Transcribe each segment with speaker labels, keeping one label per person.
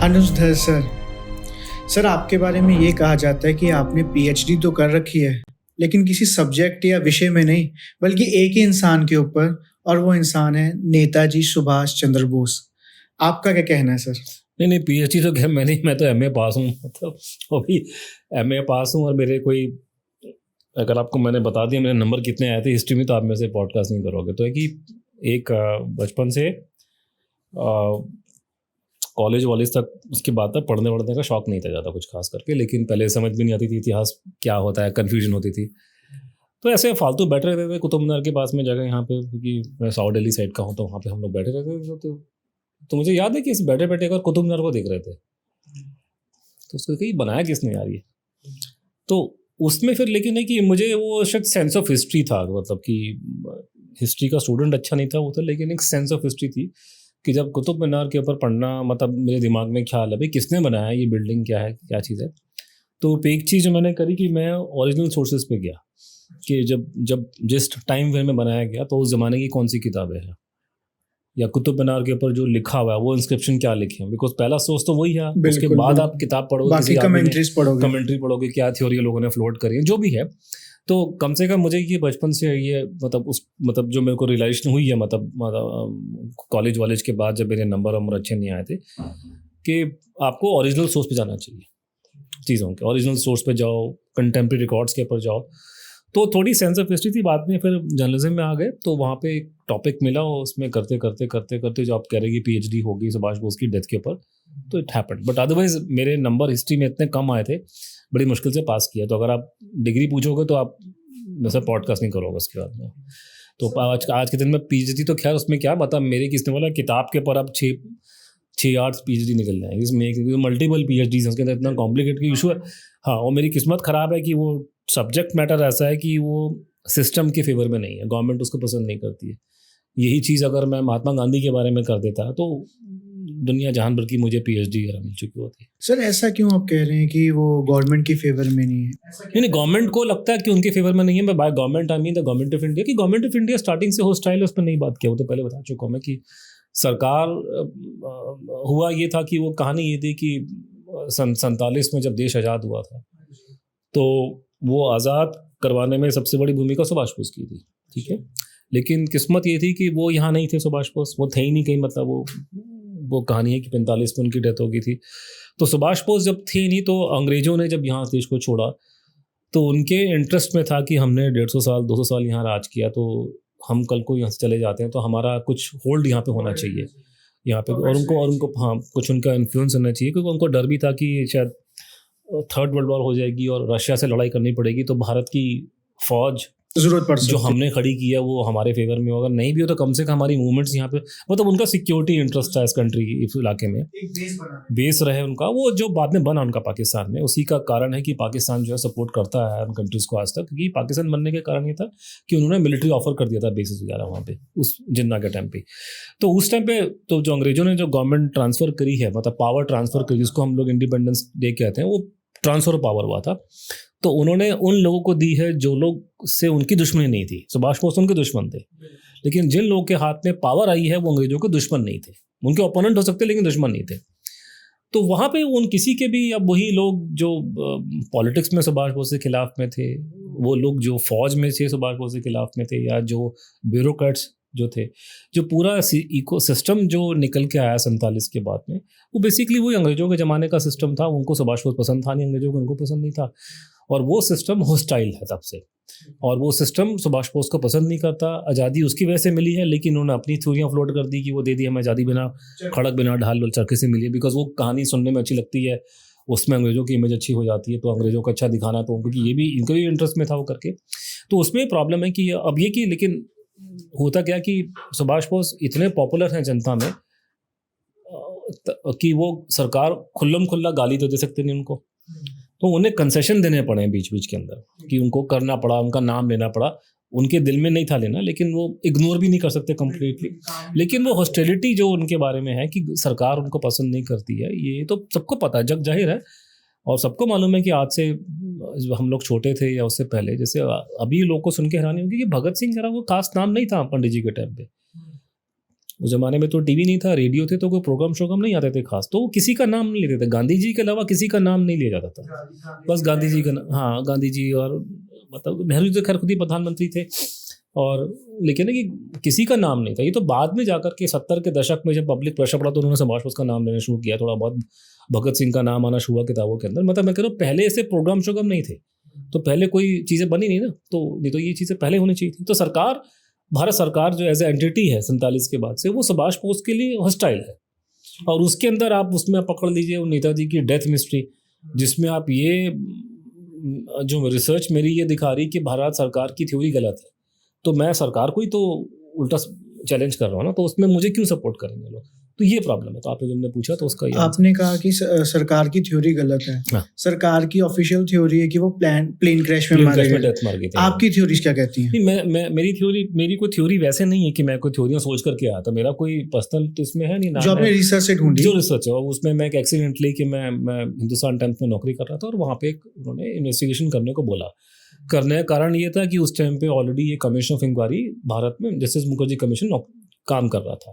Speaker 1: अनुज sir. Sir, आपके बारे में ये कहा जाता है कि आपने पीएचडी तो कर रखी है, लेकिन किसी सब्जेक्ट या विषय में नहीं, बल्कि एक ही इंसान के ऊपर, और वो इंसान है नेताजी सुभाष चंद्र बोस। आपका क्या कहना है सर?
Speaker 2: नहीं, पीएचडी तो क्या, मैं तो एमए पास हूँ। मतलब अभी एमए पास हूँ और मेरे कोई, अगर आपको मैंने बता दिया मेरे नंबर कितने आए थे हिस्ट्री में, तो आप मेरे से पॉडकास्ट नहीं करोगे। तो है कि एक बचपन से कॉलेज वॉलेज तक उसके बाद तक पढ़ने वढ़ने का शौक नहीं था ज़्यादा कुछ खास करके, लेकिन पहले समझ भी नहीं आती थी इतिहास क्या होता है, कन्फ्यूजन होती थी। तो ऐसे फालतू बैठे रहते थे कुतुब मीनार के पास में जगह, यहाँ पे, क्योंकि मैं साउथ दिल्ली साइड का हूँ, तो वहाँ पे हम लोग बैठे रहते थे। तो मुझे याद है कि इस बैठे बैठे अगर कुतुब मीनार को देख रहे थे, तो उसको कहीं बनाया किसने यार ये। तो उसमें फिर लेकिन है कि मुझे वो शायद सेंस ऑफ हिस्ट्री था, मतलब कि हिस्ट्री का स्टूडेंट अच्छा नहीं था वो था, लेकिन एक सेंस ऑफ हिस्ट्री थी कि जब कुतुब मीनार के ऊपर पढ़ना, मतलब मेरे दिमाग में ख्याल है भाई किसने बनाया ये बिल्डिंग, क्या है, क्या चीज़ है। तो एक चीज़ जो मैंने करी कि मैं ओरिजिनल सोर्सेज पे गया कि जब जिस टाइम फ्रेम में बनाया गया तो उस ज़माने की कौन सी किताबें हैं, या कुतुब मीनार के ऊपर जो लिखा हुआ है वो इंस्क्रिप्शन क्या लिखे हैं। बिकॉज पहला सोर्स तो वही है, उसके बाद आप किताब पढ़ोगे,
Speaker 1: बाकी कमेंट्री
Speaker 2: पढ़ोगे क्या थ्योरी लोगों ने फ्लोट करी है, जो भी है। तो कम से कम मुझे ये बचपन से ये मतलब जो मेरे को रियलाइजेशन हुई है, मतलब कॉलेज वॉलेज के बाद जब मेरे नंबर अच्छे नहीं आए थे, कि आपको ओरिजिनल सोर्स पे जाना चाहिए चीज़ों के। ओरिजिनल सोर्स पे जाओ, कंटेम्प्रेरी रिकॉर्ड्स के ऊपर जाओ। तो थोड़ी सेंस ऑफ हिस्ट्री थी। बाद में फिर जर्नलिज्म में आ गए, तो वहाँ पे एक टॉपिक मिला, उसमें करते करते जो आप कह रहे हैं कि पीएचडी होगी सुभाष बोस की डेथ के ऊपर, तो इट हैपेंड। बट अदरवाइज मेरे नंबर हिस्ट्री में इतने कम आए थे, बड़ी मुश्किल से पास किया। तो अगर आप डिग्री पूछोगे तो आप वैसे पॉडकास्ट नहीं करोगे उसके बाद में। तो आज के दिन में पीएचडी तो खैर उसमें क्या, मतलब मेरे किसने बोला किताब के ऊपर अब 6-8 पीएचडी निकल रहे हैं इसमें, क्योंकि मल्टीपल पीएचडी उसके अंदर इतना कॉम्प्लिकेटेड इशू है। हाँ, और मेरी किस्मत ख़राब है कि वो सब्जेक्ट मैटर ऐसा है कि वो सिस्टम के फेवर में नहीं है, गवर्नमेंट उसको पसंद नहीं करती है। यही चीज़ अगर मैं महात्मा गांधी के बारे में कर देता तो दुनिया जहान भर की मुझे पीएचडी मिल चुकी होती।
Speaker 1: सर, ऐसा क्यों आप कह रहे हैं कि वो गवर्नमेंट की फेवर में नहीं है?
Speaker 2: नहीं, गवर्नमेंट को लगता है कि उनके फेवर में नहीं है। मैं by government I mean the government of India, कि गवर्नमेंट ऑफ इंडिया स्टार्टिंग से होस्टाइल है, उस पर नहीं बात किया। वो तो पहले बता चुका हूँ मैं कि सरकार हुआ ये था कि वो कहानी ये थी कि 47 में जब देश आज़ाद हुआ था, तो वो आज़ाद करवाने में सबसे बड़ी भूमिका सुभाष बोस की थी, ठीक है। लेकिन किस्मत ये थी कि वो यहाँ नहीं थे, सुभाष बोस वो थे ही नहीं कहीं, मतलब वो कहानी है कि 45 में उनकी डेथ हो गई थी। तो सुभाष बोस जब थे नहीं, तो अंग्रेज़ों ने जब यहाँ देश को छोड़ा, तो उनके इंटरेस्ट में था कि हमने 150 साल 200 साल यहाँ राज किया, तो हम कल को यहाँ से चले जाते हैं तो हमारा कुछ होल्ड यहाँ पे होना चाहिए यहाँ पे, और उनको हाँ कुछ उनका इन्फ्लुएंस होना चाहिए, क्योंकि उनको डर भी था कि शायद थर्ड वर्ल्ड वॉर हो जाएगी और रशिया से लड़ाई करनी पड़ेगी, तो भारत की फौज
Speaker 1: जरूरत पड़ सकती
Speaker 2: जो हमने खड़ी की है वो हमारे फेवर में, अगर नहीं भी हो तो कम से कम हमारी मूवमेंट्स यहाँ पे, मतलब उनका सिक्योरिटी इंटरेस्ट था इस कंट्री की, इस इलाके में बेस रहे उनका, वो जो बाद में बना उनका पाकिस्तान में। उसी का कारण है कि पाकिस्तान जो है सपोर्ट करता है उन कंट्रीज़ को आज तक, क्योंकि पाकिस्तान बनने के कारण ये था कि उन्होंने मिलिट्री ऑफर कर दिया था बेसिस वगैरह वहाँ पे उस जिन्ना के टाइम पे। तो उस टाइम पे तो जो अंग्रेजों ने जो गवर्नमेंट ट्रांसफ़र करी है, मतलब पावर ट्रांसफ़र करी, जिसको हम लोग इंडिपेंडेंस डे कहते हैं, वो ट्रांसफ़र पावर हुआ था। तो उन्होंने उन लोगों को दी है जो लोग से उनकी दुश्मनी नहीं थी। सुभाष बोस उनके दुश्मन थे, लेकिन जिन लोगों के हाथ में पावर आई है वो अंग्रेजों के दुश्मन नहीं थे, उनके ओपोनेंट हो सकते लेकिन दुश्मन नहीं थे। तो वहाँ पे उन किसी के भी, अब वही लोग जो पॉलिटिक्स में सुभाष बोस के खिलाफ में थे, वो लोग जो फौज में थे सुभाष बोस के खिलाफ में थे, या जो ब्यूरोक्रेट्स जो थे, जो पूरा इको सिस्टम जो निकल के आया 47 के बाद में, वो बेसिकली वही अंग्रेजों के ज़माने का सिस्टम था। उनको सुभाष बोस पसंद था नहीं, अंग्रेजों को उनको पसंद नहीं था, और वो सिस्टम हॉस्टाइल है तब से, और वो सिस्टम सुभाष बोस को पसंद नहीं करता। आज़ादी उसकी वजह से मिली है, लेकिन उन्होंने अपनी थ्योरियाँ फ्लोट कर दी कि वो दे दी हमें आज़ादी बिना खड़क बिना ढाल चरखे से मिली है, बिकॉज वो कहानी सुनने में अच्छी लगती है, उसमें अंग्रेजों की इमेज अच्छी हो जाती है, तो अंग्रेजों को अच्छा दिखाना, तो क्योंकि ये भी इनका भी इंटरेस्ट में था वो करके। तो उसमें प्रॉब्लम है कि अब ये कि, लेकिन होता क्या कि सुभाष बोस इतने पॉपुलर हैं जनता में कि वो सरकार खुल्लम खुल्ला गाली तो दे सकते नहीं उनको, तो उन्हें कंसेशन देने पड़े बीच बीच के अंदर, कि उनको करना पड़ा, उनका नाम लेना पड़ा। उनके दिल में नहीं था लेना, लेकिन वो इग्नोर भी नहीं कर सकते कम्प्लीटली। लेकिन वो हॉस्टिलिटी जो उनके बारे में है कि सरकार उनको पसंद नहीं करती है, ये तो सबको पता है, जग जाहिर है, और सबको मालूम है कि आज से हम लोग छोटे थे या उससे पहले, जैसे अभी लोग को सुन के हैरानी होगी कि भगत सिंह जरा वो खास नाम नहीं था पंडित जी के टाइम पे, उस जमाने में तो टीवी नहीं था, रेडियो थे, तो कोई प्रोग्राम नहीं आते थे खास, तो वो किसी का नाम नहीं लेते थे, गांधी जी के अलावा किसी का नाम नहीं लिया जाता था, बस गांधी जी का नाम। हाँ, गांधी जी, और मतलब नेहरू जी तो खैर खुद ही प्रधानमंत्री थे, और लेकिन ना कि किसी का नाम नहीं था। ये तो बाद में जाकर के 70 के दशक में जब पब्लिक प्रेशर पड़ा तो उन्होंने सुभाष बोस का नाम लेना शुरू किया, थोड़ा बहुत भगत सिंह का नाम आना शुरू हुआ किताबों के अंदर। मतलब मैं कह रहा हूँ पहले ऐसे प्रोग्राम शोग्राम नहीं थे, तो पहले कोई चीज़ें बनी नहीं ना, तो नहीं तो ये चीज़ें पहले होनी चाहिए थी। तो सरकार, भारत सरकार जो एज ए एंटिटी है 47 के बाद से, वो सुभाष बोस के लिए हॉस्टाइल है। और उसके अंदर आप उसमें पकड़ लीजिए वो नेताजी की डेथ मिस्ट्री, जिसमें आप ये जो रिसर्च मेरी ये दिखा रही कि भारत सरकार की थ्योरी गलत है, तो मैं सरकार को ही तो उल्टा चैलेंज कर रहा हूँ ना, तो उसमें मुझे क्यों सपोर्ट करेंगे लोग? तो ये प्रॉब्लम है। तो आपने तुमने पूछा तो उसका
Speaker 1: आपने कहा कि सरकार की थ्योरी गलत है।
Speaker 2: हाँ।
Speaker 1: सरकार की ऑफिशियल थ्योरी है कि वो प्लेन क्रैश में मारे गए।
Speaker 2: डेथ मार गई थी।
Speaker 1: आपकी थ्योरीज क्या कहती हैं?
Speaker 2: मैं मेरी कोई थ्योरी वैसे नहीं है कि मैं कोई थ्योरियां सोच करके आया था, मेरा कोई पर्सनल तो इसमें है नहीं ना,
Speaker 1: जो आपने रिसर्च से ढूंढी,
Speaker 2: जो रिसर्च है उसमें मैं एक्सीडेंटली कि मैं हिंदुस्तान टाइम्स में नौकरी कर रहा था, और वहाँ पे उन्होंने इन्वेस्टिगेशन करने को बोला। करने का कारण ये था कि उस टाइम पे ऑलरेडी ये कमीशन ऑफ इंक्वायरी भारत में जस्टिस मुखर्जी कमीशन काम कर रहा था।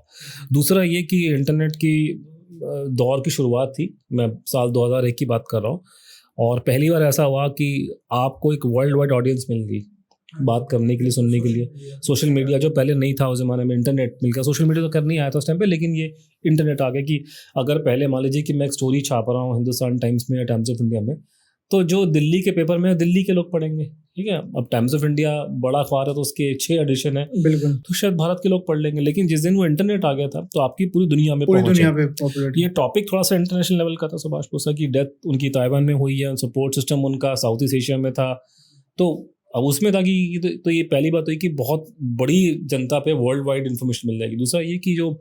Speaker 2: दूसरा ये कि इंटरनेट की दौर की शुरुआत थी, मैं साल 2001 की बात कर रहा हूँ, और पहली बार ऐसा हुआ कि आपको एक वर्ल्ड वाइड ऑडियंस मिल गई बात करने के लिए, सुनने के लिए। सोशल मीडिया जो पहले नहीं था उस ज़माने में, इंटरनेट मिल गया। सोशल मीडिया तो कर नहीं आया था उस टाइम पे, लेकिन ये इंटरनेट आ गया कि अगर पहले मान लीजिए कि मैं एक स्टोरी छाप रहा हूँ हिंदुस्तान टाइम्स में या टाइम्स ऑफ इंडिया में, तो जो दिल्ली के पेपर में दिल्ली के लोग पढ़ेंगे, ठीक है। अब टाइम्स ऑफ इंडिया बड़ा अखबार है तो उसके 6 एडिशन है, बिल्कुल, तो शायद भारत के लोग पढ़ लेंगे। लेकिन जिस दिन वो इंटरनेट आ गया था तो आपकी पूरी दुनिया में ये टॉपिक थोड़ा सा इंटरनेशनल लेवल का था। सुभाष बोस की डेथ उनकी ताइवान में हुई है, सपोर्ट सिस्टम उनका साउथ ईस्ट एशिया में था, तो अब उसमें था कि तो ये पहली बात हुई कि बहुत बड़ी जनता पे वर्ल्ड वाइड इन्फॉर्मेशन मिल जाएगी। दूसरा ये कि जो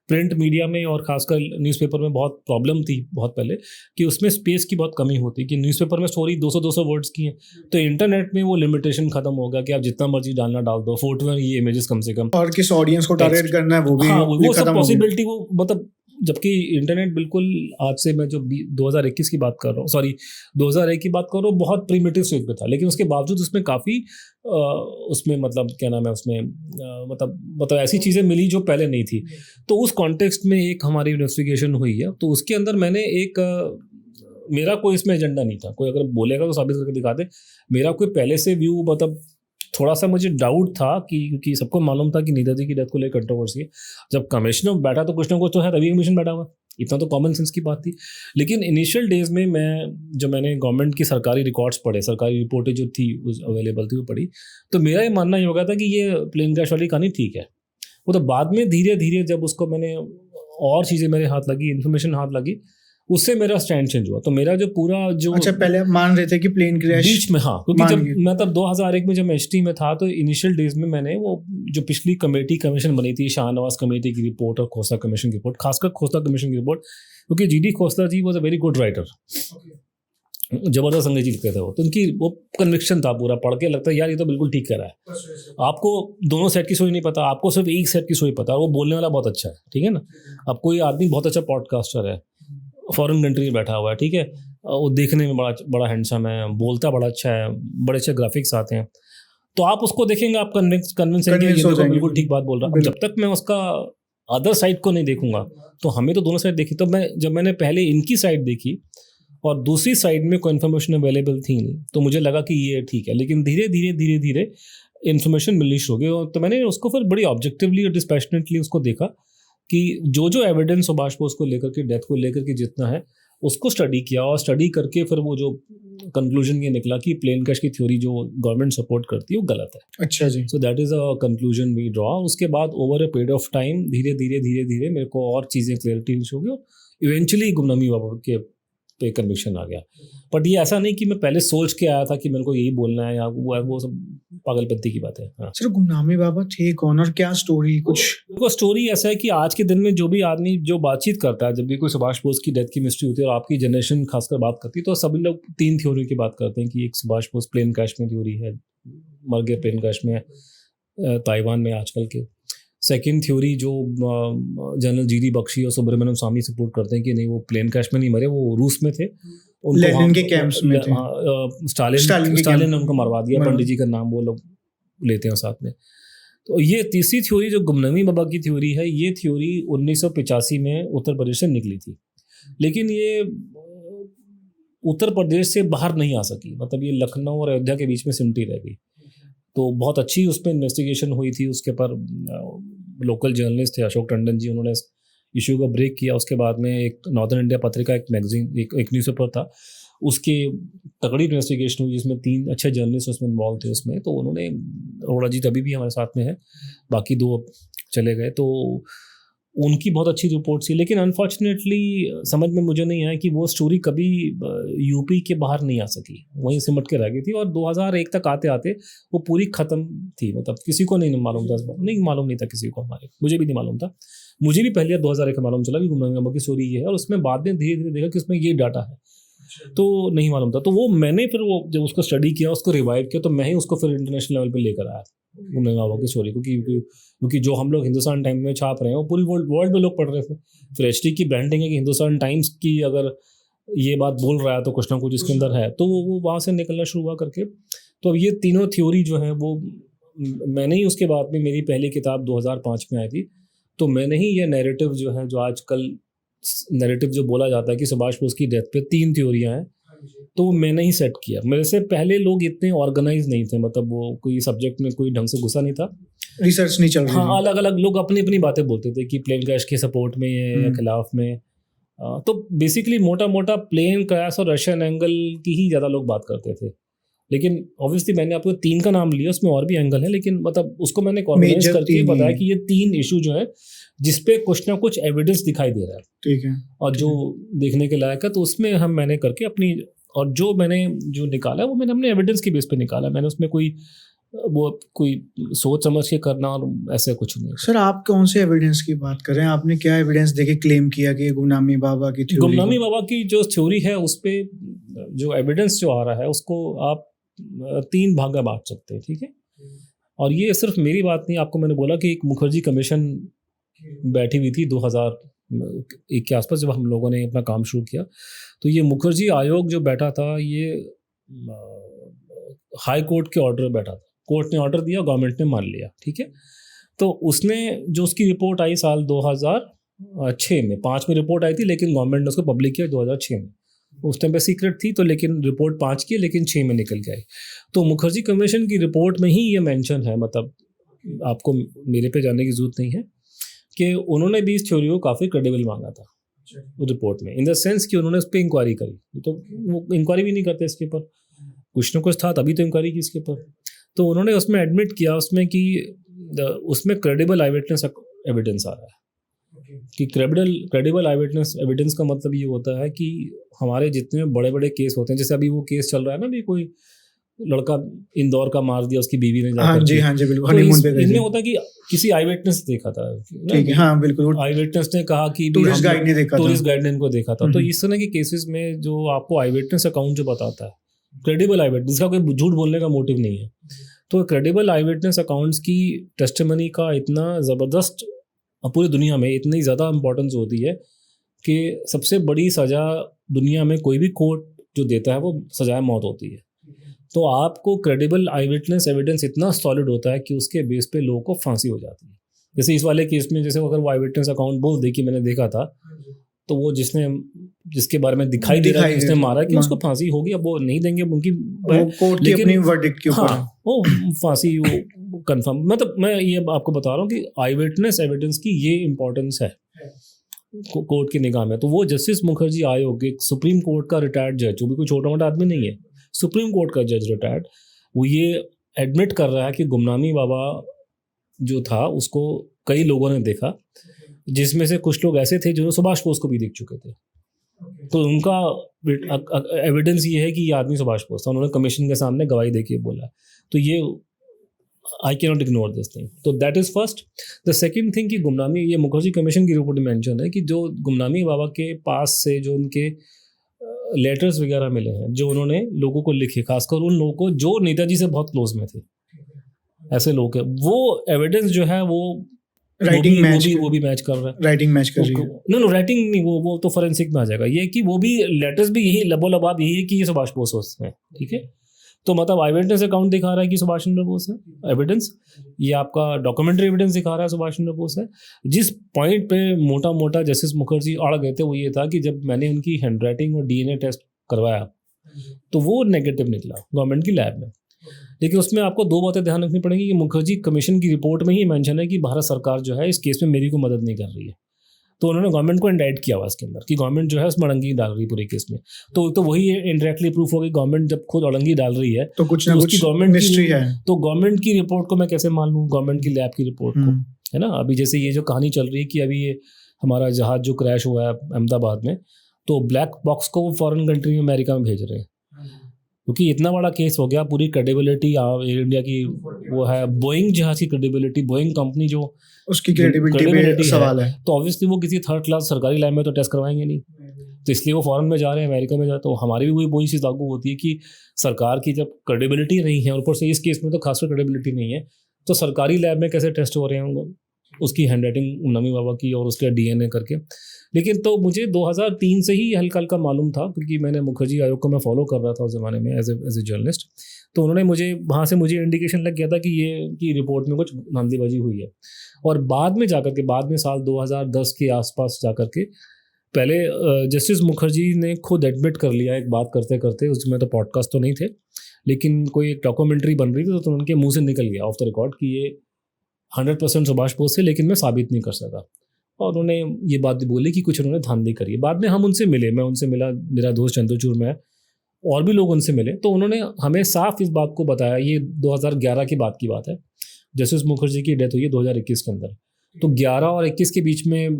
Speaker 2: प्रिंट मीडिया में और खासकर न्यूज़पेपर में बहुत प्रॉब्लम थी बहुत पहले कि उसमें स्पेस की बहुत कमी होती कि न्यूज़पेपर में स्टोरी 200 वर्ड्स की है, तो इंटरनेट में वो लिमिटेशन खत्म हो गया कि आप जितना मर्जी डालना डाल दो, फोटो में ये इमेजेस कम से कम, और
Speaker 1: किस ऑडियंस को टारगेट करना है वो भी,
Speaker 2: हाँ, वो सब पॉसिबिलिटी वो मतलब, जबकि इंटरनेट बिल्कुल आज से मैं जो 2021 की बात कर रहा हूँ, सॉरी 2001 की बात कर रहा हूँ, बहुत प्रीमिटिव स्टेज पे था, लेकिन उसके बावजूद उसमें काफ़ी उसमें मतलब क्या नाम है उसमें मतलब ऐसी चीज़ें मिली जो पहले नहीं थी। तो उस कॉन्टेक्स्ट में एक हमारी इन्वेस्टिगेशन हुई है, तो उसके अंदर मैंने एक मेरा कोई इसमें एजेंडा नहीं था, कोई अगर बोलेगा तो साबित करके दिखा दे, मेरा कोई पहले से व्यू मतलब थोड़ा सा मुझे डाउट था कि क्योंकि सबको मालूम था कि नेताजी की डेथ को लेकर कंट्रोवर्सी है। जब कमिश्नर बैठा तो कुछ ना कुछ तो है, तभी कमीशन बैठा हुआ, इतना तो कॉमन सेंस की बात थी। लेकिन इनिशियल डेज में मैंने गवर्नमेंट की सरकारी रिकॉर्ड्स पढ़े, सरकारी रिपोर्टें जो थी अवेलेबल थी वो पढ़ी, तो मेरा ये मानना ये हो गया था कि ये प्लेन क्रैश वाली कहानी ठीक है। वो तो बाद में धीरे धीरे जब उसको मैंने और चीज़ें मेरे हाथ लगी, इन्फॉर्मेशन हाथ लगी, उससे मेरा स्टैंड चेंज हुआ। तो मेरा जो पूरा जो
Speaker 1: अच्छा, पहले मान रहे थे कि प्लेन क्रैश
Speaker 2: बीच में, हाँ, क्योंकि जब मैं तब 2001 में जब मैं एचटी में था तो इनिशियल डेज में मैंने वो जो पिछली कमेटी बनी थी, शाहनवाज कमेटी की रिपोर्ट और खोसला कमीशन की रिपोर्ट, खासकर खोसला कमीशन की रिपोर्ट, क्योंकि GD Khosla ji was a very good writer, जबरदस्त अंग्रेजी लिखते थे वो, तो उनकी वो कन्विक्शन था, पूरा पढ़ के लगता है यार ये तो बिल्कुल ठीक कर रहा है। आपको दोनों सेट की स्टोरी नहीं पता, आपको सिर्फ एक सेट की स्टोरी पता है, वो बोलने वाला बहुत अच्छा है, ठीक है ना। अब कोई आदमी बहुत अच्छा पॉडकास्टर है, फॉरेन कंट्री में बैठा हुआ है, ठीक है, वो देखने में बड़ा हैंडसम है, बोलता बड़ा अच्छा है, बड़े अच्छे ग्राफिक्स आते हैं, तो आप उसको देखेंगे, आप कन्विंस बिल्कुल ठीक बात बोल रहा हूँ। जब तक मैं उसका अदर साइड को नहीं देखूंगा, तो हमें तो दोनों साइड देखी, तो जब मैंने पहले इनकी साइड देखी और दूसरी साइड में कोई इन्फॉर्मेशन अवेलेबल थी नहीं, तो मुझे लगा कि ये ठीक है। लेकिन धीरे धीरे इन्फॉर्मेशन मिलनी शुरू हो गई, तो मैंने उसको फिर बड़ी ऑब्जेक्टिवली और डिस्पैशनेटली उसको देखा कि जो एविडेंस सुभाष बोस को लेकर के, डेथ को लेकर के जितना है, उसको स्टडी किया, और स्टडी करके फिर वो जो कंक्लूजन ये निकला कि प्लेन क्रैश की थ्योरी जो गवर्नमेंट सपोर्ट करती है वो गलत है।
Speaker 1: अच्छा जी।
Speaker 2: So that is a conclusion we draw. उसके बाद over a period of time धीरे धीरे मेरे को और चीज़ें क्लैरिटी हो गई, और इवेंचुअली गुमनामी बाबा के पे कन्विक्शन आ गया। बट ये ऐसा नहीं कि मैं पहले सोच के आया था कि मेरे को यही बोलना है, या वो सब पागलपंती की बात है। हाँ।
Speaker 1: सर, गुमनामी बाबा थे कौन और क्या स्टोरी? कुछ
Speaker 2: स्टोरी ऐसा है कि आज के दिन में जो भी आदमी जो बातचीत करता है, जब भी कोई सुभाष बोस की डेथ की मिस्ट्री होती है और आपकी जनरेशन खासकर बात करती है, तो सभी लोग 3 थ्योरी की बात करते हैं कि एक सुभाष बोस प्लेन क्रैश में थ्योरी है, मर गए प्लेन क्रैश में ताइवान में आजकल के। सेकेंड थ्योरी जो जनरल जीडी बख्शी और सुब्रमण्यम स्वामी सपोर्ट करते हैं कि नहीं, वो प्लेन क्रैश में नहीं मरे, वो रूस में थे,
Speaker 1: लेनिन के कैंप्स में थे।
Speaker 2: स्टालिन ने उनको मरवा दिया, पंडित जी का नाम वो लोग लेते हैं साथ में। तो ये तीसरी थ्योरी जो गुमनामी बाबा की थ्योरी है, ये थ्योरी 1985 में उत्तर प्रदेश से निकली थी, लेकिन ये उत्तर प्रदेश से बाहर नहीं आ सकी, मतलब ये लखनऊ और अयोध्या के बीच में सिमटी रह गई। तो बहुत अच्छी उस पर इन्वेस्टिगेशन हुई थी, उसके पर लोकल जर्नलिस्ट थे अशोक टंडन जी, उन्होंने इशू को ब्रेक किया। उसके बाद में एक नॉर्दर्न इंडिया पत्रिका, एक मैगजीन, एक न्यूज़पेपर था, उसके तगड़ी इन्वेस्टिगेशन हुई जिसमें 3 अच्छे जर्नलिस्ट उसमें इन्वॉल्व थे उसमें। तो उन्होंने, अरोड़ा जी अभी भी हमारे साथ में है, बाकी 2 चले गए, तो उनकी बहुत अच्छी रिपोर्ट थी। लेकिन अनफॉर्चुनेटली समझ में मुझे नहीं आया कि वो स्टोरी कभी यूपी के बाहर नहीं आ सकी, वहीं सिमट के रह गई थी। और 2001 तक आते आते वो पूरी ख़त्म थी, मतलब किसी को नहीं मालूम था, नहीं मालूम नहीं था किसी को, हमारे मुझे भी नहीं मालूम था। मुझे भी पहले 2001 में मालूम चला कि गुमनामी बाबा की स्टोरी ये है, और उसमें बाद में धीरे धीरे देखा कि उसमें ये डाटा है, तो नहीं मालूम था। तो वो मैंने फिर वो जब उसको स्टडी किया, उसको रिवाइव किया, तो मैं ही उसको फिर इंटरनेशनल लेवल पे लेकर आया गुमनामी बाबा की स्टोरी को, क्योंकि जो हम लोग हिंदुस्तान टाइम्स में छाप रहे हैं वो पूरी वर्ल्ड में लोग पढ़ रहे थे। फिर एचटी की ब्रांडिंग है कि हिंदुस्तान टाइम्स की अगर ये बात बोल रहा है तो कुछ ना कुछ इसके अंदर है, तो वो वहाँ से निकलना शुरू हुआ करके। तो अब ये तीनों थ्योरी जो है वो मैंने ही, उसके बाद में मेरी पहली किताब 2005 में आई थी, तो मैंने ही ये नैरेटिव जो है, जो आजकल नैरेटिव जो बोला जाता है कि सुभाष बोस की डेथ पे 3 थ्योरियाँ हैं, तो वो मैंने ही सेट किया। मेरे से पहले लोग इतने ऑर्गेनाइज नहीं थे, मतलब वो कोई सब्जेक्ट में कोई ढंग से घुसा नहीं था,
Speaker 1: रिसर्च नहीं चल रही।
Speaker 2: हाँ, अलग अलग लोग अपनी अपनी बातें बोलते थे कि प्लेन क्रैश के सपोर्ट में या खिलाफ में। तो बेसिकली मोटा मोटा प्लेन क्रैश और रशियन एंगल की ही ज़्यादा लोग बात करते थे। लेकिन ऑब्वियसली मैंने आपको 3 का नाम लिया, उसमें और भी एंगल है, लेकिन मतलब उसको मैंने ऑर्गेनाइज करके बताया कि ये 3 इशू जो है जिसपे कुछ ना कुछ एविडेंस दिखाई दे रहा है, ठीक है, और जो देखने के लायक है, तो उसमें मैंने करके अपनी, और जो मैंने जो निकाला वो मैंने अपने एविडेंस के बेस पे निकाला। मैंने उसमें कोई सोच समझ के करना और ऐसे कुछ नहीं।
Speaker 1: सर, आप कौन से एविडेंस की बात कर रहे हैं? आपने क्या एविडेंस देके क्लेम किया कि गुमनामी बाबा की थ्योरी?
Speaker 2: गुमनामी बाबा की जो थ्योरी है उस पे जो एविडेंस जो आ रहा है उसको आप 3 भाग में बांट सकते हैं, ठीक है। और ये सिर्फ मेरी बात नहीं, आपको मैंने बोला कि एक मुखर्जी कमीशन बैठी हुई थी 2001 के आसपास, जब हम लोगों ने अपना काम शुरू किया। तो ये मुखर्जी आयोग जो बैठा था, ये हाई कोर्ट के ऑर्डर बैठा था, कोर्ट ने ऑर्डर दिया, गवर्नमेंट ने मान लिया, ठीक है। तो उसने जो उसकी रिपोर्ट आई साल 2006 में, 5 में रिपोर्ट आई थी, लेकिन गवर्नमेंट ने उसको पब्लिक किया 2006 में। उस टाइम पे सीक्रेट थी, तो लेकिन रिपोर्ट 5 की, लेकिन 6 में निकल के आई। तो मुखर्जी कमीशन की रिपोर्ट में ही ये मेंशन है, मतलब आपको मेरे पे जाने की जरूरत नहीं है, कि उन्होंने भी इस थ्योरी को काफ़ी क्रेडिबल मांगा था रिपोर्ट में, इन द सेंस कि उन्होंने उस पर इंक्वायरी करी। तो वो इंक्वायरी भी नहीं करते इसके ऊपर, कुछ ना कुछ था तभी तो इंक्वायरी की इसके ऊपर। तो उन्होंने उसमें एडमिट किया उसमें कि उसमें क्रेडिबल आई विटनेस एविडेंस आ रहा है, कि क्रेडिबल आई विटनेस एविडेंस का मतलब ये होता है कि हमारे जितने बड़े बड़े केस होते हैं, जैसे अभी वो केस चल रहा है ना, भी कोई लड़का इंदौर का मार दिया उसकी बीवी ने,
Speaker 1: हाँ जी बिल्कुल, हनीमून पे गए थे।
Speaker 2: इनमें होता है कि किसी आई विटनेस देखा था,
Speaker 1: ठीक है, हाँ बिल्कुल,
Speaker 2: आई विटनेस ने कहा कि
Speaker 1: टूरिस्ट गाइड ने देखा था,
Speaker 2: टूरिस्ट गाइड ने इनको देखा था। तो इस तरह के केसेस में जो आपको आई विटनेस अकाउंट जो बताता है, क्रेडिबल आई विटनेस, जिसका कोई झूठ बोलने का मोटिव नहीं है, तो क्रेडिबल आई विटनेस अकाउंट्स की टेस्टिमनी का इतना ज़बरदस्त, पूरी दुनिया में इतनी ज़्यादा इंपॉर्टेंस होती है कि सबसे बड़ी सज़ा दुनिया में कोई भी कोर्ट जो देता है वो सजाए मौत होती है। तो आपको क्रेडिबल आई विटनेस एविडेंस इतना सॉलिड होता है कि उसके बेस पे लोगों को फांसी हो जाती है। जैसे इस वाले केस में, जैसे अगर वो आई विटनेस अकाउंट बोल दे कि मैंने देखा था, तो वो जिसके बारे में दिखाई दे रहा है कि उसने मारा, कि उसको फांसी होगी। अब वो नहीं देंगे उनकी,
Speaker 1: लेकिन अपनी वर्डिक्ट के ऊपर,
Speaker 2: हाँ, वो फांसी वो कंफर्म। मतलब मैं ये आपको बता रहा हूँ कि आई विटनेस एविडेंस की ये इंपॉर्टेंस है कोर्ट की निगाह में। तो वो जस्टिस मुखर्जी आयोग, एक सुप्रीम कोर्ट का रिटायर्ड जज, जो भी कोई छोटा मोटा आदमी नहीं है, सुप्रीम कोर्ट का जज रिटायर्ड, वो ये एडमिट कर रहा है कि गुमनामी बाबा जो था उसको कई लोगों ने देखा, जिसमें से कुछ लोग ऐसे थे जो सुभाष बोस को भी देख चुके थे। तो उनका एविडेंस ये है कि ये आदमी सुभाष बोस था, उन्होंने कमीशन के सामने गवाही देके बोला। तो ये I can not ignore this thing. तो that is first. The second thing कि गुमनामी, ये मुखर्जी कमीशन की रिपोर्ट में मेंशन है कि जो गुमनामी बाबा के पास से जो उनके लेटर्स वगैरह मिले हैं, जो उन्होंने लोगों को लिखे, खासकर उन लोगों को जो नेताजी से बहुत क्लोज में थे, ऐसे लोग हैं, वो एविडेंस जो है वो
Speaker 1: राइटिंग मैच,
Speaker 2: वो भी मैच कर रहा है,
Speaker 1: राइटिंग मैच कर रही है।
Speaker 2: नो राइटिंग नहीं, वो तो फॉरेंसिक में आ जाएगा। ये कि वो भी लेटर्स भी यही लबोलबाब यही है कि ये सुभाष बोस हैं, ठीक है। तो मतलब आई विटनेस अकाउंट दिखा रहा है कि सुभाष चंद्र बोस है एविडेंस, ये आपका डॉक्यूमेंट्री एविडेंस दिखा रहा है सुभाष चंद्र बोस है। जिस पॉइंट पे मोटा मोटा जस्टिस मुखर्जी अड़ गए थे वो ये था कि जब मैंने उनकी हैंडराइटिंग और डीएनए टेस्ट करवाया तो वो नेगेटिव निकला गवर्नमेंट की लैब में। लेकिन उसमें आपको दो बातें ध्यान रखनी पड़ेगी कि मुखर्जी कमीशन की रिपोर्ट में ही मेंशन है कि भारत सरकार जो है इस केस में मेरी को मदद नहीं कर रही है। तो उन्होंने गवर्नमेंट को इंडाइट किया हुआ इसके अंदर कि गवर्नमेंट जो है उसमें अड़ंगी डाल रही है पूरे केस में। तो वही इनडायरेक्टली प्रूफ हो गई गवर्नमेंट जब खुद अड़ंगी डाल रही है
Speaker 1: तो कुछ ना कुछ
Speaker 2: गवर्नमेंट
Speaker 1: मिस्ट्री है।
Speaker 2: तो गवर्नमेंट की रिपोर्ट को मैं कैसे मान लूँ, गवर्नमेंट की लैब की रिपोर्ट को, है ना। अभी जैसे ये जो कहानी चल रही है कि अभी ये हमारा जहाज जो क्रैश हुआ है अहमदाबाद में, तो ब्लैक बॉक्स को वो फॉरेन कंट्री में अमेरिका में भेज रहे हैं क्योंकि इतना बड़ा केस हो गया। पूरी क्रेडिबिलिटी एयर इंडिया की वो है, बोइंग जहाज की क्रेडिबिलिटी, बोइंग कंपनी जो
Speaker 1: उसकी क्रेडिबिलिटी पे सवाल है।
Speaker 2: तो ऑब्वियसली वो किसी थर्ड क्लास सरकारी लैब में तो टेस्ट करवाएंगे नहीं, तो इसलिए वो फॉरेन में जा रहे हैं, अमेरिका में जा। तो हमारी भी वही चीज़ लागू होती है कि सरकार की जब क्रेडिबिलिटी नहीं है, और ऊपर से इस केस में तो खासकर क्रेडिबिलिटी नहीं है, तो सरकारी लैब में कैसे टेस्ट हो रहे होंगे उसकी हैंडराइटिंग नमी बाबा की और उसके डीएनए करके। लेकिन तो मुझे 2003 से ही हल्का हल्का मालूम था क्योंकि मैंने मुखर्जी आयोग को मैं फॉलो कर रहा था उस ज़माने में एज ए जर्नलिस्ट। तो उन्होंने मुझे वहाँ से मुझे इंडिकेशन लग गया था कि ये की रिपोर्ट में कुछ धांधलीबाजी हुई है। और बाद में जाकर के, बाद में साल 2010 के आसपास जाकर के, पहले जस्टिस मुखर्जी ने खुद एडमिट कर लिया एक बात करते करते, उसमें तो पॉडकास्ट तो नहीं थे लेकिन कोई एक डॉक्यूमेंट्री बन रही थी, तो उनके मुँह से निकल गया ऑफ द रिकॉर्ड कि ये 100% सुभाष बोस थे लेकिन मैं साबित नहीं कर सका। और उन्होंने ये बात भी बोली कि कुछ उन्होंने धांधली करी है। बाद में हम उनसे मिले, मैं उनसे मिला, मेरा दोस्त चंद्रचूड़ में है, और भी लोग उनसे मिले, तो उन्होंने हमें साफ इस बात को बताया। ये 2011 की बात है, जस्टिस मुखर्जी की डेथ हुई है 2021 के अंदर। तो 11 और 21 के बीच में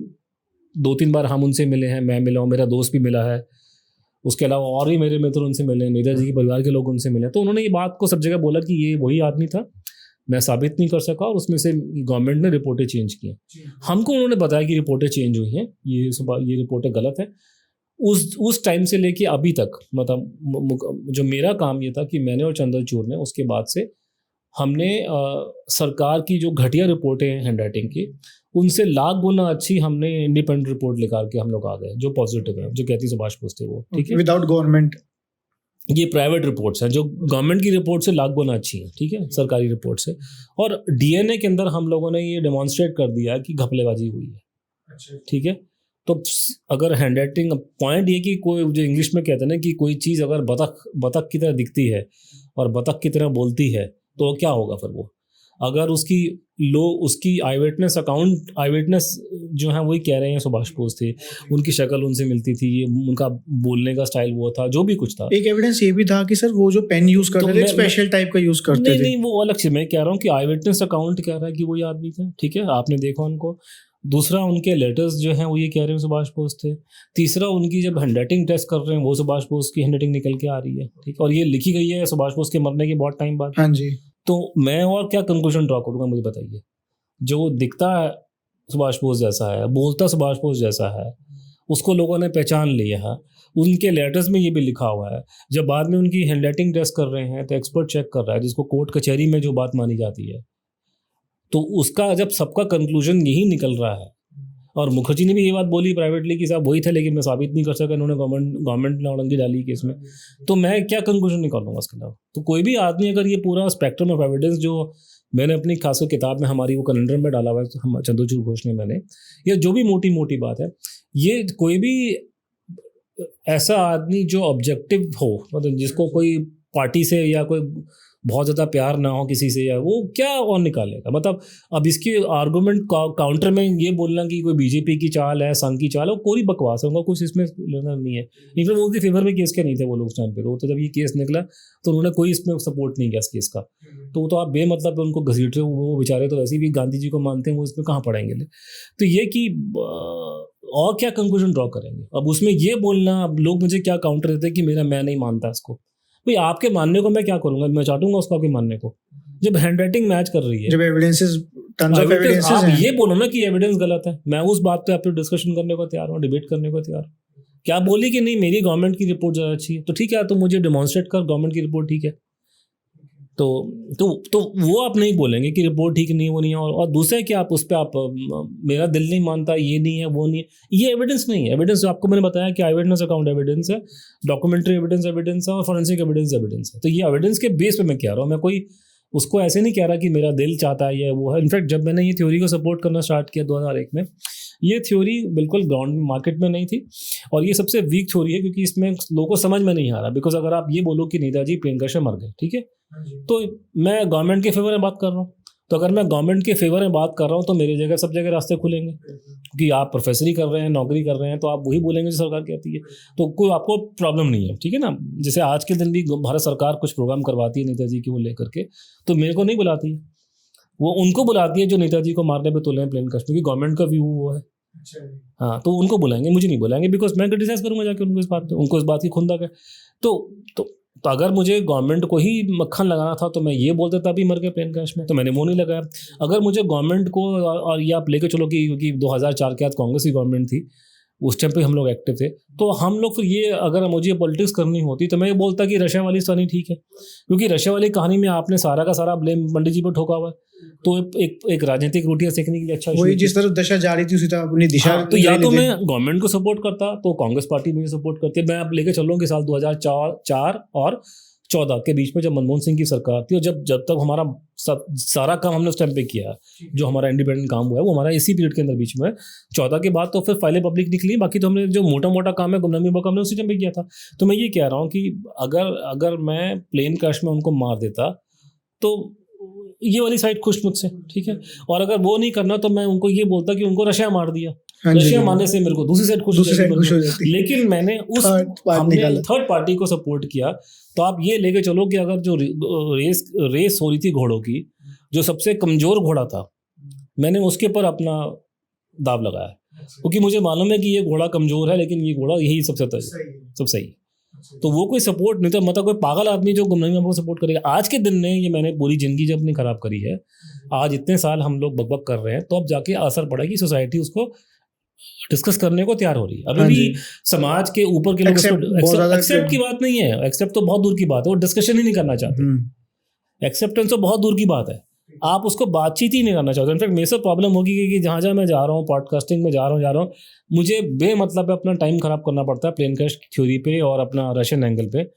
Speaker 2: 2-3 बार हम उनसे मिले हैं, मैं मिला हूँ, मेरा दोस्त भी मिला है, उसके अलावा और भी मेरे मित्र उनसे मिले हैं, नेताजी के परिवार के लोग उनसे मिले। तो उन्होंने ये बात को सब जगह बोला कि ये वही आदमी था, मैं साबित नहीं कर सका, और उसमें से गवर्नमेंट ने रिपोर्टें चेंज की। हमको उन्होंने बताया कि रिपोर्टें चेंज हुई हैं, ये रिपोर्टें गलत है। उस टाइम से लेके अभी तक, मतलब जो मेरा काम ये था कि मैंने और चंद्रचूड़ ने उसके बाद से हमने सरकार की जो घटिया रिपोर्टें हैं हैंडराइटिंग की, उनसे लाख गुना अच्छी हमने इंडिपेंडेंट रिपोर्ट निकाल के हम लोग आ गए जो पॉजिटिव है, जो कहती सुभाष बोस थे वो, ठीक है,
Speaker 1: विदाउट गवर्नमेंट।
Speaker 2: ये प्राइवेट रिपोर्ट्स हैं जो गवर्नमेंट की रिपोर्ट से लाख गुना अच्छी हैं, ठीक है, सरकारी रिपोर्ट से। और डीएनए के अंदर हम लोगों ने ये डेमोन्स्ट्रेट कर दिया कि घपलेबाजी हुई है, ठीक है। तो अगर हैंडराइटिंग, पॉइंट ये कि कोई जो इंग्लिश में कहते हैं ना कि कोई चीज़ अगर बतख की तरह दिखती है और बतख की तरह बोलती है तो क्या होगा फिर वो, अगर उसकी आई विटनेस जो है वही कह रहे हैं सुभाष बोस थे, उनकी शक्ल उनसे मिलती थी, ये उनका बोलने का स्टाइल वो था, जो भी कुछ था।
Speaker 1: एक एविडेंस ये भी था कि सर वो जो पेन यूज करते थे स्पेशल टाइप का यूज करते थे।
Speaker 2: नहीं, वो अलग से मैं कह रहा हूँ कि आई विटनेस अकाउंट कह रहा है कि वही आदमी थे, ठीक है, आपने देखा उनको। दूसरा, उनके लेटर्स जो हैं वो ये कह रहे हैं सुभाष बोस थे। तीसरा, उनकी जब हैंडराइटिंग टेस्ट कर रहे हैं वो सुभाष बोस की हैंडराइटिंग निकल के आ रही है, ठीक है, और ये लिखी गई है सुभाष बोस के मरने के बहुत टाइम बाद।
Speaker 1: हाँ जी।
Speaker 2: तो मैं और क्या कंक्लूजन ड्रॉ करूँगा, मुझे बताइए। जो दिखता है सुभाष बोस जैसा है, बोलता सुभाष बोस जैसा है, उसको लोगों ने पहचान लिया है, उनके लेटर्स में ये भी लिखा हुआ है। जब बाद में उनकी हैंडराइटिंग टेस्ट कर रहे हैं तो एक्सपर्ट चेक कर रहा है, जिसको कोर्ट कचहरी में जो बात मानी जाती है, तो उसका जब सबका कंक्लूजन यही निकल रहा है। और मुखर्जी ने भी ये बात बोली प्राइवेटली कि साहब वही था लेकिन मैं साबित नहीं कर सका, इन्होंने गवर्नमेंट ने अड़ंगी डाली केस में, तो मैं क्या कंक्लूजन निकालूंगा उसके अलावा। तो कोई भी आदमी अगर ये पूरा स्पेक्ट्रम ऑफ एविडेंस जो मैंने अपनी खासकर किताब में हमारी वो कलेंडर में डाला हुआ है, हम चंद्रचूड़ घोष ने, मैंने, ये जो भी मोटी बात है, ये कोई भी ऐसा आदमी जो ऑब्जेक्टिव हो, मतलब जिसको कोई पार्टी से या कोई बहुत ज़्यादा प्यार ना हो किसी से, या वो क्या और निकालेगा। मतलब अब इसकी आर्गूमेंट काउंटर में ये बोलना कि कोई बीजेपी की चाल है, संघ की चाल है, वो कोई बकवास है, उनका कुछ इसमें लेना नहीं है। इवन वो उसके फेवर में केस के नहीं थे वो लोग उस टाइम पे, तो जब ये केस निकला तो उन्होंने कोई इसमें सपोर्ट नहीं किया इस केस का। तो आप बेमतलब उनको घसीट रहे हो, वो बेचारे तो वैसे भी गांधी जी को मानते हैं, वो इसमें कहाँ पढ़ेंगे। तो ये कि और क्या कंक्लूजन ड्रॉ करेंगे अब उसमें, ये बोलना, अब लोग मुझे क्या काउंटर देते हैं कि मैं नहीं मानता इसको। भाई आपके मानने को मैं क्या करूंगा, मैं चाटूंगा उसको आपके मानने को, जब हैंडराइटिंग मैच कर रही है,
Speaker 1: जब एविडेंसेस, टन्स ऑफ एविडेंसेस
Speaker 2: आप
Speaker 1: हैं।
Speaker 2: ये बोलो ना कि एविडेंस गलत है, मैं उस बात पे आपसे डिस्कशन करने को तैयार हूँ, डिबेट करने को तैयार। क्या बोली कि नहीं मेरी गवर्नमेंट की रिपोर्ट ज़्यादा अच्छी है, तो ठीक है, तो मुझे डेमोन्स्ट्रेट कर गवर्नमेंट की रिपोर्ट ठीक है, तो वो आप नहीं बोलेंगे कि रिपोर्ट ठीक नहीं, वो नहीं है। और दूसरा है कि आप उस पर आप मेरा दिल नहीं मानता, ये नहीं है, वो नहीं है, ये एविडेंस नहीं है। एविडेंस जो आपको मैंने बताया कि आई विटनेस अकाउंट एविडेंस है, डॉक्यूमेंट्री एविडेंस है और फॉरेंसिक एविडेंस है। तो ये एविडेंस के बेस पे मैं कह रहा हूँ, मैं कोई उसको ऐसे नहीं कह रहा कि मेरा दिल चाहता है ये वो है। इनफैक्ट जब मैंने ये थ्योरी को सपोर्ट करना स्टार्ट किया 2001 में, ये थ्योरी बिल्कुल ग्राउंड मार्केट में नहीं थी और ये सबसे वीक थ्योरी है क्योंकि इसमें लोगों को समझ में नहीं आ रहा। बिकॉज अगर आप ये बोलो कि नेताजी प्रियंका से मर गए, ठीक है, तो मैं गवर्नमेंट के फेवर में बात कर रहा हूँ। तो अगर मैं गवर्नमेंट के फेवर में बात कर रहा हूँ तो मेरी जगह सब जगह रास्ते खुलेंगे क्योंकि आप प्रोफेसरी कर रहे हैं, नौकरी कर रहे हैं, तो आप वही बोलेंगे जो सरकार कहती है, तो कोई आपको प्रॉब्लम नहीं है, ठीक है ना। जैसे आज के दिन भी भारत सरकार कुछ प्रोग्राम करवाती है नेताजी की वो लेकर के, तो मेरे को नहीं बुलाती है, वो उनको बुलाती है जो नेताजी को मारने पर तुले हैं प्लेन क्रश, क्योंकि गवर्नमेंट का व्यू वो है। हाँ, तो उनको बुलाएंगे, मुझे नहीं बुलाएंगे, बिकॉज मैं क्रिटिसाइज करूंगा जाके उनको इस बात पे, उनको इस बात की खुंदक है। तो अगर मुझे गवर्नमेंट को ही मक्खन लगाना था तो मैं ये बोल देता भी मर गए प्लेन क्रैश में, तो मैंने वो नहीं लगाया। अगर मुझे गवर्नमेंट को और ये आप लेके चलो कि क्योंकि 2004 के बाद कांग्रेस की गवर्नमेंट थी, उस टाइम पे हम लोग एक्टिव थे, तो हम लोग फिर ये अगर मुझे पॉलिटिक्स करनी होती तो मैं ये बोलता कि रशिया वाली कहानी ठीक है, क्योंकि रशिया वाली कहानी में आपने सारा का सारा ब्लेम पंडित जी पर ठोका हुआ है। तो एक राजनीतिक रोटियां सेकने के लिए अच्छा
Speaker 1: वही जिस तरह दशा जा रही थी उसी तरह अपनी दिशा।
Speaker 2: तो या तो मैं गवर्नमेंट को सपोर्ट करता तो कांग्रेस पार्टी मुझे सपोर्ट करती है। मैं आप लेके चलूँ कि साल 2004 और 14 के बीच में जब मनमोहन सिंह की सरकार थी और जब तक हमारा सारा काम हमने उस टाइम पे किया, जो हमारा इंडिपेंडेंट काम हुआ है वो हमारा इसी पीरियड के अंदर बीच में 14 के बाद तो फिर फाइलें पब्लिक निकली, बाकी तो हमने जो मोटा मोटा काम है गुमनामी का हमने उसी टाइम पे किया था। तो मैं ये कह रहा हूँ कि अगर मैं प्लेन क्रैश में उनको मार देता तो ये वाली साइड खुश मुझसे, ठीक है, और अगर वो नहीं करना तो मैं उनको ये बोलता कि उनको रशिया मार दिया। रशिया मारने से मेरे को दूसरी साइड खुश हो जाती। लेकिन मैंने हमने थर्ड पार्टी को सपोर्ट किया। तो आप ये लेके चलो कि अगर जो रेस हो रही थी घोड़ों की, जो सबसे कमजोर घोड़ा था, मैंने उसके पर अपना दाव लगाया, क्योंकि मुझे मालूम है कि ये घोड़ा कमजोर है लेकिन ये घोड़ा यही सबसे सब सही। तो वो कोई सपोर्ट नहीं था, मतलब कोई पागल आदमी जो गुमनामी को सपोर्ट करेगा। आज के दिन में ये मैंने पूरी जिंदगी जब अपनी खराब करी है, आज इतने साल हम लोग बकबक कर रहे हैं, तो अब जाके असर पड़ा कि सोसाइटी उसको डिस्कस करने को तैयार हो रही है। अभी भी समाज के ऊपर के लोग एक्सेप्ट की बात नहीं है, एक्सेप्ट तो बहुत दूर की बात है, वो डिस्कशन ही नहीं करना चाहते। एक्सेप्टेंस तो बहुत दूर की बात है, आप उसको बातचीत ही नहीं करना चाहते। इनफैक्ट मेरे से प्रॉब्लम होगी कि जहाँ जहाँ मैं जा रहा हूँ, पॉडकास्टिंग में जा रहा हूँ, मुझे बेमतलब पे अपना टाइम खराब करना पड़ता है प्लेन क्रैश थ्योरी पे और अपना रशियन एंगल पे।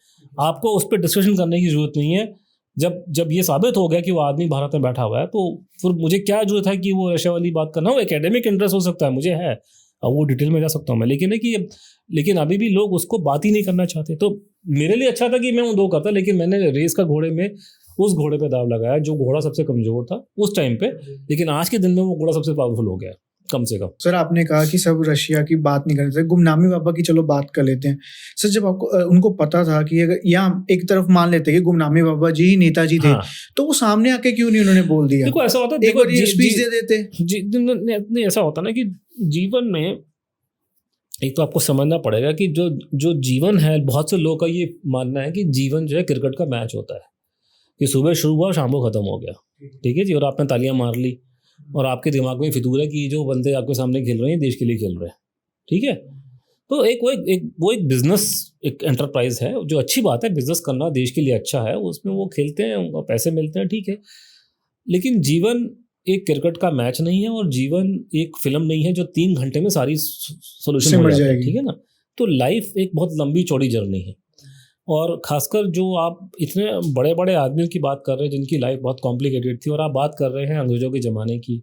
Speaker 2: आपको उस पर डिस्कशन करने की जरूरत नहीं है। जब ये साबित हो गया कि वो आदमी भारत में बैठा हुआ है, तो फिर मुझे क्या जरूरत है कि वो रशिया वाली बात करना। वो एकेडमिक इंटरेस्ट हो सकता है, मुझे है, अब वो डिटेल में जा सकता हूँ मैं, लेकिन अभी भी लोग उसको बात ही नहीं करना चाहते। तो मेरे लिए अच्छा था कि मैं वो दो करता, लेकिन मैंने रेस का घोड़े में उस घोड़े पे दाव लगाया जो घोड़ा सबसे कमजोर था उस टाइम पे, लेकिन आज के दिन में वो घोड़ा सबसे पावरफुल हो गया कम से कम।
Speaker 1: सर आपने कहा कि सब रशिया की बात नहीं करते, गुमनामी पापा की चलो बात कर लेते हैं। सर जब आपको उनको पता था कि अगर यहाँ एक तरफ मान लेते हैं कि गुमनामी पापा जी ही नेताजी थे, तो वो सामने आके क्यों नहीं उन्होंने बोल दिया?
Speaker 2: देखो ऐसा होता है,
Speaker 1: एक बार ये स्पीच दे देते।
Speaker 2: नहीं, ऐसा होता ना कि जीवन में एक तो आपको समझना पड़ेगा कि जो जीवन है, बहुत से लोगों का ये मानना है कि जीवन जो है क्रिकेट का मैच होता है, कि सुबह शुरू हुआ शाम को खत्म हो गया, ठीक है जी, और आपने तालियां मार ली और आपके दिमाग में फितूर है कि जो बंदे आपके सामने खेल रहे हैं देश के लिए खेल रहे हैं, ठीक है। तो वो एक बिजनेस, एक एंटरप्राइज है, जो अच्छी बात है, बिजनेस करना देश के लिए अच्छा है, उसमें वो खेलते हैं, उनको पैसे मिलते हैं, ठीक है। लेकिन जीवन एक क्रिकेट का मैच नहीं है और जीवन एक फिल्म नहीं है जो 3 घंटे में सारी सोल्यूशन हो जाता है, ठीक है ना। तो लाइफ एक बहुत लंबी चौड़ी जर्नी है, और खासकर जो आप इतने बड़े बड़े आदमियों की बात कर रहे हैं जिनकी लाइफ बहुत कॉम्प्लिकेटेड थी, और आप बात कर रहे हैं अंग्रेजों के ज़माने की,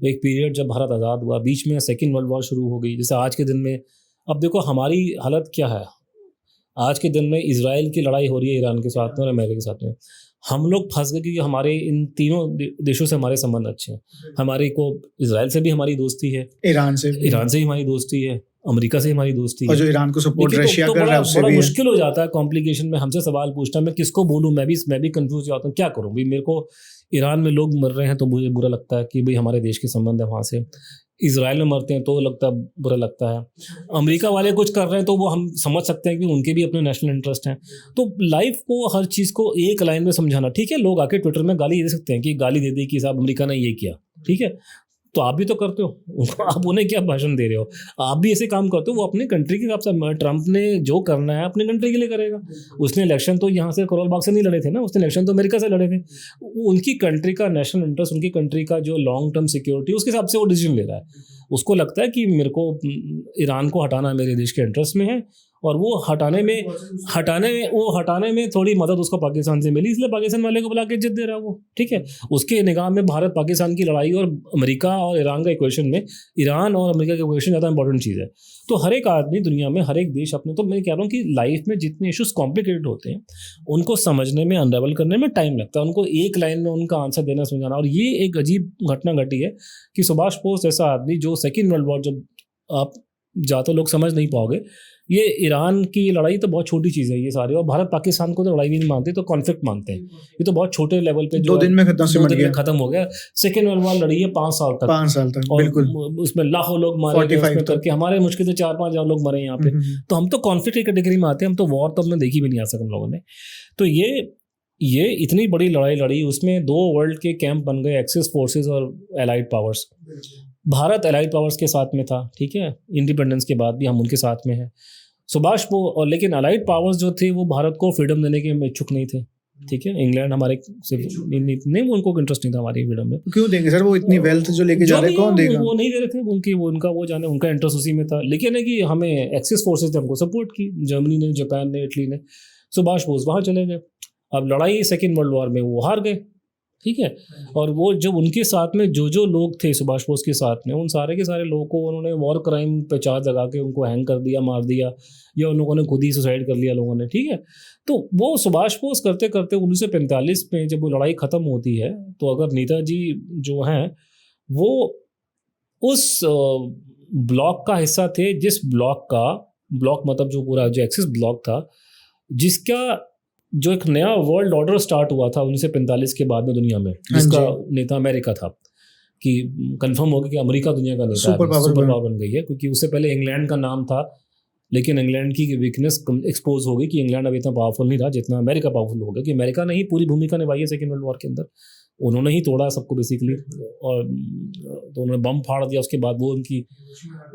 Speaker 2: एक पीरियड जब भारत आज़ाद हुआ, बीच में सेकेंड वर्ल्ड वॉर शुरू हो गई। जैसे आज के दिन में, अब देखो हमारी हालत क्या है, आज के दिन में इजराइल की लड़ाई हो रही है ईरान के साथ में और अमेरिका के साथ में। हम लोग फंस गए क्योंकि हमारे इन तीनों देशों से हमारे संबंध अच्छे हैं। हमारे को इजराइल से भी हमारी दोस्ती है, ईरान से भी हमारी दोस्ती है, अमेरिका से हमारी दोस्ती है, और
Speaker 1: जो ईरान को सपोर्ट रशिया कर रहा है उससे भी
Speaker 2: मुश्किल हो जाता है कॉम्प्लिकेशन में हमसे सवाल पूछना। मैं किसको बोलूँ, मैं भी कंफ्यूज जाता हूँ, क्या करूँ भाई। मेरे को ईरान में लोग मर रहे हैं तो मुझे बुरा लगता है कि भाई हमारे देश के संबंध है वहाँ से, इजराइल में मरते हैं तो लगता है बुरा लगता है, अमेरिका वाले कुछ कर रहे हैं तो वो हम समझ सकते हैं कि उनके भी अपने नेशनल इंटरेस्ट हैं। तो लाइफ को, हर चीज़ को एक लाइन में समझाना, ठीक है। लोग आके ट्विटर में गाली दे सकते हैं कि गाली दे दी कि साहब अमेरिका ने ये किया, ठीक है, तो आप भी तो करते हो, आप उन्हें क्या भाषण दे रहे हो, आप भी ऐसे काम करते हो। वो अपने कंट्री के हिसाब से, ट्रंप ने जो करना है अपने कंट्री के लिए करेगा। उसने इलेक्शन तो यहाँ से करोल बाग से नहीं लड़े थे ना, उसने इलेक्शन तो अमेरिका से लड़े थे। उनकी कंट्री का नेशनल इंटरेस्ट, उनकी कंट्री का जो लॉन्ग टर्म सिक्योरिटी, उसके हिसाब से वो डिसीजन ले रहा है। उसको लगता है कि मेरे को ईरान को हटाना मेरे देश के इंटरेस्ट में है, और वो हटाने में थोड़ी मदद उसको पाकिस्तान से मिली, इसलिए पाकिस्तान वाले को बुला के इज्जत दे रहा है वो, ठीक है। उसके निगाह में भारत पाकिस्तान की लड़ाई और अमेरिका और ईरान का इक्वेशन में ईरान और अमेरिका का इक्वेशन ज़्यादा इंपॉर्टेंट चीज़ है। तो हर एक आदमी दुनिया में, हर एक देश अपने, तो मैं कह रहा हूँ कि लाइफ में जितने इश्यूज कॉम्प्लिकेटेड होते हैं उनको समझने में, अनरेवल करने में टाइम लगता है, उनको एक लाइन में उनका आंसर देना समझाना। और ये एक अजीब घटना घटी है कि सुभाष बोस जैसा आदमी, जो सेकेंड वर्ल्ड वॉर, जब आप ज़्यादा लोग समझ नहीं पाओगे, ये ईरान की लड़ाई तो बहुत छोटी चीज़ है ये सारी, और भारत पाकिस्तान को तो लड़ाई भी नहीं मानते, तो कॉन्फ्लिक्ट मानते हैं। ये तो बहुत छोटे लेवल पे
Speaker 1: 2 दिन में
Speaker 2: खत्म हो गया। सेकेंड वर्ल्ड वॉर लड़ी है 5 साल तक,
Speaker 1: बिल्कुल।
Speaker 2: उसमें लाखों लोग मारे गए करके, हमारे मुश्किल से 4-5 हज़ार लोग मरे यहाँ पे। तो हम तो कॉन्फ्लिक्ट की कैटेगरी में आते हैं, हम तो वॉर तो हमने देखी भी नहीं आज तक हम लोगों ने। तो ये इतनी बड़ी लड़ाई लड़ी, उसमें 2 वर्ल्ड के कैंप बन गए, एक्सिस फोर्सेस और allied powers. Bharat allied powers के साथ में था, ठीक है, इंडिपेंडेंस के बाद भी हम उनके साथ में हैं। सुभाष वो, और लेकिन अलाइड पावर्स जो थे वो भारत को फ्रीडम देने के इच्छुक नहीं थे, ठीक है। इंग्लैंड हमारे से नहीं, उनको इंटरेस्ट नहीं था हमारी फ्रीडम में।
Speaker 1: क्यों देंगे सर, वो इतनी वेल्थ जो लेके जा रहे हैं, कौन देगा?
Speaker 2: वो नहीं दे रहे थे, उनका इंटरेस्ट उसी में था। लेकिन है कि हमें एक्सिस फोर्सेस ने हमको सपोर्ट की, जर्मनी ने, जापान ने, इटली ने। सुभाष बोस वहाँ चले गए। अब लड़ाई सेकेंड वर्ल्ड वॉर में वो हार गए, ठीक है। और वो जब उनके साथ में जो लोग थे सुभाष बोस के साथ में, उन सारे के सारे लोगों को उन्होंने वॉर क्राइम पे चार्ज लगा के उनको हैंग कर दिया, मार दिया, या उन लोगों ने खुद ही सुसाइड कर लिया लोगों ने, ठीक है। तो वो सुभाष बोस करते करते 1945 में जब वो लड़ाई ख़त्म होती है, तो अगर नेताजी जो हैं वो उस ब्लॉक का हिस्सा थे, जिस ब्लॉक मतलब जो पूरा जो एक्सिस ब्लॉक था, जिसका जो एक नया वर्ल्ड ऑर्डर स्टार्ट हुआ था 1945 के बाद में दुनिया में, जिसका नेता अमेरिका था, कि कंफर्म हो गया कि अमेरिका दुनिया का नेता सुपर पावर बन गई है। क्योंकि उससे पहले इंग्लैंड का नाम था, लेकिन इंग्लैंड की वीकनेस एक्सपोज हो गई कि इंग्लैंड अब इतना पावरफुल नहीं रहा जितना अमेरिका पावरफुल हो गया, कि अमेरिका ने ही पूरी भूमिका निभाई है सेकेंड वर्ल्ड वॉर के अंदर। उन्होंने ही तोड़ा सबको बेसिकली, और तो उन्होंने बम फाड़ दिया। उसके बाद वो उनकी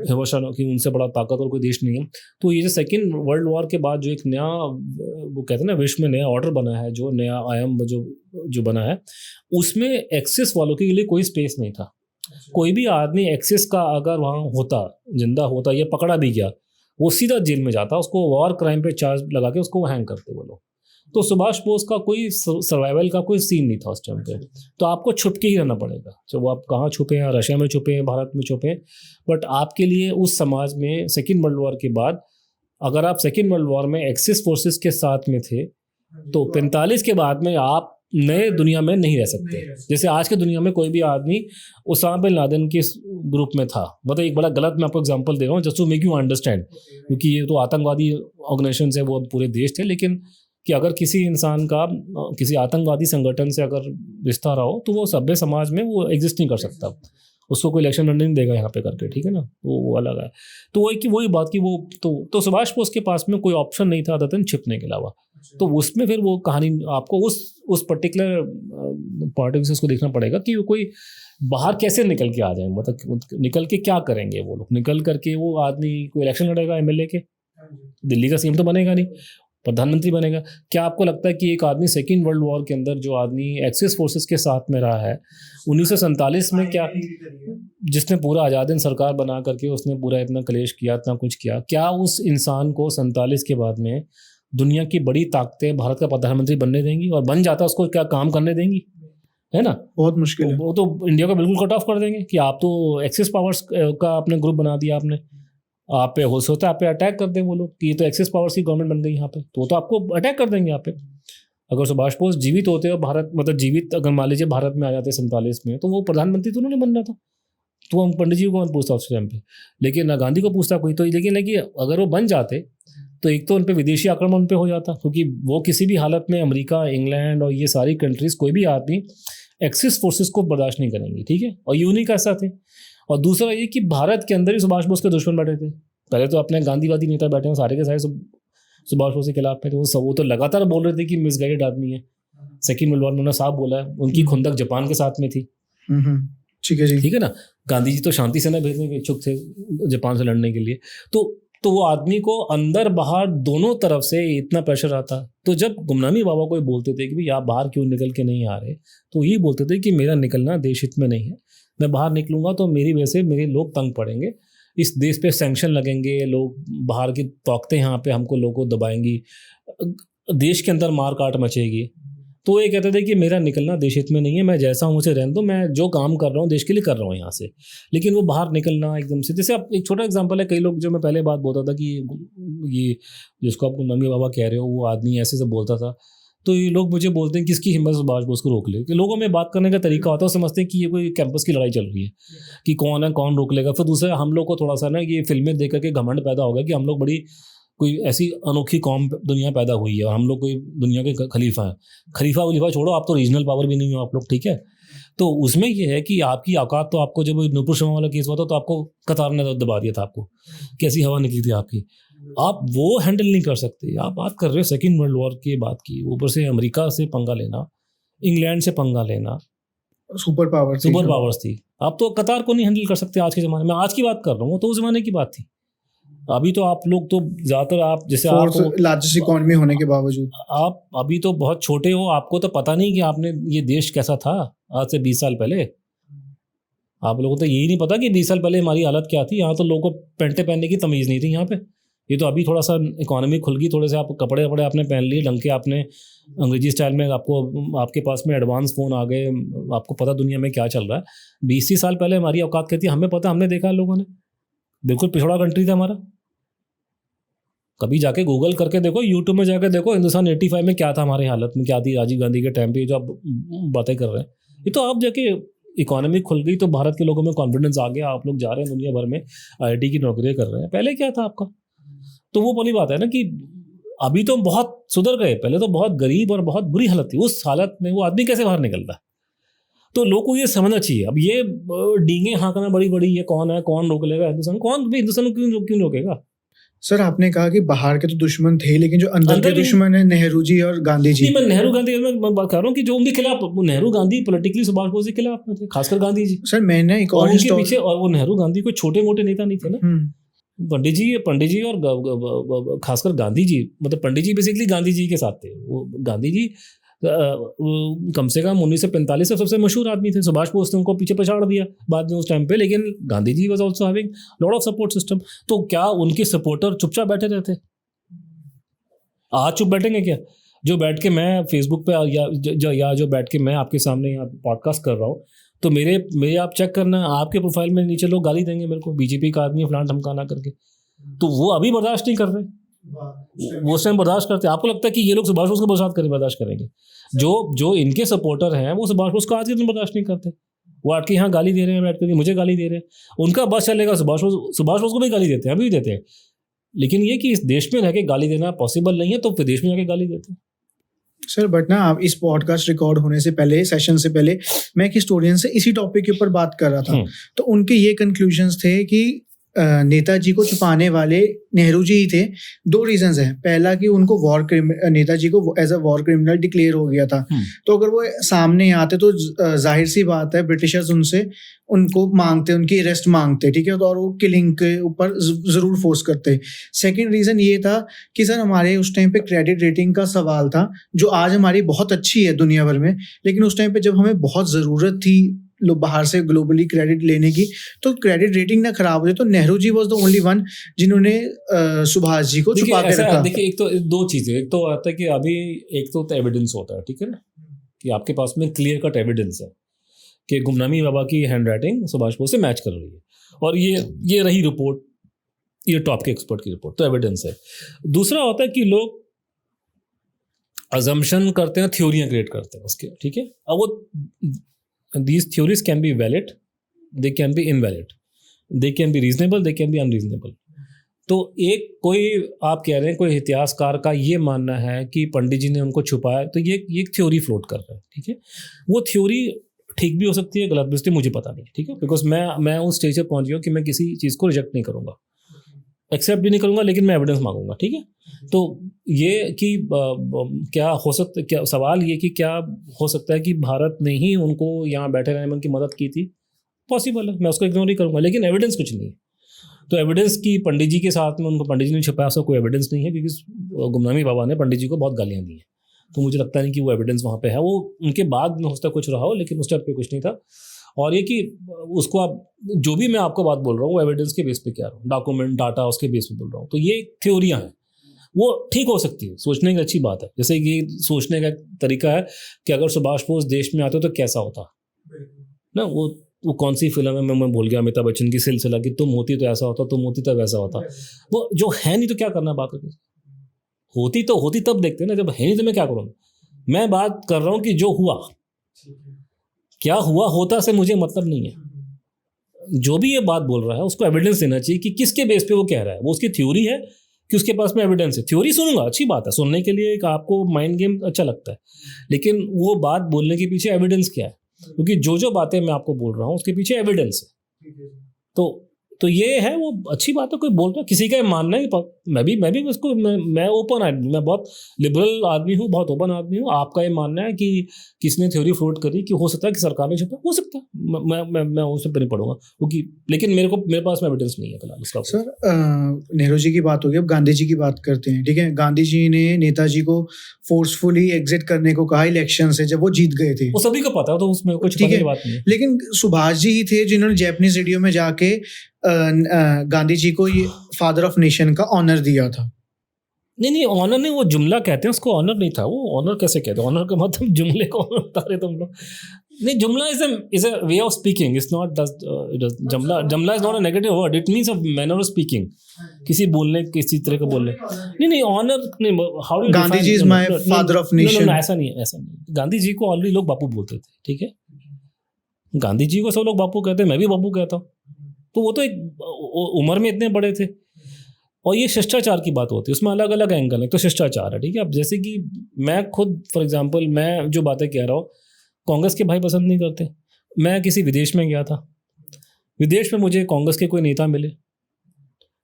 Speaker 2: हिरोशिमा की, उनसे बड़ा ताकतवर कोई देश नहीं है। तो ये जो सेकेंड वर्ल्ड वॉर के बाद जो एक नया, वो कहते हैं ना, विश्व में नया ऑर्डर बना है, जो नया आयाम जो बना है, उसमें एक्सिस वालों के लिए कोई स्पेस नहीं था। कोई भी आदमी एक्सिस का अगर वहाँ होता, जिंदा होता, या पकड़ा भी गया, वो सीधा जेल में जाता, उसको वॉर क्राइम पे चार्ज लगा के उसको हैंग करते वो लोग। तो सुभाष बोस का कोई सर्वाइवल का कोई सीन नहीं था उस टाइम पे। तो आपको छुप के ही रहना पड़ेगा, चाहे वो आप कहाँ छुपे हैं, रशिया में छुपे हैं, भारत में छुपे हैं, बट आपके लिए उस समाज में सेकेंड वर्ल्ड वॉर के बाद, अगर आप सेकेंड वर्ल्ड वॉर में एक्सिस फोर्सेस के साथ में थे, तो 45 के बाद में आप नए दुनिया में नहीं रह सकते। जैसे आज के दुनिया में कोई भी आदमी उसामा बिन लादेन के ग्रुप में था, मतलब एक बड़ा गलत, मैं आपको एग्जांपल दे रहा हूँ just to make you understand, क्योंकि ये तो आतंकवादी ऑर्गेनाइजेशन है, वो पूरे देश थे, लेकिन कि अगर किसी इंसान का किसी आतंकवादी संगठन से अगर रिश्ता रहा हो, तो वो सभ्य समाज में वो एग्जिस्ट नहीं कर सकता, उसको कोई इलेक्शन लड़ने नहीं देगा यहाँ पे करके, ठीक है ना। तो वो अलग है। तो वही बात कि वो तो सुभाष बोस के पास में कोई ऑप्शन नहीं था अदर देन छिपने के अलावा। तो उसमें फिर वो कहानी आपको उस पर्टिकुलर पॉलिटिक्स को देखना पड़ेगा कि वो कोई बाहर कैसे निकल के आ जाए, मतलब निकल के क्या करेंगे वो लोग। निकल करके वो आदमी कोई इलेक्शन लड़ेगा एमएलए के, दिल्ली का सीएम तो बनेगा नहीं, प्रधानमंत्री बनेगा। क्या आपको लगता है कि एक आदमी सेकेंड वर्ल्ड वॉर के अंदर, जो आदमी एक्सिस फोर्सेस के साथ में रहा है 1947 में, क्या जिसने पूरा आज़ाद हिंद सरकार बना करके उसने पूरा इतना कलेश किया, इतना कुछ किया, क्या उस इंसान को 47 के बाद में दुनिया की बड़ी ताकतें भारत का प्रधानमंत्री बनने देंगी? और बन जाता उसको क्या काम करने देंगी? है ना, बहुत मुश्किल है। वो तो इंडिया को बिल्कुल कट ऑफ कर देंगे कि आप तो एक्सिस पावर्स का अपने ग्रुप बना दिया आपने, आप पे हो सकता है आप पे अटैक कर दें वो लोग कि ये तो एक्सिस पावर्स की गवर्नमेंट बन गई यहाँ पे, तो आपको अटैक कर देंगे यहाँ पे। अगर सुभाष बोस जीवित होते और भारत, मतलब जीवित अगर मान लीजिए भारत में आ जाते 47 में, तो वो प्रधानमंत्री तो उन्होंने बनना था। तो हम पंडित जी को कौन पूछता उस टाइम पे, लेकिन गांधी को पूछता कोई। तो लेकिन है कि अगर वो बन जाते तो एक तो उन पर विदेशी आक्रमण उन पर हो जाता, क्योंकि वो किसी भी हालत में अमेरिका, इंग्लैंड और ये सारी कंट्रीज़, कोई भी आदमी एक्सिस फोर्सेस को बर्दाश्त नहीं करेंगी, ठीक है। और यूं नहीं कर सकते। और दूसरा ये कि भारत के अंदर ही सुभाष बोस के दुश्मन बैठे थे। पहले तो अपने गांधीवादी नेता बैठे हैं सारे के सारे सुभाष बोस के खिलाफ में, तो वो तो लगातार बोल रहे थे कि मिसगाइडेड आदमी है। सेकेंड वर्ल्ड वॉर में उन्होंने साफ बोला है, उनकी खुंदक जापान के साथ में थी,
Speaker 1: ठीक है जी।
Speaker 2: ठीक है ना। गांधी जी तो शांति सेना भेजने के इच्छुक थे जापान से लड़ने के लिए। तो वो आदमी को अंदर बाहर दोनों तरफ से इतना प्रेशर आता। तो जब गुमनामी बाबा को बोलते थे कि भाई आप बाहर क्यों निकल के नहीं आ रहे, तो ये बोलते थे कि मेरा निकलना देश हित में नहीं है, मैं बाहर निकलूंगा तो मेरी वजह से मेरे लोग तंग पड़ेंगे, इस देश पे सैंक्शन लगेंगे, लोग बाहर की ताकतें यहाँ पे हमको लोगों को दबाएंगी, देश के अंदर मार काट मचेगी। तो ये कहते थे कि मेरा निकलना देश हित में नहीं है, मैं जैसा हूँ उसे रहने दो, मैं जो काम कर रहा हूँ देश के लिए कर रहा हूँ यहाँ से। लेकिन वो बाहर निकलना एकदम से, जैसे आप एक छोटा एग्जांपल है, कई लोग जो मैं पहले बात बोलता था कि ये जिसको आप गुमनामी बाबा कह रहे हो वो आदमी ऐसे से बोलता था, तो ये लोग मुझे बोलते हैं किसकी हिम्मत से सुभाष बोस को रोक ले। कि लोगों में बात करने का तरीका होता है, समझते हैं कि ये कोई कैंपस की लड़ाई चल रही है कि कौन है कौन रोक लेगा। फिर दूसरा हम लोग को थोड़ा सा ना ये फिल्में देख करके घमंड पैदा हो गया कि हम लोग बड़ी कोई ऐसी अनोखी कौम दुनिया पैदा हुई है और हम लोग कोई दुनिया के खलीफा हैं। खलीफा वलीफा छोड़ो, आप तो रीजनल पावर भी नहीं हो आप लोग, ठीक है। तो उसमें यह है कि आपकी औकात, तो आपको जब नूपुर शर्मा वाला केस हुआ था तो आपको कतार ने दबा दिया था, आपको कैसी हवा निकली थी आपकी, आप वो हैंडल नहीं कर सकते। आप बात कर रहे हो सेकेंड वर्ल्ड वॉर की बात की, ऊपर से अमेरिका से पंगा लेना, इंग्लैंड से पंगा लेना,
Speaker 1: सुपर पावर्स थी।
Speaker 2: आप तो कतार को नहीं हैंडल कर सकते आज के ज़माने में। आज की बात कर रहा हूँ, तो उस ज़माने की बात थी। अभी तो आप लोग तो ज़्यादातर आप जैसे आप
Speaker 1: लार्जेस्ट इकोनॉमी होने के बावजूद
Speaker 2: आप अभी तो बहुत छोटे हो, आपको तो पता नहीं कि आपने ये देश कैसा था आज से 20 साल पहले। आप लोगों को तो यही नहीं पता कि 20 साल पहले हमारी हालत क्या थी। यहाँ तो लोगों को पैंटे पहनने की तमीज़ नहीं थी यहाँ पे। ये तो अभी थोड़ा सा इकोनॉमी खुल गई, थोड़े से आप कपड़े वपड़े आपने पहन लिए ढंग के, आपने अंग्रेजी स्टाइल में, आपको आपके पास में एडवांस फ़ोन आ गए, आपको पता दुनिया में क्या चल रहा है। 20 साल पहले हमारी औकात कहती है, हमें पता, हमने देखा लोगों ने, बिल्कुल पिछड़ा कंट्री था हमारा। कभी जाके गूगल करके देखो, यूट्यूब में जाके देखो हिंदुस्तान 85 में क्या था, हमारी हालत में क्या थी राजीव गांधी के टाइम पे, जो आप बातें कर रहे हैं। ये तो आप जाके इकोनॉमी खुल गई तो भारत के लोगों में कॉन्फिडेंस आ गया, आप लोग जा रहे हैं दुनिया भर में IIT की नौकरियां कर रहे हैं। पहले क्या था आपका? तो वो वाली बात है ना कि अभी तो बहुत सुधर गए, पहले तो बहुत गरीब और बहुत बुरी हालत थी। उस हालत में वो आदमी कैसे बाहर निकलता है? तो लोगों को ये समझना चाहिए। अब ये डींगे हाँकना बड़ी बड़ी, ये कौन है, कौन रोक लेगा हिंदुस्तान, कौन भी हिंदुस्तान क्यों रोकेगा?
Speaker 1: सर आपने कहा कि बाहर के तो दुश्मन थे, लेकिन जो अंदर के दुश्मन है नेहरू जी और गांधी जी।
Speaker 2: मैं नेहरू गांधी मैं बात कर रहा हूँ कि जो उनके खिलाफ, नेहरू गांधी पॉलिटिकली सुभाष बोस के खिलाफ थे, खासकर गांधी जी।
Speaker 1: सर मैंने एक और
Speaker 2: उनके पीछे, और वो नेहरू गांधी कोई छोटे मोटे नेता नहीं थे ना। पंडित जी और खासकर गांधी जी, मतलब पंडित जी बेसिकली गांधी जी के साथ थे। वो गांधी जी कम से कम 1945 से सबसे मशहूर आदमी थे। सुभाष बोस ने उनको पीछे पछाड़ दिया बाद में उस टाइम पे, लेकिन Gandhi ji was also having lot of support system. तो क्या उनके सपोर्टर चुपचाप बैठे रहते? आज चुप बैठेंगे क्या? जो बैठ के मैं फेसबुक पे या जो बैठ के मैं आपके सामने यहाँ पॉडकास्ट कर रहा हूँ, तो मेरे आप चेक करना, आपके प्रोफाइल में नीचे लोग गाली देंगे मेरे को, बीजेपी का आदमी फलान ढमकाना करके। तो वो अभी बर्दाश्त नहीं कर रहे, वो उस टाइम बर्दाश्त करते। आपको लगता है कि ये लोग सुभाष बोस को बर्दाश्त करेंगे? जो इनके सपोर्टर हैं वो सुभाष बोस को आज के दिन बर्दाश्त नहीं करते। वो आके यहाँ गाली दे रहे हैं, बैठ कर मुझे गाली दे रहे हैं। उनका बस चलेगा, सुभाष बोस को भी गाली देते हैं, अभी भी देते हैं। लेकिन ये कि इस देश में रह के गाली देना पॉसिबल नहीं है, तो विदेश में जाके गाली देते हैं।
Speaker 1: सर बट ना, आप इस पॉडकास्ट रिकॉर्ड होने से पहले, सेशन से पहले, मैं एक हिस्टोरियन से इसी टॉपिक के ऊपर बात कर रहा था। तो उनके ये कंक्लूजन्स थे कि नेताजी को छुपाने वाले नेहरू जी ही थे। 2 रीजंस हैं। पहला कि उनको नेताजी को as a war criminal declare हो गया था। तो अगर वो सामने आते तो जाहिर सी बात है ब्रिटिशर्स उनको मांगते, उनकी अरेस्ट मांगते, ठीक है, और वो किलिंग के ऊपर जरूर फोर्स करते। सेकंड रीजन ये था कि सर हमारे उस टाइम पे क्रेडिट रेटिंग का सवाल था, जो आज हमारी बहुत अच्छी है दुनिया भर में, लेकिन उस टाइम पे जब हमें बहुत जरूरत थी लोग बाहर से ग्लोबली क्रेडिट लेने की, तो क्रेडिट रेटिंग ना खराब हो जाए। तो Nehru ji was the only one जिन्होंने सुभाष जी को छुपा के रखा।
Speaker 2: देखिए, एक तो 2 चीजें, एक तो आता है कि अभी एक तो एविडेंस होता है, ठीक है ना, कि आपके पास में क्लियर कट एविडेंस है कि गुमनामी बाबा की हैंडराइटिंग सुभाष बोस से मैच कर रही है, और ये रही रिपोर्ट, ये टॉप के एक्सपर्ट की रिपोर्ट, तो एविडेंस है। दूसरा होता है कि लोग अजम्पशन करते हैं, थ्योरियां क्रिएट करते हैं उसके, ठीक है। अब वो these theories can be valid, they can be invalid, they can be reasonable, they can be unreasonable। तो एक कोई आप कह रहे हैं कोई इतिहासकार का ये मानना है कि पंडित जी ने उनको छुपाया, तो ये एक थ्योरी फ्लोट कर रहा है, ठीक है। वो थ्योरी ठीक भी हो सकती है, गलत भी हो सकती है, मुझे पता नहीं, ठीक है, बिकॉज मैं उस स्टेज पर पहुंच गया हूँ कि मैं किसी चीज़ को रिजेक्ट नहीं करूँगा, एक्सेप्ट भी नहीं करूँगा, लेकिन मैं एविडेंस मांगूंगा, ठीक है। तो ये कि क्या हो सकता, क्या सवाल ये कि क्या हो सकता है कि भारत ने ही उनको यहाँ बैठे रहने में उनकी मदद की थी, पॉसिबल है, मैं उसको इग्नोर ही करूँगा, लेकिन एविडेंस कुछ नहीं है। तो एविडेंस की पंडित जी के साथ में उनको पंडित जी ने छुपाया, उसका कोई एविडेंस नहीं है, क्योंकि गुमनामी बाबा ने पंडित जी को बहुत गालियाँ दी हैं। तो मुझे लगता नहीं कि वो एविडेंस वहाँ पे है। वो उनके बाद में हो सकता है कुछ रहा हो, लेकिन उस टाइप पे कुछ नहीं था। और ये कि उसको आप जो भी मैं आपको बात बोल रहा हूँ वो एविडेंस के बेस पे क्या रहा हूँ, डॉक्यूमेंट डाटा उसके बेस पे बोल रहा हूँ। तो ये थ्योरियाँ हैं, वो ठीक हो सकती है, सोचने की अच्छी बात है। जैसे कि सोचने का तरीका है कि अगर सुभाष बोस देश में आते तो कैसा होता ना। वो कौन सी फिल्म है, मैं भूल गया, अमिताभ बच्चन की सिलसिला, कि तुम होती तो ऐसा होता, तुम होती तो वैसा होता। वो जो है नहीं तो क्या करना बात करके, होती तो होती तब देखते ना, जब है नहीं तो मैं क्या करूँगा। मैं बात कर रहा हूँ कि जो हुआ, क्या हुआ होता से मुझे मतलब नहीं है। जो भी ये बात बोल रहा है उसको एविडेंस देना चाहिए कि किसके बेस पे वो कह रहा है। वो उसकी थ्योरी है कि उसके पास में एविडेंस है। थ्योरी सुनूंगा, अच्छी बात है, सुनने के लिए एक आपको माइंड गेम अच्छा लगता है, लेकिन वो बात बोलने के पीछे एविडेंस क्या है, क्योंकि जो बातें मैं आपको बोल रहा हूँ उसके पीछे एविडेंस है। तो ये है, वो अच्छी बात है। कोई बोल रहा, किसी का मानना है, मैं भी उसको, मैं ओपन आदमी, मैं बहुत लिबरल आदमी हूँ, बहुत ओपन आदमी हूँ। आपका ये मानना है कि किसने थ्योरी फ्लोट करी कि हो सकता है कि सरकार ने छुपा, हो सकता है, मैं उस पर नहीं पढ़ूंगा, क्योंकि लेकिन मेरे पास में एविडेंस नहीं है फिलहाल उसका।
Speaker 1: सर, नेहरू जी की बात होगी, अब गांधी जी की बात करते हैं। ठीक है, गांधी जी ने नेताजी को फोर्सफुली एग्जिट करने को कहा इलेक्शन से, जब वो जीत गए थे।
Speaker 2: वो सभी को पता है, तो उसमें कुछ
Speaker 1: ठीक
Speaker 2: पता
Speaker 1: है,
Speaker 2: की बात नहीं।
Speaker 1: लेकिन सुभाष जी ही थे जिन्होंने जैपनीज रेडियो में जाके गांधी जी को ये फादर ऑफ नेशन का ऑनर दिया था।
Speaker 2: नहीं, ऑनर नहीं, वो जुमला कहते हैं उसको, ऑनर नहीं था वो। ऑनर कैसे कहते हैं? ऑनर का मतलब जुमले को ऑनर बता रहे तुम लोग। नहीं, जुमला is a way of speaking, it's not जुमला is not a negative word, it means a manner of speaking, किसी बोलने, किसी तरह का बोलने। नहीं, ऑनर नहीं, how do
Speaker 1: Gandhi ji is my father of nation.
Speaker 2: ऐसा नहीं। गांधी जी को ऑलरेडी लोग बापू बोलते थे, ठीक है। गांधी जी को सब लोग बापू कहते हैं, मैं भी बापू कहता हूँ। तो वो तो एक उम्र में इतने बड़े थे। और ये शिष्टाचार की बात होती है, उसमें अलग अलग एंगल है। तो शिष्टाचार है, ठीक है। अब जैसे कि मैं खुद फॉर एग्जांपल, मैं जो बातें कह रहा हूँ, कांग्रेस के भाई पसंद नहीं करते। मैं किसी विदेश में गया था, विदेश में मुझे कांग्रेस के कोई नेता मिले,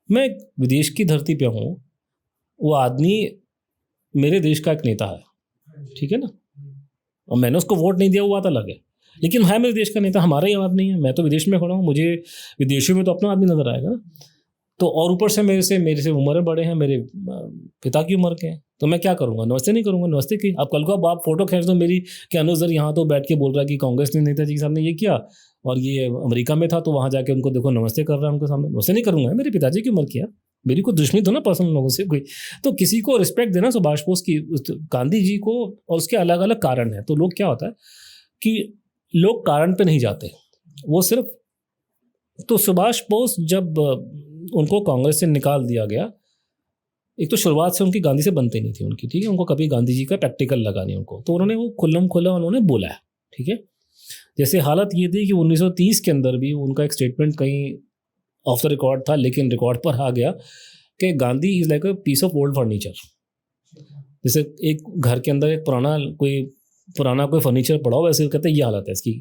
Speaker 2: मैं विदेश की धरती पे हूँ, वो आदमी मेरे देश का एक नेता है, ठीक है ना, और मैंने उसको वोट नहीं दिया, वो बात अलग है, लेकिन है मेरे देश का नेता। हमारा ये बात नहीं है, मैं तो विदेश में खड़ा हूँ, मुझे विदेशों में तो अपना आदमी नजर आएगा ना। तो और ऊपर से मेरे से उम्र बड़े हैं, मेरे पिता की उम्र के हैं, तो मैं क्या करूँगा? नमस्ते नहीं करूँगा? नमस्ते की अब कल को आप फोटो खींच दो मेरी कि अनुज सर यहाँ तो बैठ के बोल रहा है कि कांग्रेस ने नेताजी के सामने ये किया, और ये अमेरिका में था तो वहाँ जाके उनको देखो नमस्ते कर रहा है उनके सामने। नमस्ते नहीं करूँगा, मेरे पिताजी की उम्र किया, मेरी कोई दुश्मनी तो ना पर्सनल लोगों से कोई। तो किसी को रिस्पेक्ट देना, सुभाष बोस की, गांधी जी को, और उसके अलग अलग कारण है। तो लोग क्या होता है कि लोग कारण पे नहीं जाते, वो सिर्फ, तो सुभाष बोस जब उनको कांग्रेस से निकाल दिया गया, एक तो शुरुआत से उनकी गांधी से बनते नहीं थी उनकी, ठीक है, उनको कभी गांधी जी का प्रैक्टिकल लगा नहीं उनको, तो उन्होंने वो खुल्लम खुल्ला उन्होंने बोला है, ठीक है। जैसे हालत ये थी कि 1930 के अंदर भी उनका एक स्टेटमेंट कहीं ऑफ द रिकॉर्ड था, लेकिन रिकॉर्ड पर आ गया कि Gandhi is like a piece of old furniture. जैसे एक घर के अंदर एक पुराना कोई फर्नीचर पड़ा हो, वैसे कहते हैं ये हालत है इसकी।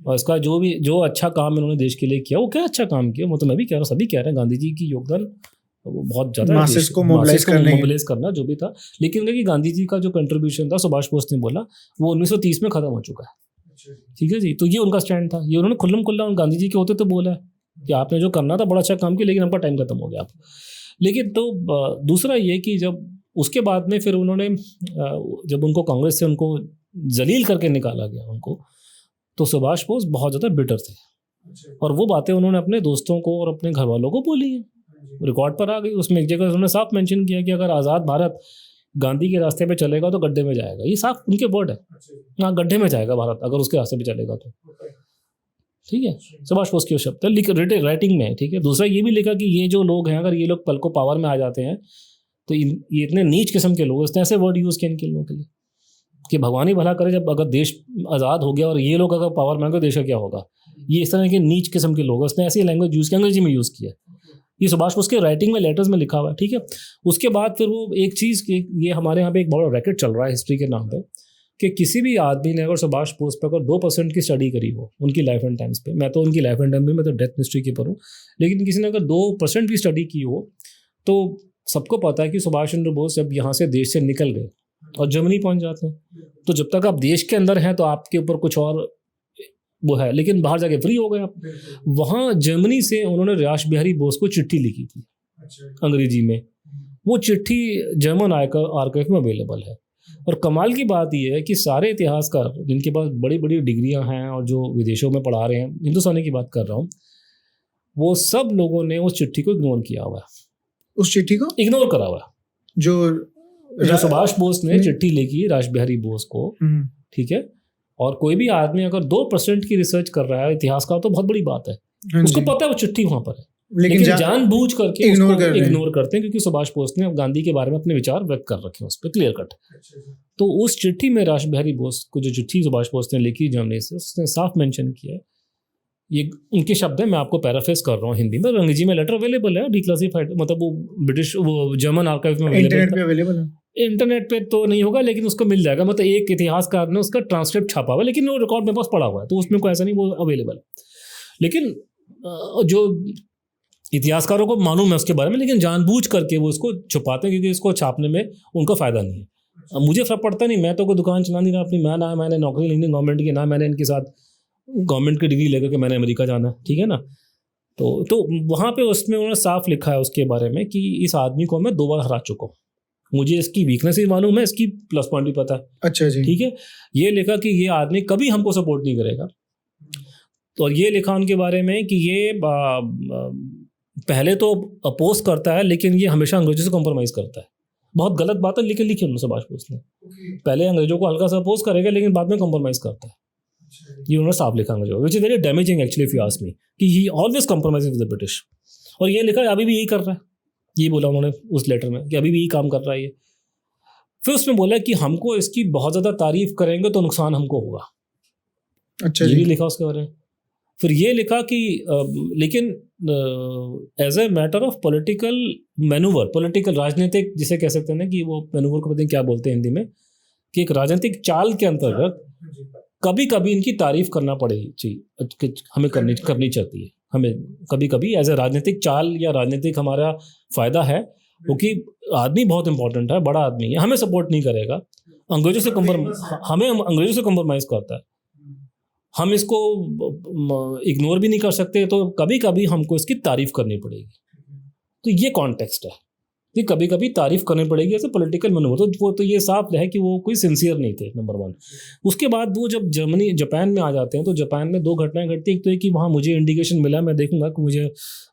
Speaker 2: और इसका जो अच्छा काम इन्होंने देश के लिए किया, वो क्या अच्छा काम किया, वो तो मैं भी कह रहा हूँ, सभी कह रहे हैं, गांधी जी की योगदान वो बहुत ज़्यादा,
Speaker 1: मासेस को मोबिलाइज
Speaker 2: करना जो भी था। लेकिन कि गांधी जी का जो कंट्रीब्यूशन था, सुभाष बोस ने बोला, वो 1930 में खत्म हो चुका है, ठीक है जी। तो ये उनका स्टैंड था, ये उन्होंने खुल्लम खुल्ला गांधी जी के होते तो बोला है कि आपने जो करना था बड़ा अच्छा काम किया, लेकिन आपका टाइम खत्म हो गया आप। लेकिन तो दूसरा ये कि जब उसके बाद में फिर उन्होंने, जब उनको कांग्रेस से उनको जलील करके निकाला गया उनको, तो सुभाष बोस बहुत ज़्यादा बिटर थे, और वो बातें उन्होंने अपने दोस्तों को और अपने घर वालों को बोली हैं, रिकॉर्ड पर आ गई। उसमें एक जगह उन्होंने साफ मेंशन किया कि अगर आज़ाद भारत गांधी के रास्ते पे चलेगा तो गड्ढे में जाएगा, ये साफ उनके वर्ड है। हाँ, गड्ढे में जाएगा भारत अगर उसके रास्ते पे चलेगा तो, ठीक है, सुभाष बोस के शब्द है, राइटिंग में, ठीक है। दूसरा ये भी लिखा कि ये जो लोग हैं, अगर ये लोग पल को पावर में आ जाते हैं तो ये इतने नीच किस्म के लोग, इसने ऐसे वर्ड यूज़ किए इनके लोगों के लिए कि भगवान ही भला करे, जब अगर देश आज़ाद हो गया और ये लोग अगर पावर में आ गए, देश का क्या होगा। ये इस तरह के नीच किस्म के लोग, उसने ऐसी लैंग्वेज यूज़ की, अंग्रेजी में यूज़ किया। ये सुभाष बोस के राइटिंग में, लेटर्स में लिखा हुआ है, ठीक है। उसके बाद फिर वो एक चीज़, ये हमारे यहाँ पे एक बड़ा रैकेट चल रहा है हिस्ट्री के नाम पे, कि किसी भी आदमी ने अगर सुभाष बोस पर अगर 2% की स्टडी करी हो उनकी लाइफ एंड टाइम्स पे, मैं तो उनकी लाइफ एंड टाइम पे, मैं तो डेथ हिस्ट्री की पर हूँ, लेकिन किसी ने अगर 2% भी स्टडी की हो, तो सबको पता है कि सुभाष चंद्र बोस जब यहाँ से देश से निकल गए और जर्मनी पहुँच जाते हैं, तो जब तक आप देश के अंदर हैं तो आपके ऊपर कुछ और वो है, लेकिन बाहर जाके फ्री हो गया। वहाँ जर्मनी से उन्होंने रास बिहारी बोस को चिट्ठी लिखी थी अंग्रेजी में। वो चिट्ठी जर्मन आर्काइव में अवेलेबल है। और कमाल की बात यह है कि सारे इतिहासकार जिनके पास बड़ी बड़ी डिग्रियां हैं और जो विदेशों में पढ़ा रहे हैं, हिंदुस्तानी की बात कर रहा हूँ, वो सब लोगों ने उस चिट्ठी को इग्नोर किया हुआ है।
Speaker 1: उस चिट्ठी को
Speaker 2: इग्नोर करा हुआ है जो सुभाष बोस ने चिट्ठी लिखी रास बिहारी बोस को, ठीक है। और कोई भी आदमी अगर 2% की रिसर्च कर रहा है इतिहास का तो बहुत बड़ी बात है। उसको पता है वो चिट्ठी वहां पर है, लेकिन जानबूझ करके इग्नोर करते हैं, क्योंकि सुभाष बोस ने गांधी के बारे में अपने विचार व्यक्त कर रखे हैं उस पर क्लियर कट। तो उस चिट्ठी में रास बिहारी बोस को जो चिट्ठी सुभाष बोस ने लिखी जर्मनी से, उसने साफ मेंशन किया है, ये उनके शब्द है, मैं आपको पैराफ्रेज कर रहा हूँ हिंदी में, अंग्रेजी में लेटर अवेलेबल है, डिक्लासिफाइड, मतलब वो जर्मन आर्काइव में अवेलेबल है। इंटरनेट पे तो नहीं होगा लेकिन उसको मिल जाएगा, मतलब एक इतिहासकार ने उसका ट्रांसक्रिप्ट छापा हुआ है, लेकिन वो रिकॉर्ड मेरे पास पड़ा हुआ है, तो उसमें कोई ऐसा नहीं, वो अवेलेबल है। लेकिन जो इतिहासकारों को मालूम है उसके बारे में, लेकिन जानबूझ करके वो इसको छुपाते हैं, क्योंकि इसको छापने में उनका फायदा नहीं है। अब मुझे फर्क पड़ता नहीं, मैं तो कोई दुकान चला नहीं रहा अपनी, ना मैंने नौकरी लेनी गवर्नमेंट की, ना मैंने इनके साथ गवर्नमेंट की डिग्री लेकर के मैंने अमेरिका जाना है, ठीक है ना। तो वहाँ पे उसमें उन्होंने साफ लिखा है उसके बारे में कि इस आदमी को मैं 2 बार हरा चुका हूँ, मुझे इसकी वीकनेस भी मालूम है, इसकी प्लस पॉइंट भी पता है। अच्छा जी, ठीक है। ये लिखा कि ये आदमी कभी हमको सपोर्ट नहीं करेगा। तो ये लिखा उनके बारे में कि ये पहले तो अपोज करता है, लेकिन ये हमेशा अंग्रेजों से कॉम्प्रोमाइज़ करता है। बहुत गलत बात है, लेकिन लिखी उन्होंने सुभाष बोस ने, पहले अंग्रेजों को हल्का सा अपोज करेगा लेकिन बाद में कॉम्प्रोमाइज़ करता है। ये उन्होंने साफ लिखा अंग्रेजों, which is very damaging actually if you ask me, कि he always compromise with the British. और ये लिखा अभी भी यही कर रहा है, ये बोला उन्होंने उस लेटर में कि अभी भी यही काम कर रहा है ये। फिर उसमें बोला कि हमको इसकी बहुत ज़्यादा तारीफ करेंगे तो नुकसान हमको होगा। अच्छा, ये भी लिखा उसके बारे में। फिर ये लिखा कि लेकिन as a matter of political manoeuvre, political राजनीतिक जिसे कह सकते हैं ना, कि वो मैनूवर को पता नहीं क्या बोलते हैं हिंदी में, कि एक राजनीतिक चाल के अंतर्गत कभी कभी इनकी तारीफ करना पड़ेगी, हमें करनी चाहती है, हमें कभी कभी एज ए राजनीतिक चाल या राजनीतिक हमारा फ़ायदा है, क्योंकि आदमी बहुत इंपॉर्टेंट है, बड़ा आदमी है, हमें सपोर्ट नहीं करेगा, अंग्रेजों से हमें अंग्रेजों से कॉम्प्रोमाइज़ करता है, हम इसको इग्नोर भी नहीं कर सकते, तो कभी कभी हमको इसकी तारीफ करनी पड़ेगी। तो ये कॉन्टेक्स्ट है कि कभी कभी तारीफ करनी पड़ेगी ऐसे पॉलिटिकल मैनूवर। तो वो तो ये साफ है कि वो कोई सिंसियर नहीं थे, नंबर 1। उसके बाद वो जब जापान में आ जाते हैं, तो जापान में 2 घटनाएं घटती हैं। एक तो है कि वहाँ मुझे इंडिकेशन मिला, मैं देखूंगा कि मुझे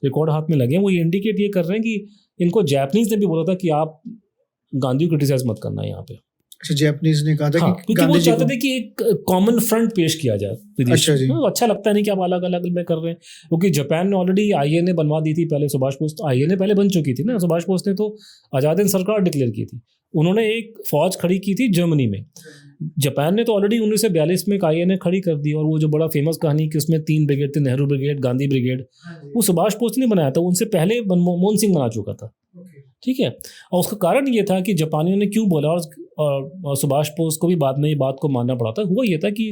Speaker 2: रिकॉर्ड हाथ में लगे, वो ये इंडिकेट ये कर रहे हैं कि इनको जापानीज ने भी बोला था कि आप गांधी को क्रिटिसाइज मत करना यहाँ पे।
Speaker 1: अच्छा, जापानीज ने कहा था कि
Speaker 2: क्योंकि वो चाहते थे कि एक कॉमन फ्रंट पेश किया जाए विदेश। अच्छा लगता नहीं कि आप अलग अलग में कर रहे हैं, क्योंकि जापान ने ऑलरेडी आईएनए बनवा दी थी पहले। सुभाष बोस तो आईएनए पहले बन चुकी थी ना, सुभाष बोस ने तो आज़ाद हिंद सरकार डिक्लेयर की थी, उन्होंने एक फौज खड़ी की थी जर्मनी में। जापान ने तो ऑलरेडी 1942 में एक आईएनए खड़ी कर दी, और वो जो बड़ा फेमस कहानी कि उसमें 3 ब्रिगेड थे, नेहरू ब्रिगेड, गांधी ब्रिगेड, वो सुभाष बोस ने बनाया था, उनसे पहले मनमोहन सिंह बना चुका था, ठीक है। और उसका कारण ये था कि जापानियों ने क्यों बोला, और सुभाष बोस को भी बाद में ये बात को मानना पड़ा था। हुआ ये था कि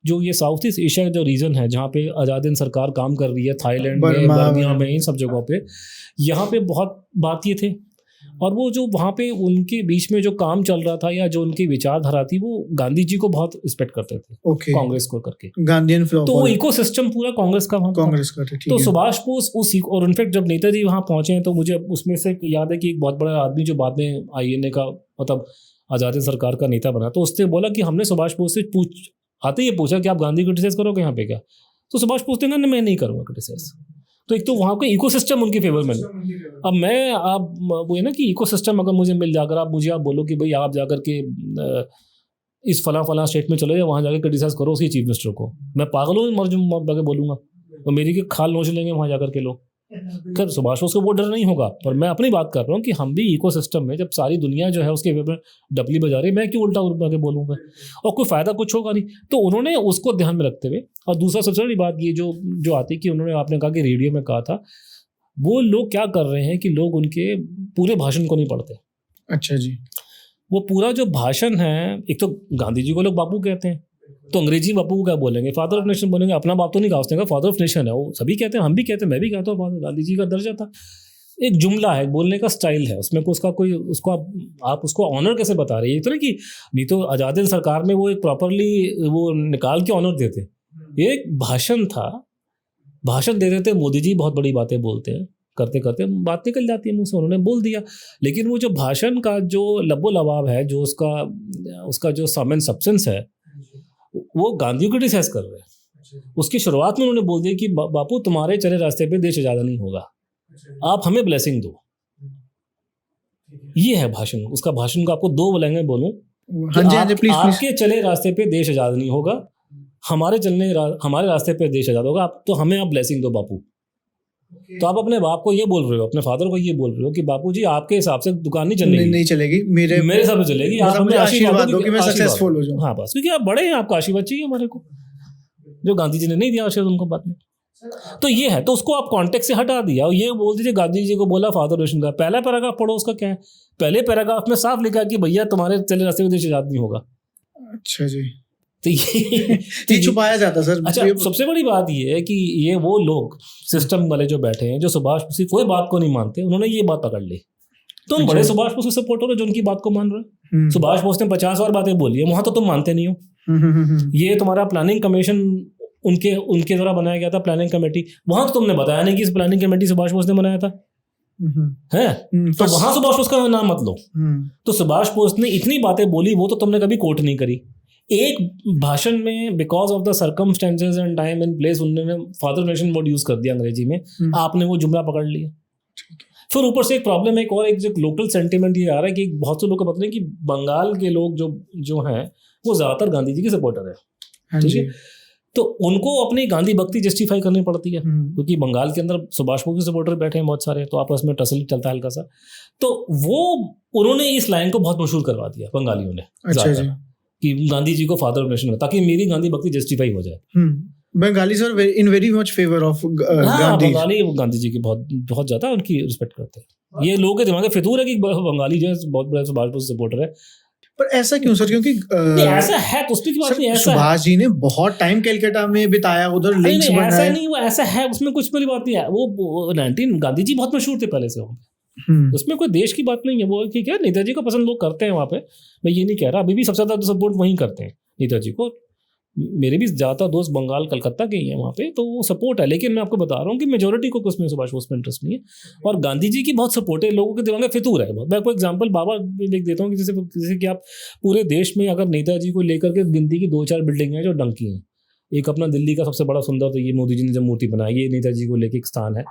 Speaker 2: जो ये साउथ ईस्ट एशिया जो रीजन है, जहाँ पे आज़ाद हिंद सरकार काम कर रही है, थाईलैंड में, बर्मिया में, इन सब जगहों पे, यहाँ पे बहुत भारतीय थे, और वो जो वहाँ पे उनके बीच में जो काम चल रहा था या जो उनकी विचारधारा थी, वो गांधी जी को बहुत रिस्पेक्ट करते थे, कांग्रेस को करके, गांधीयन फ्लो, तो वो इकोसिस्टम पूरा कांग्रेस का था। तो सुभाष बोस और इनफैक्ट जब नेताजी वहाँ पहुंचे तो मुझे उसमें से याद है कि एक बहुत बड़ा आदमी जो बाद में आईएनए का मतलब आज़ाद हिंद सरकार का नेता बना, तो उसने बोला कि हमने सुभाष बोस से आते ही पूछा कि आप गांधी को क्रिटिसाइज करोगे यहाँ पे क्या, तो सुभाष बोस ने कहा मैं नहीं करूँगा क्रिटिसाइज। तो एक तो वहाँ का इकोसिस्टम उनके फेवर में। अब वो है ना कि इकोसिस्टम अगर मुझे मिल जाकर आप बोलो कि भाई आप जाकर के इस फला स्टेट में चले जाओ, वहाँ जाकर क्रिटिसाइज करो उसकी चीफ मिनिस्टर को, मैं पागल हूँ मर जाकर बोलूँगा, और मेरी के खाल नोच लेंगे वहाँ जाकर के लोग। खैर सुभाष बोस को वो डर नहीं होगा, पर मैं अपनी बात कर रहा हूँ कि हम भी इकोसिस्टम में, जब सारी दुनिया जो है उसके फेवर डबली बजा रही है, मैं क्यों उल्टा के बोलूँगा, और कोई फ़ायदा कुछ होगा नहीं। तो उन्होंने उसको ध्यान में रखते हुए, और दूसरा सबसे बड़ी बात ये जो आती कि उन्होंने, आपने कहा कि रेडियो में कहा था, वो लोग क्या कर रहे हैं कि लोग उनके पूरे भाषण को नहीं पढ़ते। अच्छा जी। वो पूरा जो भाषण है, एक तो गांधी जी को लोग बापू कहते हैं, तो अंग्रेजी बापू को क्या बोलेंगे, फादर ऑफ नेशन बोलेंगे, अपना बाप तो नहीं कहा उसने, कहा फादर ऑफ नेशन है, वो सभी कहते हैं, हम भी कहते हैं, मैं भी कहता हूँ, गांधी जी का दर्जा था। एक जुमला है, बोलने का स्टाइल है, उसमें उसका कोई उसको आप उसको ऑनर कैसे बता रहे हैं। ये तो नहीं कि नहीं तो आज़ाद हिंद सरकार में वो एक प्रॉपरली वो निकाल के ऑनर देते, ये एक भाषण था, भाषण दे देते मोदी जी बहुत बड़ी बातें बोलते हैं, करते करते बात निकल जाती है मुंह से, उन्होंने बोल दिया। लेकिन वो जो भाषण का जो लबो लबाब है, जो उसका जो सम एंड सब्सटेंस है, वो गांधी को क्रिटिसाइज कर रहे हैं। उसकी शुरुआत में उन्होंने बोल दिया कि बापू तुम्हारे चले रास्ते पे देश आज़ाद नहीं होगा, आप हमें ब्लेसिंग दो। ये है भाषण। उसका भाषण को आपको दो लैंग्वेज बोलूं,
Speaker 1: प्लीज
Speaker 2: आपके चले रास्ते पे देश आज़ाद नहीं होगा, हमारे रास्ते पे देश आज़ाद होगा, आप तो हमें आप ब्लेसिंग दो बापू। तो आप अपने बाप को ये बोल रहे हो, अपने फादर को ये बोल रहे हो कि बापूजी आपके हिसाब से दुकान नहीं
Speaker 1: चलेगी, मेरे
Speaker 2: हिसाब से चलेगी, आप हमें
Speaker 1: आशीर्वाद दो कि मैं सक्सेसफुल हो जाऊं।
Speaker 2: हाँ बस, क्योंकि आप बड़े हैं, आपका आशीर्वाद चाहिए हमारे को, जो गांधी जी ने नहीं दिया आशीर्वाद उनको बाद में। तो ये है, तो उसको आप कॉन्टेक्स्ट से हटा दिया और ये बोल दीजिए गांधी जी को बोला फादर रोशन का। पहला पैराग्राफ पढ़ो, उसका क्या है, पहले पैराग्राफ में साफ लिखा कि भैया तुम्हारे चले रास्ते में देश आज़ाद नहीं होगा।
Speaker 1: अच्छा जी।
Speaker 2: तो ये
Speaker 1: छुपाया जाता सर।
Speaker 2: अच्छा, सबसे बड़ी बात ये है कि ये वो लोग सिस्टम वाले जो बैठे हैं, जो सुभाष बोस की कोई बात को नहीं मानते, उन्होंने ये बात पकड़ ली। तुम बड़े सुभाष बोस के सपोर्टर हो जो उनकी बात को मान रहे हो। सुभाष बोस ने 50 और बातें बोली है, वहां तो तुम मानते नहीं हो। ये तुम्हारा प्लानिंग कमीशन उनके द्वारा बनाया गया था, प्लानिंग कमेटी, वहां तो तुमने बताया नहीं कि इस प्लानिंग कमेटी सुभाष बोस ने बनाया था, है? तो वहां सुभाष बोस का नाम मत लो। तो सुभाष बोस ने इतनी बातें बोली, वो तो तुमने कभी कोट नहीं करी। एक भाषण में because of the circumstances and time and place उन्होंने फादर नेशन वर्ड यूज कर दिया अंग्रेजी में, आपने वो जुमला पकड़ लिया। फिर ऊपर से एक प्रॉब्लम है, एक जो लोकल सेंटिमेंट ये आ रहा है कि बहुत से लोग को पता नहीं कि बंगाल के लोग जो हैं वो ज्यादातर गांधी जी के सपोर्टर है, ठीक है? तो उनको अपनी गांधी भक्ति जस्टिफाई करनी पड़ती है, क्योंकि बंगाल के अंदर सुभाष बोस के सपोर्टर बैठे हैं बहुत सारे, तो आपस में टसल चलता है हल्का सा। तो वो उन्होंने इस लाइन को बहुत मशहूर करवा दिया बंगालियों ने,
Speaker 1: अच्छा जी,
Speaker 2: कि गांधी जी को फादर ऑफ नेशन, ताकि मेरी गांधी भक्ति जस्टिफाई हो जाए।
Speaker 1: Bengalis are in very much favour of Gandhi.
Speaker 2: Bengali Gandhi ji की बहुत बहुत ज्यादा उनकी रिस्पेक्ट करते हैं। ये लोगों के दिमाग में फितूर है कि बंगाली जो है बहुत बड़ा सुभाष बोस सपोर्टर है।
Speaker 1: पर ऐसा क्यों सर? क्योंकि
Speaker 2: ऐसा है तो उसकी बात नहीं, ऐसा
Speaker 1: सुभाष जी ने बहुत टाइम कलकत्ता में बिताया, उधर लिंक्स बनाए।
Speaker 2: ऐसा नहीं, वो ऐसा है, उसमें कुछ बड़ी बात नहीं है। वो 19 गांधी जी बहुत मशहूर थे पहले से, उसमें कोई देश की बात नहीं है। वो ठीक है, नेताजी को पसंद लोग करते हैं वहाँ पे, मैं ये नहीं कह रहा, अभी भी सबसे ज्यादा सपोर्ट वहीं करते हैं नेताजी को। मेरे भी ज़्यादा दोस्त बंगाल कलकत्ता के ही हैं वहाँ पे, तो वो सपोर्ट है। लेकिन मैं आपको बता रहा हूँ कि मेजोरिटी को उसमें सुभाष बोस में इंटरेस्ट नहीं है, और गांधी जी की बहुत सपोर्ट है, लोगों के दिमाग में फितूर है। मैं आपको एग्जांपल बाबा लिख देता हूँ कि जैसे कि आप पूरे देश में अगर नेताजी को लेकर के गिनती की 2-4 बिल्डिंग हैं जो डंकी हैं। एक अपना दिल्ली का सबसे बड़ा सुंदर, तो ये मोदी जी ने जब मूर्ति बनाई, ये नेताजी को लेके एक स्थान है।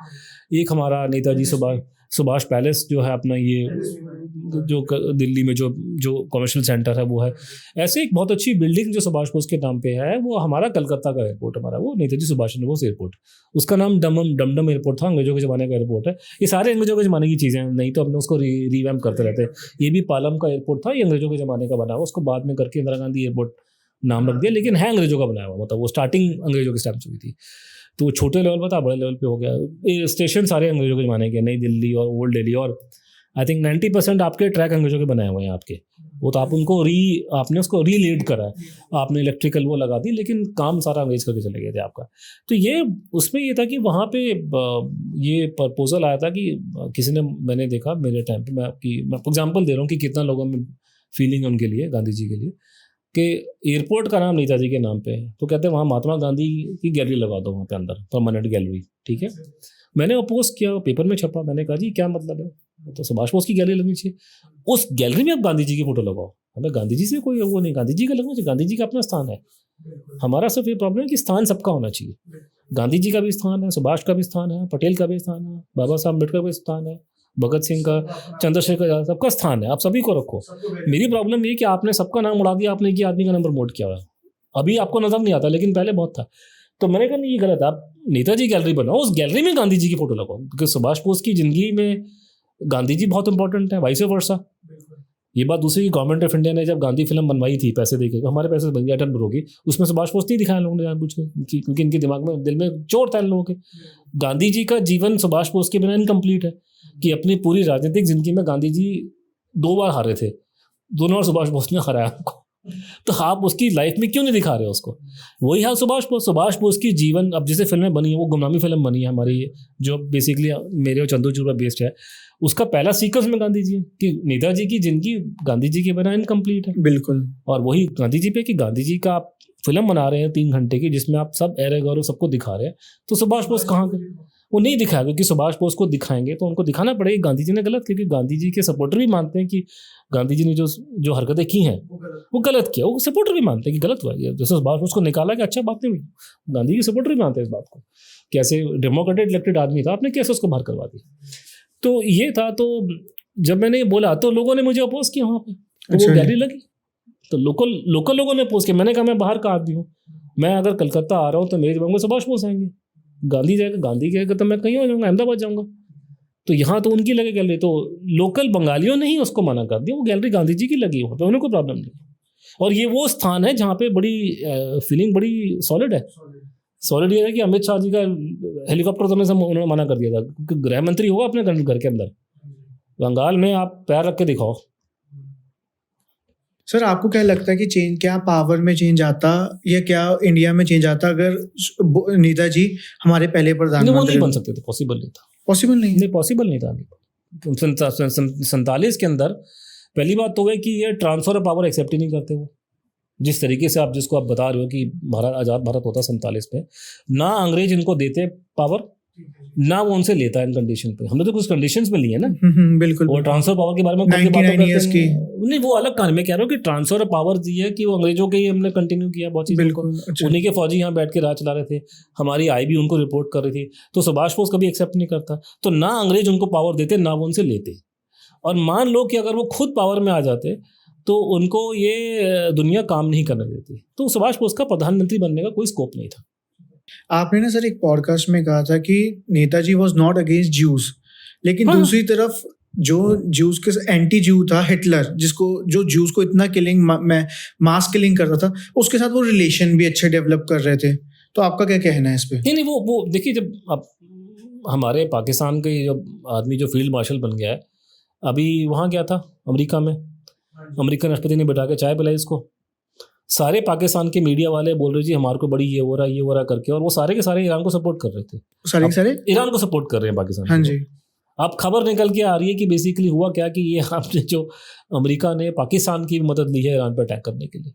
Speaker 2: एक हमारा नेताजी सुभाष पैलेस जो है अपना, ये जो दिल्ली में जो कमर्शियल सेंटर है वो है। ऐसे एक बहुत अच्छी बिल्डिंग जो सुभाष बोस के नाम पे है, वो हमारा कलकत्ता का एयरपोर्ट, हमारा वो नेताजी सुभाष चंद्र बोस एयरपोर्ट, उसका नाम डमडम एयरपोर्ट था, अंग्रेजों के ज़माने का एयरपोर्ट है। ये सारे अंग्रेजों के ज़माने की चीज़ें हैं, नहीं तो अपने उसको रीवैम्प करते रहते हैं। ये भी पालम का एयरपोर्ट था, ये अंग्रेजों के ज़माने का बना हुआ, उसको बाद में करके इंदिरा गांधी एयरपोर्ट नाम रख दिया, लेकिन है अंग्रेजों का बनाया हुआ, मतलब वो स्टार्टिंग अंग्रेजों के टाइम से हुई थी। तो छोटे लेवल पर था, बड़े लेवल पे हो गया। स्टेशन सारे अंग्रेजों के ज़माने के, नई दिल्ली और ओल्ड दिल्ली, और आई थिंक 90% आपके ट्रैक अंग्रेजों के बनाए हुए हैं आपके। वो तो आप उनको आपने उसको रीलीड करा है, आपने इलेक्ट्रिकल वो लगा दी, लेकिन काम सारा अंग्रेज करके चले गए थे आपका। तो ये उसमें ये था कि वहाँ पे ये प्रपोजल आया था कि किसी ने, मैंने देखा मेरे टाइम पे, मैं एग्जाम्पल दे रहा हूँ कि कितना लोगों में फीलिंग है उनके लिए, गांधी जी के लिए, कि एयरपोर्ट का नाम नेताजी के नाम पे है, तो कहते हैं वहाँ महात्मा गांधी की गैलरी लगा दो वहाँ पे अंदर, परमानेंट गैलरी, ठीक है। मैंने अपोज किया, पेपर में छपा, मैंने कहा जी क्या मतलब है, तो सुभाष बोस की गैलरी लगनी चाहिए, उस गैलरी में आप गांधी जी की फोटो लगाओ। हमें गांधी जी से कोई वो नहीं, गांधी जी का लगना चाहिए, गांधी जी का अपना स्थान है। हमारा सिर्फ ये प्रॉब्लम है कि स्थान सबका होना चाहिए। गांधी जी का भी स्थान है, सुभाष का भी स्थान है, पटेल का भी स्थान है, बाबा साहब अम्बेडकर का भी स्थान है, भगत सिंह का, चंद्रशेखर आजाद, सबका स्थान है, आप सभी को रखो। मेरी प्रॉब्लम ये कि आपने सबका नाम उड़ा दिया, आपने एक आदमी का नाम प्रमोट किया हुआ है। अभी आपको नजर नहीं आता, लेकिन पहले बहुत था। तो मैंने कहा नहीं, ये गलत है, आप नेताजी गैलरी बनाओ, उस गैलरी में गांधी जी की फोटो लगाओ, क्योंकि सुभाष बोस की जिंदगी में गांधी जी बहुत इंपॉर्टेंट है, वाइस वर्सा। ये बात दूसरी, गवर्नमेंट ऑफ इंडिया ने जब गांधी फिल्म बनवाई थी पैसे देके, तो हमारे पैसे बन गए, अटल होगी, उसमें सुभाष बोस नहीं दिखाया लोगों ने जानबूझ के, क्योंकि इनके दिमाग में, दिल में चोट था इन लोगों के। गांधी जी का जीवन सुभाष बोस के बिना इनकम्प्लीट है, कि अपनी पूरी राजनीतिक जिंदगी में गांधी जी 2 बार हारे थे, दोनों बार सुभाष बोस ने हराया उनको। तो आप उसकी लाइफ में क्यों नहीं दिखा रहे हो उसको? वही हाल सुभाष बोस की जीवन, अब जैसे फिल्में बनी है, वो गुमनामी फिल्म बनी है हमारी, जो बेसिकली मेरे और चंद्रचूड़ पर बेस्ड है, उसका पहला सीक्वेंस में गांधी जी, कि नेताजी की जिंदगी गांधी जी के बिना इनकम्प्लीट है।
Speaker 1: बिल्कुल।
Speaker 2: और वही गांधी जी पे, कि गांधी जी का फिल्म बना रहे हैं 3 घंटे की जिसमें आप सब एरे गौरव सबको दिखा रहे हैं, तो सुभाष बोस कहाँ गए? वो नहीं दिखाया, क्योंकि सुभाष बोस को दिखाएंगे तो उनको दिखाना पड़ेगा गांधी जी ने गलत, क्योंकि गांधी जी के सपोर्टर भी मानते हैं कि गांधी जी ने जो हरकतें की हैं वो गलत किया, वो सपोर्टर भी मानते हैं कि गलत हुआ। जैसे सुभाष बोस को निकाला कि अच्छा बात नहीं हुई, गांधी जी सपोर्टर भी मानते हैं इस बात को, कैसे डेमोक्रेटिक इलेक्टेड आदमी था, आपने कैसे उसको बाहर करवा दिया। तो ये था। तो जब मैंने बोला तो लोगों ने मुझे अपोज किया वहाँ पे, तो वो गैलरी लगी, तो लोकल लोगों ने अपोज किया। मैंने कहा मैं बाहर का आदमी हूँ, मैं अगर कलकत्ता आ रहा हूँ तो मेरे दिमाग में सुभाष बोस आएंगे, गांधी जाएगा, गांधी जाएगा तो मैं कहीं हो जाऊँगा, अहमदाबाद जाऊँगा। तो यहाँ तो उनकी लगे गैलरी, तो लोकल बंगालियों ने ही उसको मना कर दिया, वो गैलरी गांधी जी की लगी, वहाँ पे उन्हें कोई प्रॉब्लम नहीं। और ये वो स्थान है जहाँ पे बड़ी फीलिंग बड़ी सॉलिड है। सॉलिड ये है कि अमित शाह जी का हेलीकॉप्टर तो उन्होंने मना कर दिया था, क्योंकि गृह मंत्री होगा अपने घर के अंदर, बंगाल में आप पैर रख के दिखाओ।
Speaker 1: सर आपको क्या लगता है कि क्या पावर में चेंज आता या क्या इंडिया में चेंज आता अगर नेताजी हमारे पहले प्रधानमंत्री?
Speaker 2: वो नहीं बन सकते थे, पॉसिबल नहीं था। पॉसिबल नहीं था। 47 के अंदर पहली बात तो है कि ये ट्रांसफर ऑफ पावर एक्सेप्ट ही नहीं करते वो, जिस तरीके से जिसको आप बता रहे हो कि आज़ाद भारत होता 47 में, ना अंग्रेज इनको देते पावर, ना वो उनसे लेता है इन कंडीशन पे। हमने तो कुछ कंडीशंस में लिए ना।
Speaker 1: बिल्कुल।
Speaker 2: और ट्रांसफर पावर के बारे में
Speaker 1: 99 ईयर्स की
Speaker 2: नहीं, वो अलग कहानी। मैं कह रहा हूँ कि ट्रांसफर ऑफ पावर दी है कि वो अंग्रेजों के ही हमने कंटिन्यू किया बहुत चीज़।
Speaker 1: बिल्कुल। अच्छा।
Speaker 2: उन्हीं के फौजी यहाँ बैठ के राज चला रहे थे, हमारी आई भी उनको रिपोर्ट कर रही थी। तो सुभाष बोस कभी एक्सेप्ट नहीं करता, तो ना अंग्रेज उनको पावर देते, ना वो उनसे लेते। और मान लो कि अगर वो खुद पावर में आ जाते तो उनको ये दुनिया काम नहीं करने देती। तो सुभाष बोस का प्रधानमंत्री बनने का कोई स्कोप नहीं था।
Speaker 1: आपने ना सर एक पॉडकास्ट में कहा था कि Netaji was not against Jews, लेकिन दूसरी तरफ जो ज्यूज के एंटी ज्यू था हिटलर, जो ज्यूज को इतना मास किलिंग करता था, उसके साथ वो रिलेशन भी अच्छे डेवलप कर रहे थे। तो आपका क्या कहना है इस पे?
Speaker 2: नहीं, वो देखिए, जब अब हमारे पाकिस्तान के जो आदमी जो फील्ड मार्शल बन गया है, अभी वहाँ गया था अमेरिका में, अमेरिकन राष्ट्रपति ने बिठा के चाय पिलाई इसको। सारे पाकिस्तान के मीडिया वाले बोल रहे जी हमारे को बड़ी ये हो रहा करके, और वो सारे के सारे ईरान को सपोर्ट कर रहे थे।
Speaker 1: सारे ईरान
Speaker 2: को सपोर्ट कर रहे हैं पाकिस्तान।
Speaker 1: हाँ जी।
Speaker 2: अब खबर निकल के आ रही है कि बेसिकली हुआ क्या कि ये आपने जो अमेरिका ने पाकिस्तान की मदद ली है ईरान पर अटैक करने के लिए।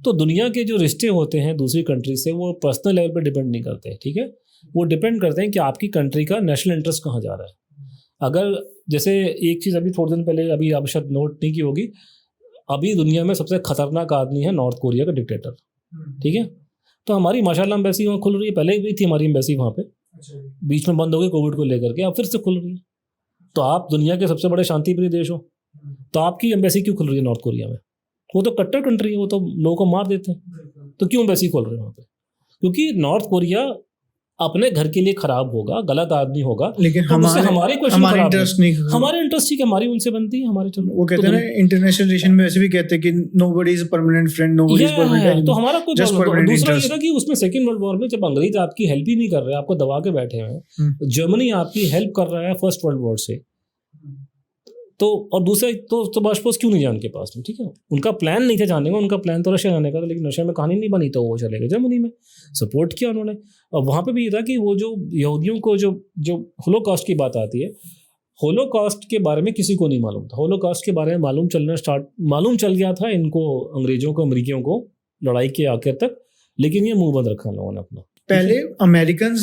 Speaker 2: तो दुनिया के जो रिश्ते होते हैं दूसरी कंट्री से, वो पर्सनल लेवल पर डिपेंड नहीं करते, ठीक है, वो डिपेंड करते हैं कि आपकी कंट्री का नेशनल इंटरेस्ट कहाँ जा रहा है। अगर जैसे एक चीज़ अभी थोड़े दिन पहले, अभी आप शायद नोट नहीं की होगी, अभी दुनिया में सबसे खतरनाक आदमी है नॉर्थ कोरिया का डिक्टेटर, ठीक है। तो हमारी माशाल्लाह एम्बेसी वहाँ खुल रही है, पहले भी थी हमारी एम्बेसी वहाँ पे, बीच में बंद हो गई कोविड को लेकर के, अब फिर से खुल रही है। तो आप दुनिया के सबसे बड़े शांतिप्रिय देश हो, तो आपकी एम्बेसी क्यों खुल रही है नॉर्थ कोरिया में? वो तो कट्टर कंट्री है, वो तो लोगों को मार देते हैं, तो क्यों एम्बेसी खोल रहे हैं वहाँ पे? क्योंकि नॉर्थ कोरिया अपने घर के लिए खराब होगा, गलत आदमी होगा,
Speaker 1: लेकिन
Speaker 2: तो हमारे
Speaker 1: इंटरेस्ट नहीं,
Speaker 2: हमारे इंटरेस्ट की हमारी उनसे बनती है हमारे। चलो
Speaker 1: वो कहते हैं ना इंटरनेशनल रिलेशन में वैसे भी कहते हैं कि nobody is permanent friend, nobody is permanent enemy.
Speaker 2: तो हमारा कोई दूसरा ये था कि उसमें सेकंड वर्ल्ड वॉर में जब अंग्रेज आपकी हेल्प ही नहीं कर रहे, आपको दबा के बैठे हैं, जर्मनी आपकी हेल्प कर रहा है फर्स्ट वर्ल्ड वॉर से, तो और दूसरा तो सुभाष बोस क्यों नहीं जाए उनके पास में, ठीक है। उनका प्लान नहीं था जाने का, उनका प्लान तो रशिया जाने का था, लेकिन रशिया में कहानी नहीं बनी तो वो चले गए जर्मनी में, सपोर्ट किया उन्होंने। और वहाँ पे भी ये था कि वो जो यहूदियों को जो होलोकॉस्ट की बात आती है, होलोकॉस्ट के बारे में किसी को नहीं मालूम था। होलोकॉस्ट के बारे में मालूम चल गया था इनको, अंग्रेजों को, अमरीकियों को, लड़ाई के आखिर तक, लेकिन ये मुंह बंद रखा लोगों ने अपना।
Speaker 1: पहले अमेरिकन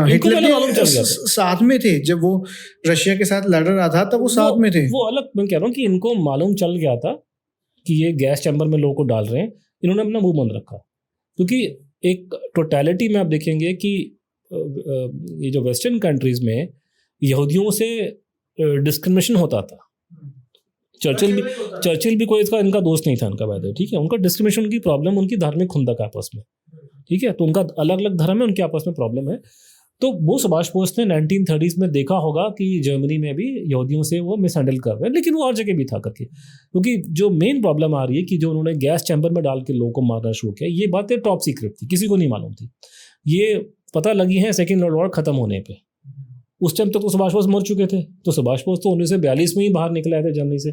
Speaker 1: हिटलर के साथ में थे, जब वो रशिया के साथ लड़ रहा था तब वो साथ में थे।
Speaker 2: वो अलग, मैं कह रहा हूँ कि इनको मालूम चल गया था कि ये गैस चैम्बर में लोगों को डाल रहे हैं, इन्होंने अपना मुंह बंद रखा। क्योंकि एक टोटलिटी में आप देखेंगे कि ये जो वेस्टर्न कंट्रीज में यहूदियों से डिस्क्रिमिनेशन होता था। चर्चिल भी कोई इनका दोस्त नहीं था इनका, वैसे ठीक है, उनका डिस्क्रिमिनेशन की प्रॉब्लम, उनकी धार्मिक खुंदक आपस में, ठीक है, तो उनका अलग अलग धर्म है, उनके आपस में प्रॉब्लम है। तो वो सुभाष बोस ने 1930s में देखा होगा कि जर्मनी में भी यहूदियों से वो मिसहैंडल कर रहे हैं, लेकिन वो और जगह भी था करके। क्योंकि जो मेन प्रॉब्लम आ रही है कि जो उन्होंने गैस चैम्बर में डाल के लोगों को मारना शुरू किया, ये बातें टॉप सीक्रेट थी, किसी को नहीं मालूम थी। ये पता लगी है सेकेंड वर्ल्ड वॉर खत्म होने पर। उस टाइम तक तो सुभाष बोस मर चुके थे, तो सुभाष बोस तो 1942 में ही बाहर निकले आए थे जर्मनी से,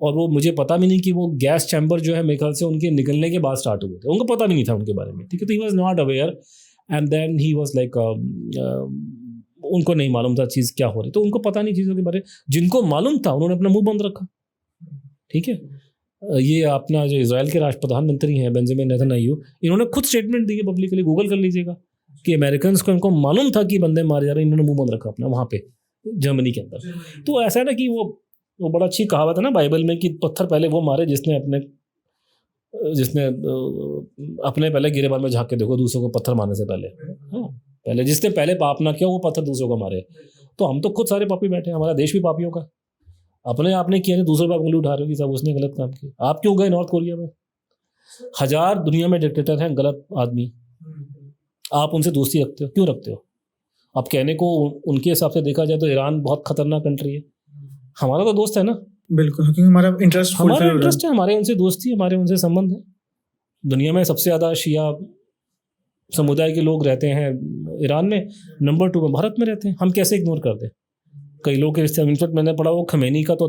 Speaker 2: और वो मुझे पता भी नहीं कि वो गैस चैम्बर जो है मेरे ख्याल से उनके निकलने के बाद स्टार्ट हुए थे, उनको पता भी नहीं था उनके बारे में, ठीक है। तो he was not aware and then he was like, उनको नहीं मालूम था चीज़ क्या हो रही, तो उनको पता नहीं चीज़ों के बारे में। जिनको मालूम था उन्होंने अपना मुंह बंद रखा, ठीक है। ये अपना जो इजराइल के राष्ट्र प्रधानमंत्री हैं बेंजामिन नेतन्याहू, इन्होंने खुद स्टेटमेंट दी है पब्लिकली, गूगल कर लीजिएगा, कि अमेरिकन को इनको मालूम था कि बंदे मारे जा रहे हैं, इन्होंने मुंह बंद रखा अपना वहाँ पे जर्मनी के अंदर। तो ऐसा है ना कि वो बड़ा अच्छी कहावत है ना बाइबल में कि पत्थर पहले वो मारे जिसने अपने पहले गिरेबान में झाँक के देखो दूसरों को पत्थर मारने से पहले। हाँ, पहले जिसने पहले पाप ना किया वो पत्थर दूसरों को मारे। तो हम तो खुद सारे पापी बैठे हैं, हमारा देश भी पापियों का। अपने आपने किया नहीं, दूसरे पर उंगली उठा रहे हो कि सब उसने गलत काम किया। आप क्यों गए नॉर्थ कोरिया में? 1000 दुनिया में डिक्टेटर हैं गलत आदमी, आप उनसे दोस्ती रखते हो, क्यों रखते हो? आप कहने को उनके हिसाब से देखा जाए तो ईरान बहुत खतरनाक कंट्री है, हमारा तो दोस्त है ना।
Speaker 1: बिल्कुल, क्योंकि हमारा इंटरेस्ट
Speaker 2: है, हमारे उनसे दोस्ती, हमारे उनसे संबंध है। दुनिया में सबसे ज़्यादा शिया समुदाय के लोग रहते हैं ईरान में, नंबर 2 में भारत में रहते हैं। हम कैसे इग्नोर कर दें? कई लोग के रिश्ते, इनफैक्ट मैंने पढ़ा वो खमेनी का तो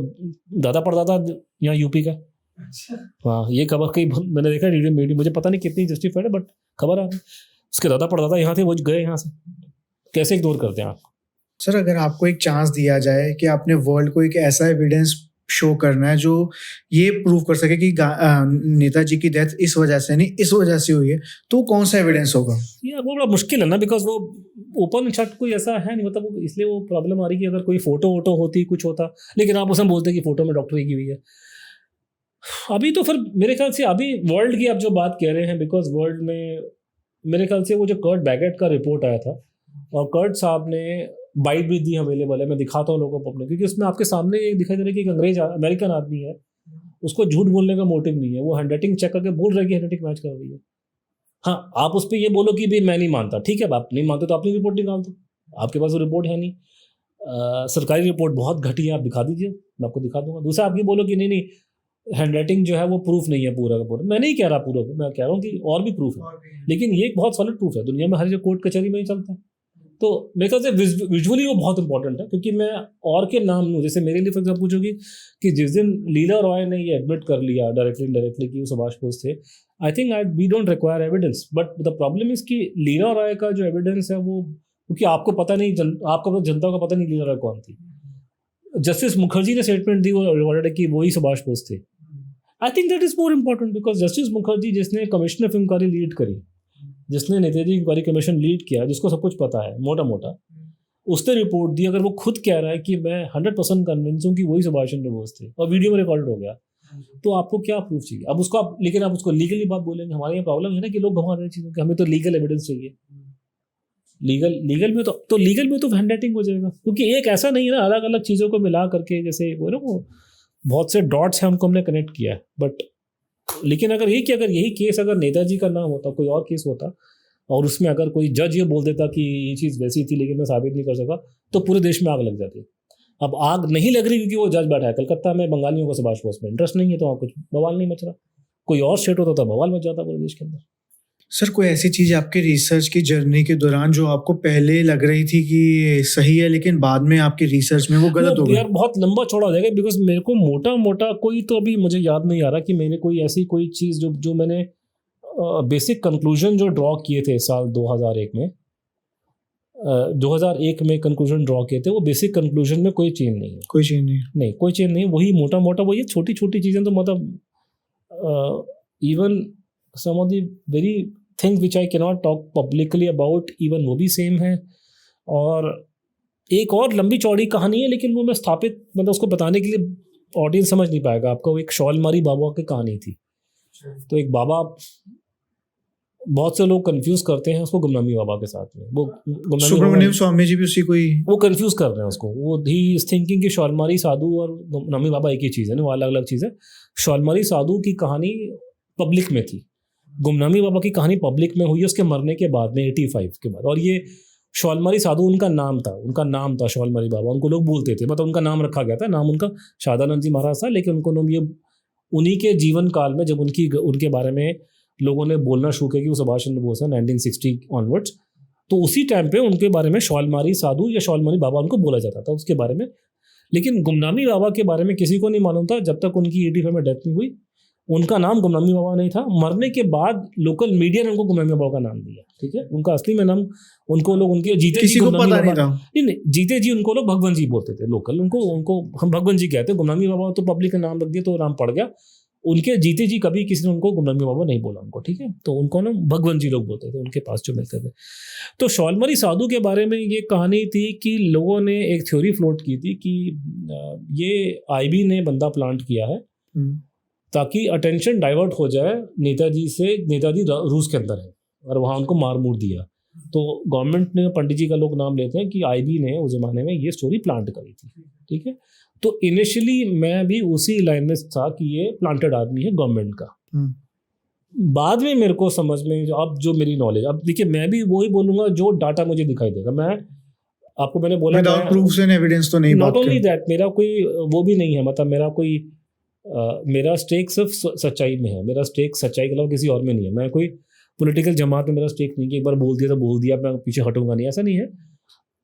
Speaker 2: दादा परदादा यहाँ यूपी का। अच्छा। हाँ, ये खबर कई मैंने देखा वीडियो, मुझे पता नहीं कितनी जस्टिफाइड है, बट खबर आ रही उसके दादा परदादा यहाँ थे, वो गए यहाँ से। कैसे इग्नोर करते हैं आप?
Speaker 1: सर, अगर आपको एक चांस दिया जाए कि आपने वर्ल्ड को एक ऐसा एविडेंस शो करना है जो ये प्रूव कर सके कि नेताजी की डेथ इस वजह से नहीं, इस वजह से हुई है, तो कौन सा एविडेंस होगा?
Speaker 2: यार वो बड़ा मुश्किल है ना, बिकॉज वो ओपन शट कोई ऐसा है नहीं, मतलब इसलिए वो प्रॉब्लम आ रही है कि अगर कोई फोटो वोटो होती, कुछ होता, लेकिन आप उसमें बोलते कि फोटो में डॉक्टरी की हुई है। अभी तो फिर मेरे ख्याल से अभी वर्ल्ड की आप जो बात कह रहे हैं, बिकॉज वर्ल्ड में मेरे ख्याल से वो जो कर्ट बैगेट का रिपोर्ट आया था, और कर्ट साहब ने बाइट भी दी, अवेलेबल है, मैं दिखाता हूँ लोगों को अपने, क्योंकि उसमें आपके सामने दिखाई दे रहा है कि एक अंग्रेज अमेरिकन आदमी है, उसको झूठ बोलने का मोटिव नहीं है, वो हैंडराइटिंग चेक करके बोल रहा है कि हैंडराइटिंग मैच कर रही है। हाँ, आप उस पर ये बोलो कि भाई मैं नहीं मानता, ठीक है, आप नहीं मानते तो अपनी रिपोर्ट निकाल दो, आपके पास वो रिपोर्ट है नहीं, सरकारी रिपोर्ट बहुत घटी है, आप दिखा दीजिए, मैं आपको दिखा दूंगा। दूसरा आप ये बोलो कि नहीं हैंडराइटिंग जो है वो प्रूफ नहीं है पूरा का पूरा, मैं नहीं कह रहा पूरा, मैं कह रहा हूँ कि और भी प्रूफ है, लेकिन ये एक बहुत सॉलिड प्रूफ है, दुनिया में हर जो कोर्ट कचहरी में ही चलता है। तो मेरे ख्याल से विजुअली वो बहुत इंपॉर्टेंट है, क्योंकि मैं और के नाम लूँ, जैसे मेरे लिए फॉर एग्जाम्पल पूछोगी कि जिस दिन लीला रॉय ने ये एडमिट कर लिया डायरेक्टली कि वो सुभाष बोस थे, I think we don't require evidence, but the problem is कि लीला रॉय का जो एविडेंस है वो, क्योंकि आपको पता नहीं, आपको जनता को पता नहीं लीला रॉय कौन थी। जस्टिस मुखर्जी ने स्टेटमेंट दी वो कि वही सुभाष बोस थे। I think that is more important, because justice Mukherjee जिसने कमिश्नर ऑफ इंक्वायरी लीड करी, जिसने नेताजी इंक्वायरी कमीशन लीड किया, जिसको सब कुछ पता है मोटा मोटा, उसने रिपोर्ट दी। अगर वो खुद कह रहा है कि मैं 100% कन्विंस हूँ कि वही सुभाष चंद्र बोस थे, और वीडियो में रिकॉर्डेड हो गया, तो आपको क्या प्रूफ चाहिए? अब उसको आप, लेकिन आप उसको लीगली बात बोलेंगे। हमारे यहाँ प्रॉब्लम है ना कि लोग घुमा रहे हैं चीज़ों की, हमें तो लीगल एविडेंस चाहिए। लीगल में तो हैंडराइटिंग हो जाएगा, क्योंकि एक ऐसा नहीं है ना, अलग अलग चीज़ों को मिला करके, जैसे वो ना वो बहुत से डॉट्स हैं उनको हमने कनेक्ट किया है, बट लेकिन अगर यही केस अगर नेताजी का नाम होता, कोई और केस होता, और उसमें अगर कोई जज ये बोल देता कि ये चीज़ वैसी थी लेकिन मैं साबित नहीं कर सका, तो पूरे देश में आग लग जाती। अब आग नहीं लग रही क्योंकि वो जज बैठा है कलकत्ता में, बंगालियों को सुभाष बोस में इंटरेस्ट नहीं है, तो वहाँ कुछ बवाल नहीं मच रहा। कोई और स्टेट होता तो बवाल मच जाता पूरे देश के अंदर।
Speaker 1: सर, कोई ऐसी चीज़ आपके रिसर्च की जर्नी के दौरान जो आपको पहले लग रही थी कि सही है, लेकिन बाद में आपके रिसर्च में वो गलत हो गई?
Speaker 2: यार बहुत लंबा चौड़ा हो जाएगा, बिकॉज मेरे को मोटा कोई तो अभी मुझे याद नहीं आ रहा कि मैंने कोई ऐसी कोई चीज़ जो मैंने बेसिक कंक्लूजन जो ड्रॉ किए थे साल 2001 में, 2001 में कंक्लूजन ड्रॉ किए थे, वो बेसिक कंक्लूजन में कोई चेंज नहीं है।
Speaker 1: कोई चेंज नहीं,
Speaker 2: वही मोटा वही छोटी छोटी चीज़ें, तो मतलब even some of the very things which I can not talk publicly about, even वो भी सेम है। और एक और लंबी चौड़ी कहानी है, लेकिन वो मैं स्थापित, मतलब उसको बताने के लिए ऑडियंस समझ नहीं पाएगा आपका। वो एक शॉलमारी बाबा की कहानी थी। तो एक बाबा, बहुत से लोग कंफ्यूज करते हैं उसको गुमनामी बाबा के साथ में, वो
Speaker 1: सुब्रमण्यम स्वामी जी भी उसी को ही
Speaker 2: वो कंफ्यूज कर रहे हैं उसको। वो ही इज थिंकिंग कि शॉलमारी साधु और गुमनामी बाबा एक ही चीज़ है ना, वो अलग अलग चीज़ है। शॉलमारी साधु की कहानी पब्लिक में थी, गुमनामी बाबा की कहानी पब्लिक में हुई उसके मरने के बाद में, 85 के बाद। और ये शॉलमारी साधु उनका नाम था शॉलमारी बाबा, उनको लोग बोलते थे, मतलब उनका नाम रखा गया था, नाम उनका शादानंद जी महाराज था, लेकिन उनको लोग ये उन्हीं के जीवन काल में जब उनके बारे में लोगों ने बोलना शुरू किया कि वो सुभाष चंद्र बोस है 1960 ऑनवर्ड्स, तो उसी टाइम पे उनके बारे में शॉलमारी साधु या शॉलमारी बाबा उनको बोला जाता था उसके बारे में। लेकिन गुमनामी बाबा के बारे में किसी को नहीं मालूम था जब तक उनकी 85 में डेथ नहीं हुई। उनका नाम गुमनामी बाबा नहीं था। मरने के बाद लोकल मीडिया ने उनको गुमनामी बाबा का नाम दिया, ठीक है। उनका असली में नाम उनको लोग उनके जीते
Speaker 1: किसी
Speaker 2: जी
Speaker 1: को
Speaker 2: गुमनामी
Speaker 1: पता नहीं
Speaker 2: बाबा
Speaker 1: था।
Speaker 2: नहीं जीते जी उनको लोग भगवान जी बोलते थे लोकल, उनको हम भगवान जी कहते हैं। गुमनामी बाबा तो पब्लिक का नाम रख दिया तो नाम पड़ गया। उनके जीते जी कभी किसी ने उनको गुमनामी बाबा नहीं बोला उनको, ठीक है। तो उनको ना भगवंत जी लोग बोलते थे उनके पास जो मिलते थे। तो शॉलमरी साधु के बारे में ये कहानी थी कि लोगों ने एक थ्योरी फ्लोट की थी कि ये आईबी ने बंदा प्लांट किया है ताकि अटेंशन डाइवर्ट हो जाए नेताजी से। नेताजी रूस के अंदर है और वहाँ उनको मार मूर दिया। तो गवर्नमेंट ने, पंडित जी का लोग नाम लेते हैं कि आईबी ने उस जमाने में ये स्टोरी प्लांट करी थी, ठीक है। तो इनिशियली मैं भी उसी लाइन में था कि ये प्लांटेड आदमी है गवर्नमेंट का। बाद में मेरे को समझ में अब जो मेरी नॉलेज, अब देखिए मैं भी वही बोलूंगा जो डाटा मुझे दिखाई देगा। मैं आपको मैंने बोला
Speaker 1: विदाउट प्रूफ एंड एविडेंस तो नहीं।
Speaker 2: नॉट ओनली दैट, मेरा कोई वो भी नहीं है, मतलब मेरा कोई मेरा स्टेक सिर्फ सच्चाई में है। मेरा स्टेक सच्चाई के अलावा किसी और में नहीं है। मैं कोई पॉलिटिकल जमात में मेरा स्टेक नहीं कि एक बार बोल दिया तो बोल दिया, मैं पीछे हटूंगा नहीं, ऐसा नहीं है।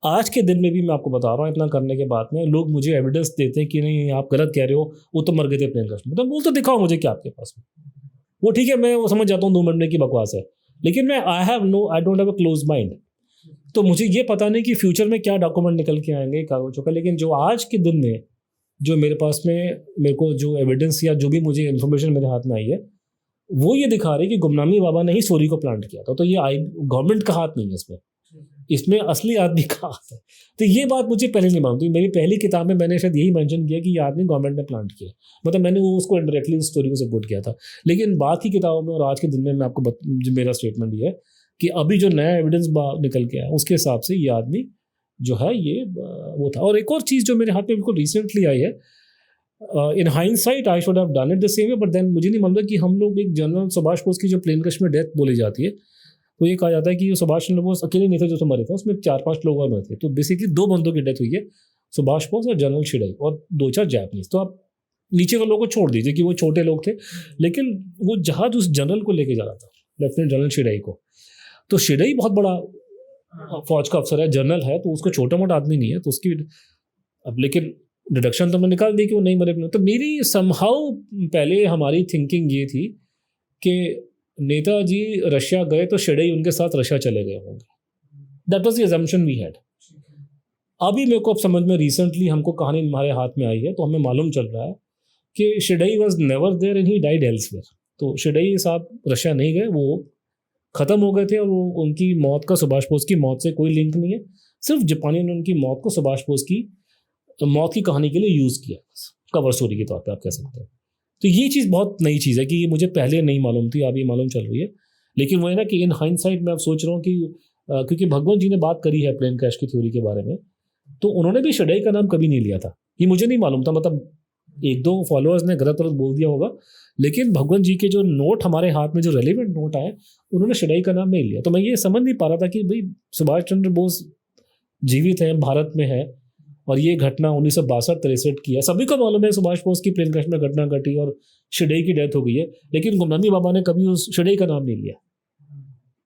Speaker 2: आज के दिन में भी मैं आपको बता रहा हूँ, इतना करने के बाद में लोग मुझे एविडेंस देते हैं कि नहीं आप गलत कह रहे हो, वो तो मर गए थे प्लेन क्रैश में। तो बोल तो दिखाओ मुझे क्या आपके पास में, वो ठीक है, मैं वो समझ जाता हूँ 2 मिनट में की बकवास है, लेकिन मैं I don't have a close mind. तो मुझे ये पता नहीं कि फ्यूचर में क्या डॉक्यूमेंट निकल के आएंगे कागजों का। लेकिन जो आज के दिन में जो मेरे पास में मेरे को जो एविडेंस या जो भी मुझे इन्फॉर्मेशन मेरे हाथ में आई है, वो ये दिखा रही है कि गुमनामी बाबा ने ही स्टोरी को प्लांट किया था। तो ये गवर्नमेंट का हाथ नहीं है इसमें असली आदमी का हाथ है। तो ये बात मुझे पहले नहीं मालूम थी। मेरी पहली किताब में मैंने शायद यही मेंशन किया कि ये आदमी गवर्नमेंट ने प्लांट किया, मतलब मैंने वो उसको इनडायरेक्टली उस स्टोरी को सपोर्ट किया था। लेकिन बाकी किताबों में और आज के दिन में मैं आपको जो मेरा स्टेटमेंट ये है कि अभी जो नया एविडेंस निकल के आया उसके हिसाब से ये आदमी जो है ये वो था। और एक और चीज़ जो मेरे हाथ में बिल्कुल रिसेंटली आई है, in hindsight I should have done it the same way, but then मुझे नहीं मालूम कि हम लोग एक जनरल सुभाष बोस की जो प्लेन क्रैश में डेथ बोली जाती है, तो ये कहा जाता है कि सुभाष चंद्र बोस अकेले नहीं थे जो मरे थे, उसमें 4-5 लोग और मरे थे। तो बेसिकली 2 बंदों की डेथ हुई है, सुभाष बोस और जनरल शिडाई, और 2-4 जापानीज। तो आप नीचे के लोगों को छोड़ दीजिए कि वो छोटे लोग थे, लेकिन वो जहाज उस जनरल को लेके जा रहा था, लेफ्टिनेंट जनरल शिडाई को। तो शिडाई बहुत बड़ा फौज का अफसर है, जनरल है, तो उसको छोटा मोटा आदमी नहीं है। तो उसकी अब लेकिन डिडक्शन तो मैं निकाल दी कि वो नहीं मरे। तो मेरी समहाउ पहले हमारी थिंकिंग ये थी कि नेताजी रशिया गए तो शिडाई उनके साथ रशिया चले गए होंगे। That was the assumption we had. अभी मेरे को अब समझ में रिसेंटली हमको कहानी हमारे हाथ में आई है, तो हमें मालूम चल रहा है कि शिडाई was never there and he died elsewhere. तो शिडाई साहब रशिया नहीं गए, वो ख़त्म हो गए थे, और वो उनकी मौत का सुभाष बोस की मौत से कोई लिंक नहीं है। सिर्फ जापानियों ने उनकी मौत को सुभाष बोस की मौत की कहानी के लिए यूज़ किया, कवर स्टोरी के तौर पे आप कह सकते हैं। तो ये चीज़ बहुत नई चीज़ है कि ये मुझे पहले नहीं मालूम थी, अभी मालूम चल रही है। लेकिन वो है ना कि इन हाइंडसाइट में अब सोच रहा हूँ कि क्योंकि भगवंत जी ने बात करी है प्लेन क्रैश की थ्योरी के बारे में, तो उन्होंने भी शिडाई का नाम कभी नहीं लिया था। ये मुझे नहीं मालूम था, मतलब 1-2 फॉलोअर्स ने गलत बोल दिया होगा, लेकिन भगवंत जी के जो नोट हमारे हाथ में जो रेलिवेंट नोट आए, उन्होंने शिडाई का नाम नहीं लिया। तो मैं ये समझ नहीं पा रहा था कि भाई सुभाष चंद्र बोस जीवित हैं, भारत में है, और ये घटना 1962-63 की है। सभी को मालूम है सुभाष बोस की प्लेन क्रैश में घटना घटी और शिडाई की डेथ हो गई है, लेकिन गुमनामी बाबा ने कभी उस शिडाई का नाम नहीं लिया।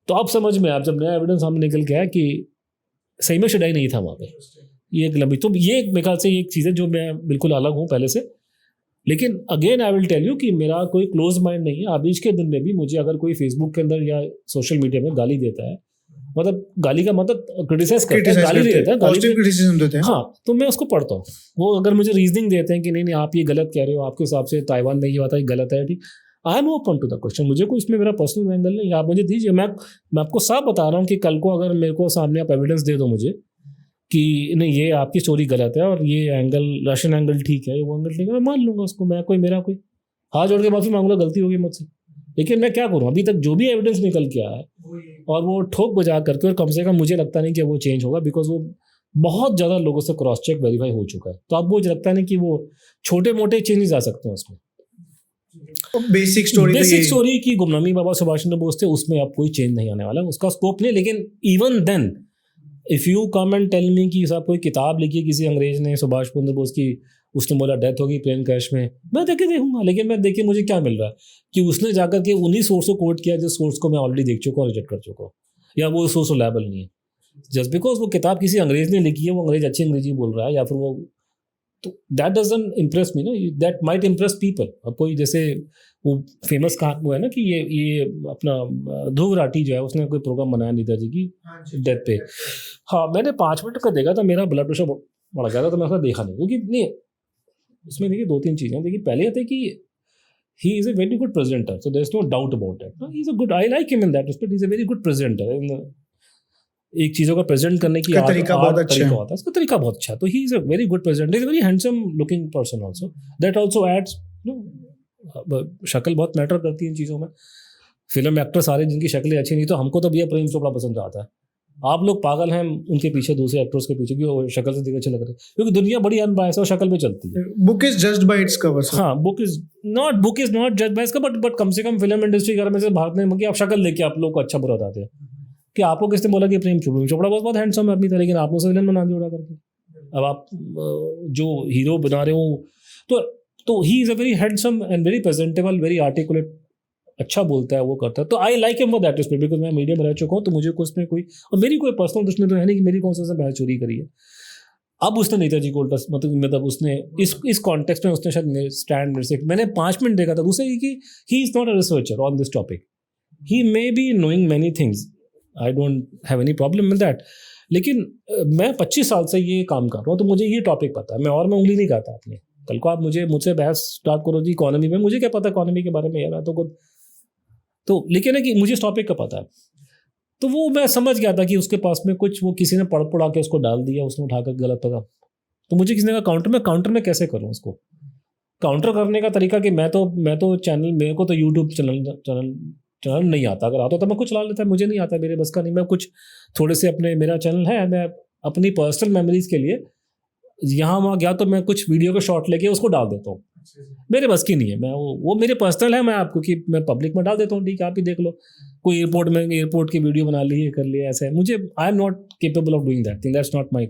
Speaker 2: तो अब समझ में, आप जब नया एविडेंस सामने निकल के आया कि सही में शिडाई नहीं था वहाँ पे, ये एक लंबी, तो ये मेरे ख्याल से एक चीज़ है जो मैं बिल्कुल अलग हूँ पहले से। लेकिन again I will tell you कि मेरा कोई क्लोज माइंड नहीं है। अभी के दिन में भी मुझे अगर कोई फेसबुक के अंदर या सोशल मीडिया में गाली देता है, मतलब गाली का मतलब क्रिटिसाइज करता है, गाली देता है, पॉजिटिव क्रिटिसिज्म देते हैं, हाँ, तो मैं उसको पढ़ता हूँ। वो अगर मुझे रीजनिंग देते हैं कि नहीं आप ये गलत कह रहे हो, आपके हिसाब से ताइवान में ये बात है गलत है, ठीक, I am open to the question. मुझे कोई इसमें मेरा पर्सनल एंगल नहीं, आप मुझे दीजिए। मैं आपको साफ बता रहा हूँ कि कल को अगर मेरे को सामने आप एविडेंस दे दो मुझे कि नहीं ये आपकी स्टोरी गलत है और ये एंगल रशियन एंगल ठीक है, वो एंगल ठीक है, मैं मान लूंगा उसको। मैं कोई मेरा कोई हाथ जोड़ के माफी मांगूंगा, गलती होगी मुझसे। लेकिन मैं क्या करूँ, अभी तक जो भी एविडेंस निकल के आया है और वो ठोक बजा करके, और कम से कम मुझे लगता नहीं कि वो चेंज होगा, बिकॉज वो बहुत ज़्यादा लोगों से क्रॉस चेक वेरीफाई हो चुका है। तो अब मुझे लगता नहीं कि वो छोटे मोटे चेंजेस आ सकते हैं उसमें। बेसिक स्टोरी की गुमनामी बाबा सुभाष चंद्र बोस थे, उसमें अब कोई चेंज नहीं आने वाला, उसका स्कोप नहीं। लेकिन even then if you come and tell me कि साहब कोई किताब लिखी किसी अंग्रेज ने सुभाष चंद्र बोस की, उसने बोला डेथ होगी प्लेन क्रैश में, मैं देखे देखूंगा। लेकिन मैं देखिए मुझे क्या मिल रहा है कि उसने जाकर के उन्हीं सोर्स को कोट किया जिस सोर्स को मैं ऑलरेडी देख चुका हूँ, रिजेक्ट कर चुका हूँ, या वो सोर्स रिलायबल नहीं है। जस्ट बिकॉज वो किताब किसी अंग्रेज ने लिखी है, वो अंग्रेज अच्छी अंग्रेजी बोल रहा है, या फिर वो, तो दैट डजंट इम्प्रेस मी ना, दैट माइट इम्प्रेस पीपल। अब कोई जैसे वो फेमस कहा वो है ना कि ये अपना ध्रुव राठी जो है, उसने कोई प्रोग्राम बनाया नेताजी की डेथ पे। हाँ, मैंने 5 मिनट का देखा था, मेरा ब्लड प्रेशर बढ़ गया था, तो मैं उसका देखा नहीं, क्योंकि नहीं उसमें देखिए 2-3 चीज़ें। देखिए पहले ये थे कि he is a very good presenter, so there's no doubt about it. No, he's a good, I like him in that respect. He's a very good presenter. एक चीज़ों का प्रेजेंट करने की
Speaker 1: तरीका बहुत अच्छा है,
Speaker 2: होता है उसका तरीका बहुत अच्छा है. तो he is a very good presenter. He's a very handsome looking person also. That also adds, शक्ल बहुत मैटर करती है इन चीज़ों में. फिल्म एक्टर सारे जिनकी शक्लें अच्छी नहीं, तो हमको तो भैया प्रेम चोपड़ा पसंद आता है. आप लोग पागल हैं उनके पीछे, दूसरे एक्टर्स के पीछे, क्योंकि शक्ल से दिखे अच्छे लग रहे हैं, क्योंकि दुनिया बड़ी अनबायस है और शक्ल पे चलती है.
Speaker 1: Book is judged by its cover.
Speaker 2: हाँ, book is not judged by इसका, बट कम से कम फिल्म इंडस्ट्री के में से भारत में कि आप शक्ल लेके आप लोग को अच्छा बुरा बताते हैं. कि आपको किसने बोला कि प्रेम चोपड़ा बहुत हैंडसम है अपनी तरह, लेकिन आप उसे विलन बना दिया उड़ा करके. अब आप जो हीरो बना रहे हो तो ही is a very handsome and very presentable, very articulate, अच्छा बोलता है, वो करता है. तो I like him for that respect, because मैं मीडिया में रह चुका हूँ, तो मुझे उसमें कोई, और मेरी कोई पर्सनल दुश्मनी तो है नहीं कि मेरी कौन सा बहस चोरी करी है. अब उसने नेताजी को उल्टा मतलब उसने इस कॉन्टेक्स्ट में उसने शायद स्टैंड मेरे से, मैंने 5 मिनट देखा था. दूसरा ये कि he is not a researcher on this topic. He may be knowing many things, I don't have any problem with that, लेकिन मैं 25 साल से ये काम कर रहा हूँ, तो मुझे ये टॉपिक पता है. मैं उंगली नहीं खाता अपने. कल को आप मुझसे बहस स्टार्ट करो जी इकोनॉमी में, मुझे क्या पता इकोनॉमी के बारे में यार, तो लेकिन है कि मुझे इस टॉपिक का पता है. तो वो मैं समझ गया था कि उसके पास में कुछ, वो किसी ने पढ़ा के उसको डाल दिया, उसने उठाकर गलत पता. तो मुझे किसी ने कहा काउंटर में कैसे करूँ उसको. काउंटर करने का तरीका कि मैं तो चैनल, मेरे को तो यूट्यूब चैनल नहीं आता. अगर आता तो मैं कुछ चला लेता, मुझे नहीं आता, मेरे बस का नहीं. मैं कुछ थोड़े से अपने, मेरा चैनल है, मैं अपनी पर्सनल मेमोरीज के लिए यहाँ वहाँ गया तो मैं कुछ वीडियो का शॉट लेके उसको डाल देता हूँ. मेरे बस की नहीं है. मैं वो मेरे पर्सनल है, मैं आपको कि मैं पब्लिक में डाल देता हूँ, ठीक है, आप ही देख लो. कोई एयरपोर्ट की वीडियो बना ली है, कर लिया, ऐसे. मुझे I am not capable of doing that thing. That's not my,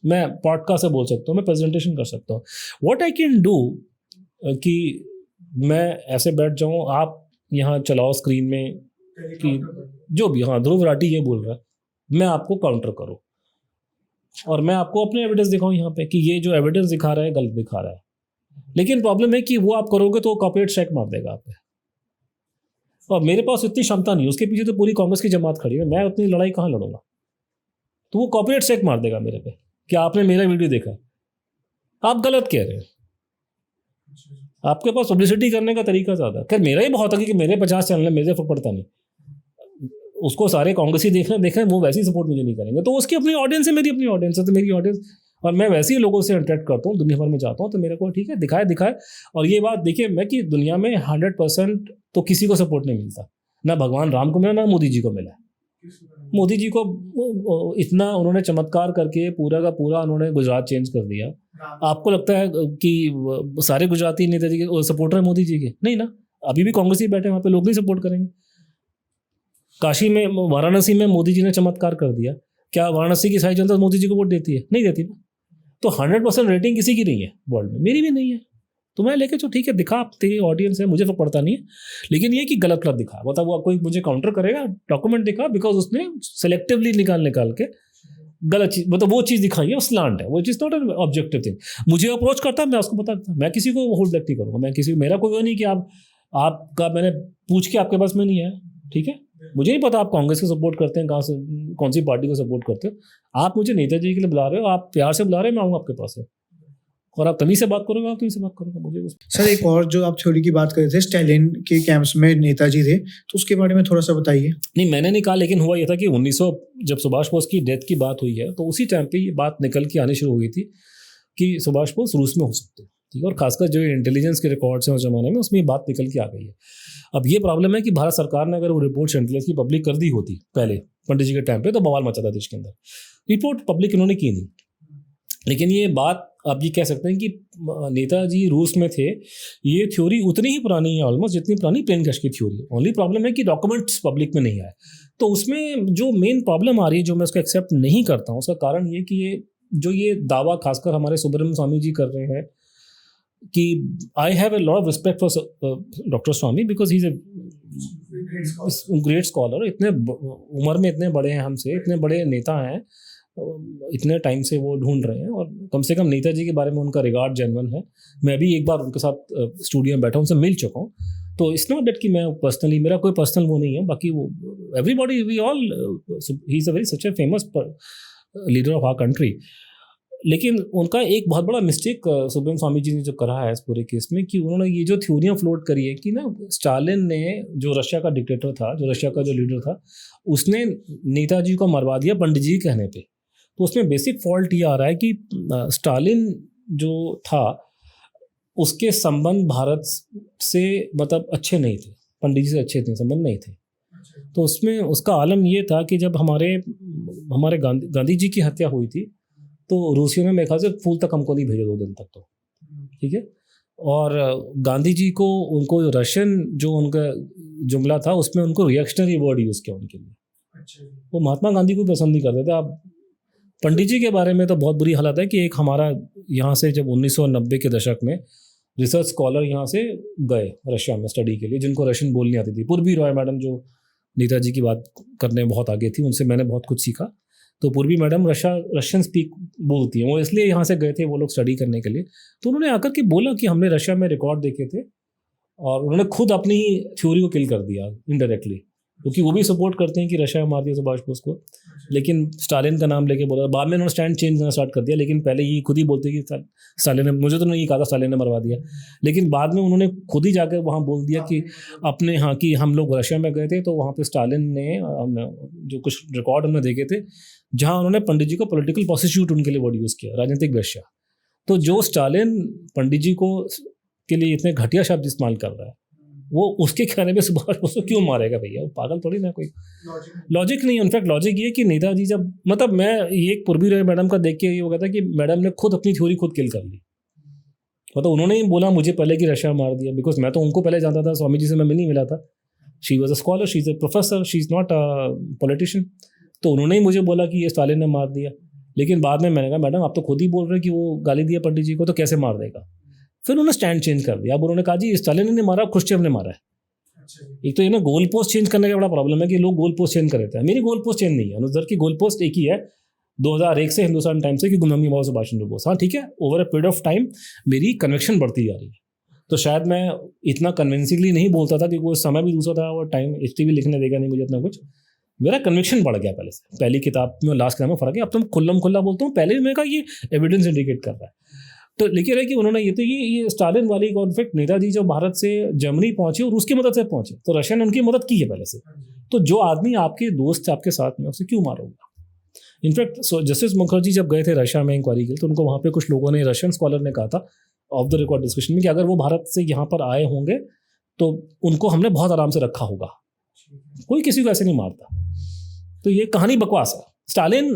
Speaker 2: मैं पॉडकास्ट से बोल सकता हूँ, मैं प्रेजेंटेशन कर सकता हूँ. व्हाट आई कैन डू कि मैं ऐसे बैठ जाऊँ, आप यहाँ चलाओ स्क्रीन में कि जो भी, हाँ, ध्रुव राठी ये बोल रहा है, मैं आपको काउंटर करूँ और मैं आपको अपने एविडेंस दिखाऊँ यहाँ पे कि ये जो एविडेंस दिखा रहा है गलत दिखा रहा है. लेकिन प्रॉब्लम है कि वो आप करोगे तो कॉपीराइट स्ट्राइक मार देगा आप पे, और मेरे पास इतनी क्षमता नहीं. उसके पीछे तो पूरी कांग्रेस की जमात खड़ी है, मैं उतनी लड़ाई कहाँ लड़ूंगा. तो वो कॉपीराइट स्ट्राइक मार देगा मेरे पे कि आपने मेरा वीडियो देखा. आप गलत कह रहे हैं, आपके पास पब्लिसिटी करने का तरीका ज़्यादा. खैर मेरा ही बहुत है कि मेरे 50 चैनल है, मेरे फर्क पड़ता नहीं. उसको सारे कांग्रेसी देखना वो वैसे ही सपोर्ट मुझे नहीं करेंगे. तो उसकी अपनी ऑडियंस है, मेरी अपनी ऑडियंस है, तो मेरी ऑडियंस, और मैं वैसे ही लोगों से इंटरेक्ट करता हूँ, दुनिया भर में जाता हूँ, तो मेरे को ठीक है, दिखाए. और ये बात देखिए मैं कि दुनिया में 100% तो किसी को सपोर्ट नहीं मिलता. ना भगवान राम को मिला, ना मोदी जी को मिला. मोदी जी को इतना उन्होंने चमत्कार करके पूरा का पूरा उन्होंने गुजरात चेंज कर दिया. आपको लगता है कि सारे गुजराती नेताजी के सपोर्टर हैं मोदी जी के? नहीं ना. अभी भी कांग्रेसी बैठे वहाँ पे, लोग नहीं सपोर्ट करेंगे. काशी में, वाराणसी में मोदी जी ने चमत्कार कर दिया. क्या वाराणसी की सारी जनता मोदी जी को वोट देती है? नहीं देती ना. तो 100% रेटिंग किसी की नहीं है वर्ल्ड में, मेरी भी नहीं है. तो मैं लेके जो ठीक है, दिखा, तेरी ऑडियंस है, मुझे तो पड़ता नहीं है, लेकिन ये कि गलत दिखा. मतलब वो कोई मुझे काउंटर करेगा, डॉक्यूमेंट दिखा, बिकॉज उसने सेलेक्टिवली निकाल के गलत चीज़, मतलब वो चीज़ दिखाई है, वो स्लांट है, वो is not an objective thing. मुझे अप्रोच करता है, मैं उसको बताता, मैं किसी को होल्ड बैक नहीं करूँगा. मैं किसी, मेरा कोई वो नहीं कि आपका मैंने पूछ के आपके पास में नहीं है, ठीक है. मुझे नहीं पता आप कांग्रेस को सपोर्ट करते हैं, कहाँ से, कौन सी पार्टी को सपोर्ट करते हो. आप मुझे नेताजी के लिए बुला रहे हो, आप प्यार से बुला रहे हो, मैं आऊँगा आपके पास है, और आप तभी से बात करोगे, आप तभी से बात करोगे. मुझे
Speaker 1: सर एक और जो आप थ्योरी की बात कर रहे थे, स्टालिन के कैंप्स में नेताजी थे, तो उसके बारे में थोड़ा सा बताइए.
Speaker 2: नहीं, मैंने नहीं कहा, लेकिन हुआ यह था कि 1900 जब सुभाष बोस की डेथ की बात हुई है, तो उसी टाइम पे ये बात निकल के आनी शुरू हो गई थी कि सुभाष बोस रूस में हो सकते हैं, ठीक है. और खासकर जो इंटेलिजेंस के रिकॉर्ड्स हैं उस जमाने में, उसमें ये बात निकल के आ गई है. अब ये प्रॉब्लम है कि भारत सरकार ने अगर वो रिपोर्ट सेंट्रलाइज की पब्लिक कर दी होती पहले पंडित जी के टाइम पे, तो बवाल मचा था देश के अंदर. रिपोर्ट पब्लिक इन्होंने की नहीं. लेकिन ये बात आप ये कह सकते हैं कि नेताजी रूस में थे, ये थ्योरी उतनी ही पुरानी है ऑलमोस्ट जितनी पुरानी प्लेन क्रश की थ्योरी है. ओनली प्रॉब्लम है कि डॉक्यूमेंट्स पब्लिक में नहीं आए. तो उसमें जो मेन प्रॉब्लम आ रही है, जो मैं उसको एक्सेप्ट नहीं करता हूँ, उसका कारण ये कि ये दावा खासकर हमारे सुब्रमण्यम स्वामी जी कर रहे हैं कि I have a lot of respect for doctor Swami, because he is a great scholar. इतने उम्र में इतने बड़े हैं हमसे, इतने बड़े नेता हैं, इतने टाइम से वो ढूंढ रहे हैं, और कम से कम नेताजी के बारे में उनका रिगार्ड जेन्युइन है. मैं भी एक बार उनके साथ स्टूडियो में बैठा, उनसे मिल चुका हूँ. तो इट्स नॉट दैट कि मैं पर्सनली, मेरा कोई पर्सनल वो नहीं है. बाकी वो everybody, we all, he is a very such a famous leader of our country. लेकिन उनका एक बहुत बड़ा मिस्टेक सुब्रमण्यम स्वामी जी ने जो करा है इस पूरे केस में, कि उन्होंने ये जो थ्योरियाँ फ्लोट करी है कि ना स्टालिन ने, जो रशिया का डिक्टेटर था, जो रशिया का जो लीडर था, उसने नेताजी को मरवा दिया पंडित जी के कहने पे। तो उसमें बेसिक फॉल्ट ये आ रहा है कि स्टालिन जो था उसके संबंध भारत से मतलब अच्छे नहीं थे, पंडित जी से अच्छे थे संबंध नहीं थे। तो उसमें उसका आलम ये था कि जब हमारे गांधी जी की हत्या हुई थी तो रूसियों ने मेरे ख्याल से फूल तक हमको नहीं भेजा 2 दिन तक, तो ठीक है। और गांधी जी को, उनको रशियन जो उनका जुमला था उसमें उनको रिएक्शनरी वर्ड यूज़ किया उनके लिए। वो महात्मा गांधी को पसंद नहीं करते थे। आप पंडित जी के बारे में तो बहुत बुरी हालत है कि एक हमारा यहाँ से जब 1990 के दशक में रिसर्च स्कॉलर यहाँ से गए रशिया में स्टडी के लिए, जिनको रशियन बोलनी आती थी, पूर्वी रॉय मैडम जो नेताजी की बात करने में बहुत आगे थी, उनसे मैंने बहुत कुछ सीखा। तो पूर्वी मैडम रशियन स्पीक बोलती हैं, वो इसलिए यहाँ से गए थे वो लोग स्टडी करने के लिए। तो उन्होंने आकर के बोला कि हमने रशिया में रिकॉर्ड देखे थे, और उन्होंने खुद अपनी थ्योरी को किल कर दिया इनडायरेक्टली, क्योंकि वो भी सपोर्ट करते हैं कि रशिया मार दिया सुभाष बोस को, लेकिन स्टालिन का नाम लेके बोला। बाद में उन्होंने स्टैंड चेंज करना स्टार्ट कर दिया, लेकिन पहले ये खुद ही बोलते कि स्टालिन ने, मुझे तो नहीं कहा था स्टालिन ने मरवा दिया, लेकिन बाद में उन्होंने खुद ही जाकर वहाँ बोल दिया कि अपने यहाँ की हम लोग रशिया में गए थे तो वहाँ पे स्टालिन ने जो कुछ रिकॉर्ड हमने देखे थे जहाँ उन्होंने पंडित जी को पॉलिटिकल प्रोसिक्यूट उनके लिए वर्ड यूज़ किया, राजनीतिक वेश्या। तो जो स्टालिन पंडित जी को के लिए इतने घटिया शब्द इस्तेमाल कर रहा है, वो उसके कहने पे सुभाष बोस को क्यों मारेगा भैया? वो पागल थोड़ी ना, कोई लॉजिक नहीं। इनफैक्ट लॉजिक ये कि नेताजी जब, मतलब मैं ये एक पूर्वी रॉय मैडम का देख के ये हो गया था कि मैडम ने खुद अपनी थ्योरी खुद किल कर ली। मतलब उन्होंने ही बोला मुझे पहले कि रशिया मार दिया, बिकॉज मैं तो उनको पहले जानता था, स्वामी जी से मैं नहीं मिला था। She was a scholar, she is a professor, she is not a politician. तो उन्होंने ही मुझे बोला कि ये स्टालिन ने मार दिया। लेकिन बाद में मैंने कहा मैडम आप तो खुद ही बोल रहे हैं कि वो गाली दिया पंडित जी को, तो कैसे मार देगा? फिर उन्होंने स्टैंड चेंज कर दिया। अब उन्होंने कहा जी स्टालिन ने मारा, खुश्चेव ने मारा है। एक तो ये ना गोल पोस्ट चेंज करने का बड़ा प्रॉब्लम है कि लोग गोल पोस्ट चेंज कर देते हैं। मेरी गोल पोस्ट चेंज नहीं है, अनुदर की गोल पोस्ट एक ही है 2001 से हिंदुस्तान टाइम्स से कि गुमनामी बाबा सुभाष चंद्र बोस। हाँ ठीक है, over a period of time मेरी कन्विक्शन बढ़ती जा रही है। तो शायद मैं इतना कन्विंसिंगली नहीं बोलता था क्योंकि वो समय भी दूसरा था और टाइम HT भी लिखने देगा नहीं मुझे इतना कुछ। मेरा कन्विक्शन बढ़ गया पहले से। पहली किताब में लास्ट किताब में फर्क है। अब तो मैं खुल्लम खुल्ला बोलता हूँ, पहले मैंने कहा ये एविडेंस इंडिकेट कर रहा है। तो लिखे रहे कि उन्होंने ये स्टालिन वाली कॉन्फ्लिक्ट, नेताजी जो भारत से जर्मनी पहुंचे और उसकी मदद से पहुंचे, तो रशिया ने उनकी मदद की है पहले से। तो जो आदमी आपके दोस्त आपके साथ में, उसे क्यों मारोगे? इनफैक्ट जस्टिस मुखर्जी जब गए थे रशिया में इंक्वायरी के लिए, तो उनको वहाँ पे कुछ लोगों ने, रशियन स्कॉलर ने कहा था ऑफ द रिकॉर्ड डिस्कशन में कि अगर वो भारत से यहाँ पर आए होंगे तो उनको हमने बहुत आराम से रखा होगा, कोई किसी को ऐसे नहीं मारता। तो ये कहानी बकवास है। स्टालिन,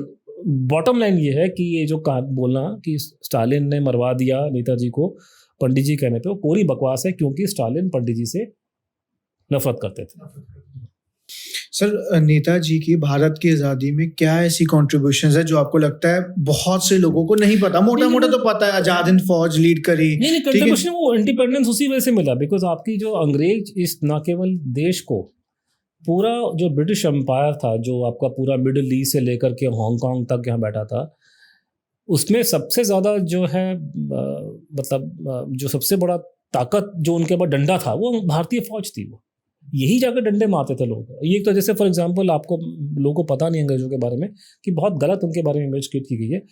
Speaker 2: बॉटम लाइन ये है कि ये जो बोलना कि स्टालिन ने मरवा दिया नेताजी को पंडित जी कहने पे, वो पूरी बकवास है, क्योंकि स्टालिन पंडित जी से नफरत करते थे।
Speaker 1: सर, नेताजी की भारत की आज़ादी में क्या ऐसी कॉन्ट्रीब्यूशंस है जो आपको लगता है बहुत से लोगों को नहीं पता? मोटा मोटा तो पता है, आजाद हिंद फौज लीड करी।
Speaker 2: नहीं, कंट्रीब्यूशन वो इंडिपेंडेंस उसी वजह से मिला, बिकॉज आपकी जो अंग्रेज इस न केवल देश को, पूरा जो ब्रिटिश एम्पायर था, जो आपका पूरा मिडिल ईस्ट से लेकर के हांगकांग तक यहाँ बैठा था, उसमें सबसे ज़्यादा जो है मतलब जो सबसे बड़ा ताकत जो उनके पास डंडा था वो भारतीय फौज थी। वो यही जाकर डंडे मारते थे लोग। ये तो जैसे फॉर एग्जांपल आपको लोगों को पता नहीं अंग्रेजों के बारे में कि बहुत गलत उनके बारे में इमेज क्रिएट की गई है।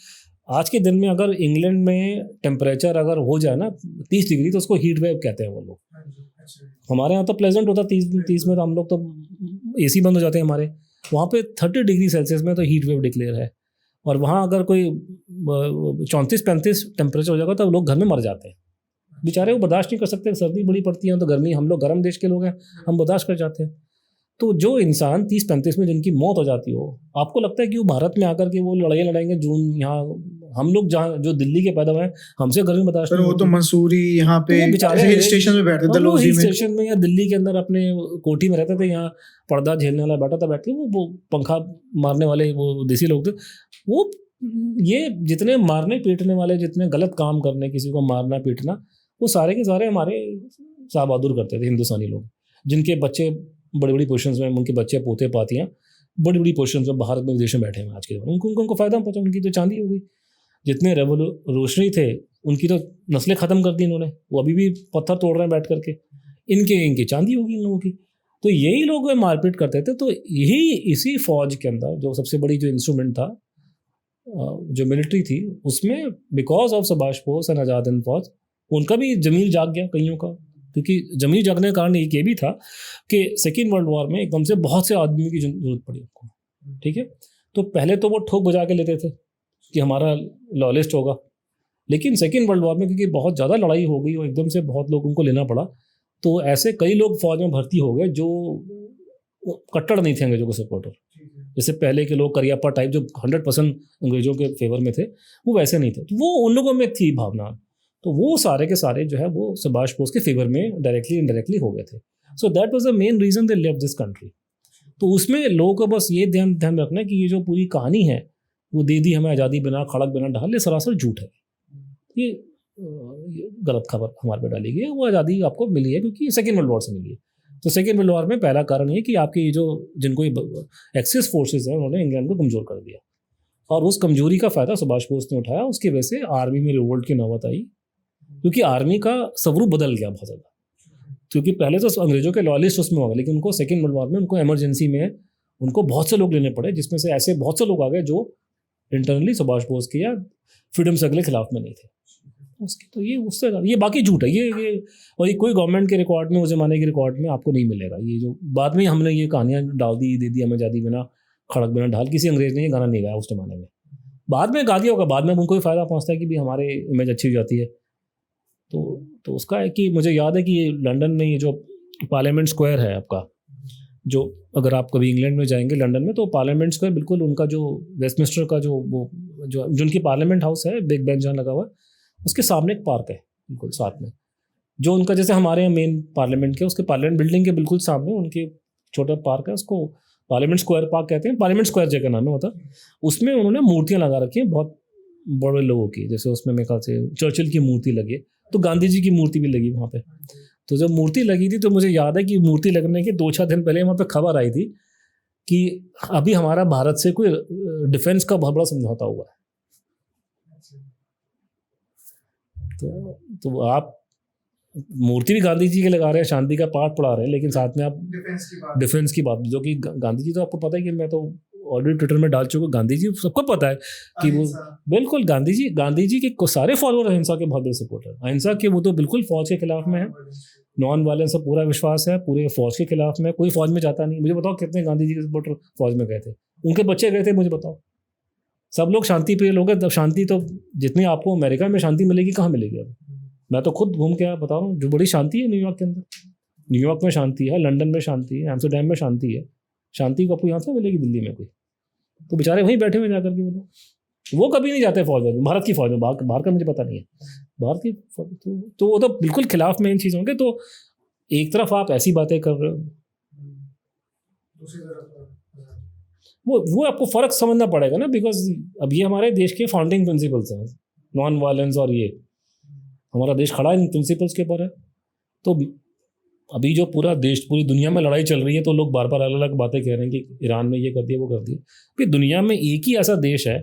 Speaker 2: आज के दिन में अगर इंग्लैंड में टेम्परेचर अगर हो जाए ना 30 डिग्री तो उसको हीट वेव कहते हैं वो लोग। हमारे यहाँ तो प्लेजेंट होता 30 में, तो हम लोग तो AC बंद हो जाते हैं हमारे। वहाँ पे 30 डिग्री सेल्सियस में तो हीट वेव डिक्लेयर है, और वहाँ अगर कोई 34-35 टेम्परेचर हो जाएगा तो लोग घर में मर जाते हैं बेचारे। वो बर्दाश्त नहीं कर सकते, सर्दी बड़ी पड़ती है तो गर्मी, हम लोग गर्म देश के लोग हैं, हम बर्दाश्त कर जाते हैं। तो जो इंसान 30-35 में जिनकी मौत हो जाती हो, आपको लगता है कि वो भारत में आकर के वो लड़ाइयाँ लड़ाएंगे? जून यहाँ हम लोग जहाँ जो दिल्ली के पैदा हुए हैं, हमसे गर्मी बर्दाश्त नहीं।
Speaker 1: वो तो मंसूरी यहाँ पे हिल स्टेशन में बैठते थे,
Speaker 2: हिल स्टेशन में या दिल्ली के अंदर अपने कोठी में रहते थे, यहाँ पर्दा झेलने वाला बैठा था, बैठ के वो पंखा मारने वाले वो देसी लोग थे। वो ये जितने मारने पीटने वाले, जितने गलत काम करने, किसी को मारना पीटना, वो सारे के सारे हमारे शाह बहादुर करते थे, हिंदुस्तानी लोग, जिनके बच्चे बड़ी बड़ी पोजीशंस में, उनके बच्चे पोते पातियाँ बड़ी बड़ी पोजीशंस में भारत में विदेश में बैठे हैं आज के दिन। उनको फ़ायदा पहुंचा, उनकी तो चांदी हो गई। जितने रेवोल्यूशनरी थे उनकी तो नस्लें ख़त्म कर दी इन्होंने, वो अभी भी पत्थर तोड़ रहे हैं बैठ करके। इनकी चांदी होगी इन लोगों की। तो यही लोग मारपीट करते थे। तो यही इसी फौज के अंदर जो सबसे बड़ी जो इंस्ट्रूमेंट था जो मिलिट्री थी उसमें because of Subhash Bose and Azad Hind Fauj उनका भी जमीर जाग गया कईयों का, क्योंकि जमीर जागने का कारण एक ये भी था कि सेकेंड वर्ल्ड वॉर में एकदम से बहुत से आदमी की जरूरत पड़ी आपको, ठीक है। तो पहले तो वो ठोक बजा के लेते थे कि हमारा लॉयलिस्ट होगा, लेकिन सेकेंड वर्ल्ड वॉर में क्योंकि बहुत ज़्यादा लड़ाई हो गई और एकदम से बहुत लोगों को लेना पड़ा, तो ऐसे कई लोग फौज में भर्ती हो गए जो कट्टर नहीं थे अंग्रेजों के सपोर्टर। जैसे पहले के लोग करियप्पा टाइप जो 100% अंग्रेजों के फेवर में थे, वो वैसे नहीं थे, तो वो उन लोगों में थी भावना, तो वो सारे के सारे जो है वो सुभाष बोस के फेवर में डायरेक्टली इनडायरेक्टली हो गए थे। So that was the main reason they left this country. तो उसमें लोगों को बस ये ध्यान रखना है कि ये जो पूरी कहानी है वो दे दी हमें आज़ादी बिना खड़क बिना ढाल, ये सरासर झूठ है, ये गलत खबर हमारे पे डाली गई है। वो आज़ादी आपको मिली है क्योंकि सेकेंड वर्ल्ड वॉर से मिली है। तो सेकेंड वर्ल्ड वॉर में पहला कारण ये कि आपके ये जो जिनको एक्सिस फोर्सेस हैं उन्होंने इंग्लैंड को कमज़ोर कर दिया, और उस कमजोरी का फ़ायदा सुभाष बोस ने उठाया। उसकी वजह से आर्मी में रिवोल्ट की नौबत आई, क्योंकि आर्मी का स्वरूप बदल गया बहुत ज़्यादा, क्योंकि पहले तो अंग्रेजों के लॉयलिस्ट उसमें हो गए, लेकिन उनको सेकेंड वर्ल्ड वॉर में उनको इमरजेंसी में उनको बहुत से लोग लेने पड़े, जिसमें से ऐसे बहुत से लोग आ गए जो इंटरनली सुभाष बोस के या फ्रीडम स्ट्रगल के खिलाफ में नहीं थे उसकी। तो ये उससे ये बाकी झूठ है ये और ये कोई गवर्नमेंट के रिकॉर्ड में, उस जमाने के रिकॉर्ड में आपको नहीं मिलेगा। ये जो बाद में हमने ये कहानियाँ डाल दी, दे दी हमें आज़ादी बिना खड़क बिना ढाल, किसी अंग्रेज ने ये गाना नहीं गाया उस जमाने में। बाद में गा दिया होगा, बाद में उनको भी फ़ायदा पहुँचता है कि भी हमारे इमेज अच्छी हो जाती है। तो उसका है कि मुझे याद है कि ये लंदन में ये जो पार्लियामेंट स्क्वायर है आपका, जो अगर आप कभी इंग्लैंड में जाएंगे लंदन में, तो पार्लियामेंट स्क्वायर बिल्कुल उनका जो वेस्टमिंस्टर का जो उनकी पार्लियामेंट हाउस है, बिग बेंच जहाँ लगा हुआ है, उसके सामने एक पार्क है बिल्कुल साथ में, जो उनका जैसे हमारे यहाँ मेन पार्लियामेंट के उसके पार्लियामेंट बिल्डिंग के बिल्कुल सामने उनके छोटा पार्क है, उसको पार्लियामेंट स्क्वायर पार्क कहते हैं। पार्लियामेंट स्क्वायर जगह नाम है, मतलब उसमें उन्होंने मूर्तियाँ लगा रखी हैं बहुत बड़े लोगों की, जैसे उसमें मेरे ख्याल से चर्चिल की मूर्ति लगी है, तो गांधी जी की मूर्ति भी लगी वहाँ पे। तो जब मूर्ति लगी थी तो मुझे याद है कि मूर्ति लगने के 2-4 दिन पहले वहाँ पे खबर आई थी कि अभी हमारा भारत से कोई डिफेंस का बहुत बड़ा समझौता हुआ है। तो आप मूर्ति भी गांधी जी के लगा रहे हैं, शांति का पाठ पढ़ा रहे हैं, लेकिन साथ में आप डिफेंस की बात, जो कि गांधी जी तो आपको पता है कि मैं तो ऑलरेडी ट्विटर में डाल चुका, गांधी जी सबको पता है कि वो बिल्कुल गांधी जी के सारे फॉलोअर अहिंसा के बहुत बड़े सपोर्टर, अहिंसा के, वो तो बिल्कुल फौज के खिलाफ में है, नॉन वायलेंस का पूरा विश्वास है, पूरे फौज के खिलाफ में, कोई फौज में जाता नहीं। मुझे बताओ कितने गांधी जी के सपोर्टर फौज में गए थे, उनके बच्चे गए थे, मुझे बताओ। सब लोग शांति प्रिय लोग हैं, शांति तो जितनी आपको अमेरिका में शांति मिलेगी कहाँ मिलेगी। अब मैं तो खुद घूम के बता रहा हूँ, जो बड़ी शांति है न्यूयॉर्क के अंदर, न्यूयॉर्क में शांति है, लंदन में शांति है, एम्स्टरडैम में शांति है, शांति को आपको यहाँ से मिलेगी दिल्ली में कोई? तो बेचारे वहीं बैठे हुए जाकर के वो कभी नहीं जाते फौज में, भारत की फौज में, बाहर का मुझे पता नहीं है, भारत की तो वो तो बिल्कुल खिलाफ में इन चीज़ों के। तो एक तरफ आप ऐसी बातें कर रहे हो, वो आपको फ़र्क समझना पड़ेगा ना, बिकॉज अब ये हमारे देश के फाउंडिंग प्रिंसिपल्स हैं, नॉन वायलेंस, और ये हमारा देश खड़ा इन प्रिंसिपल्स के ऊपर है। तो अभी जो पूरा देश, पूरी दुनिया में लड़ाई चल रही है, तो लोग बार बार अलग अलग बातें कह रहे हैं कि ईरान में ये कर दिया वो कर दिया, कि दुनिया में एक ही ऐसा देश है,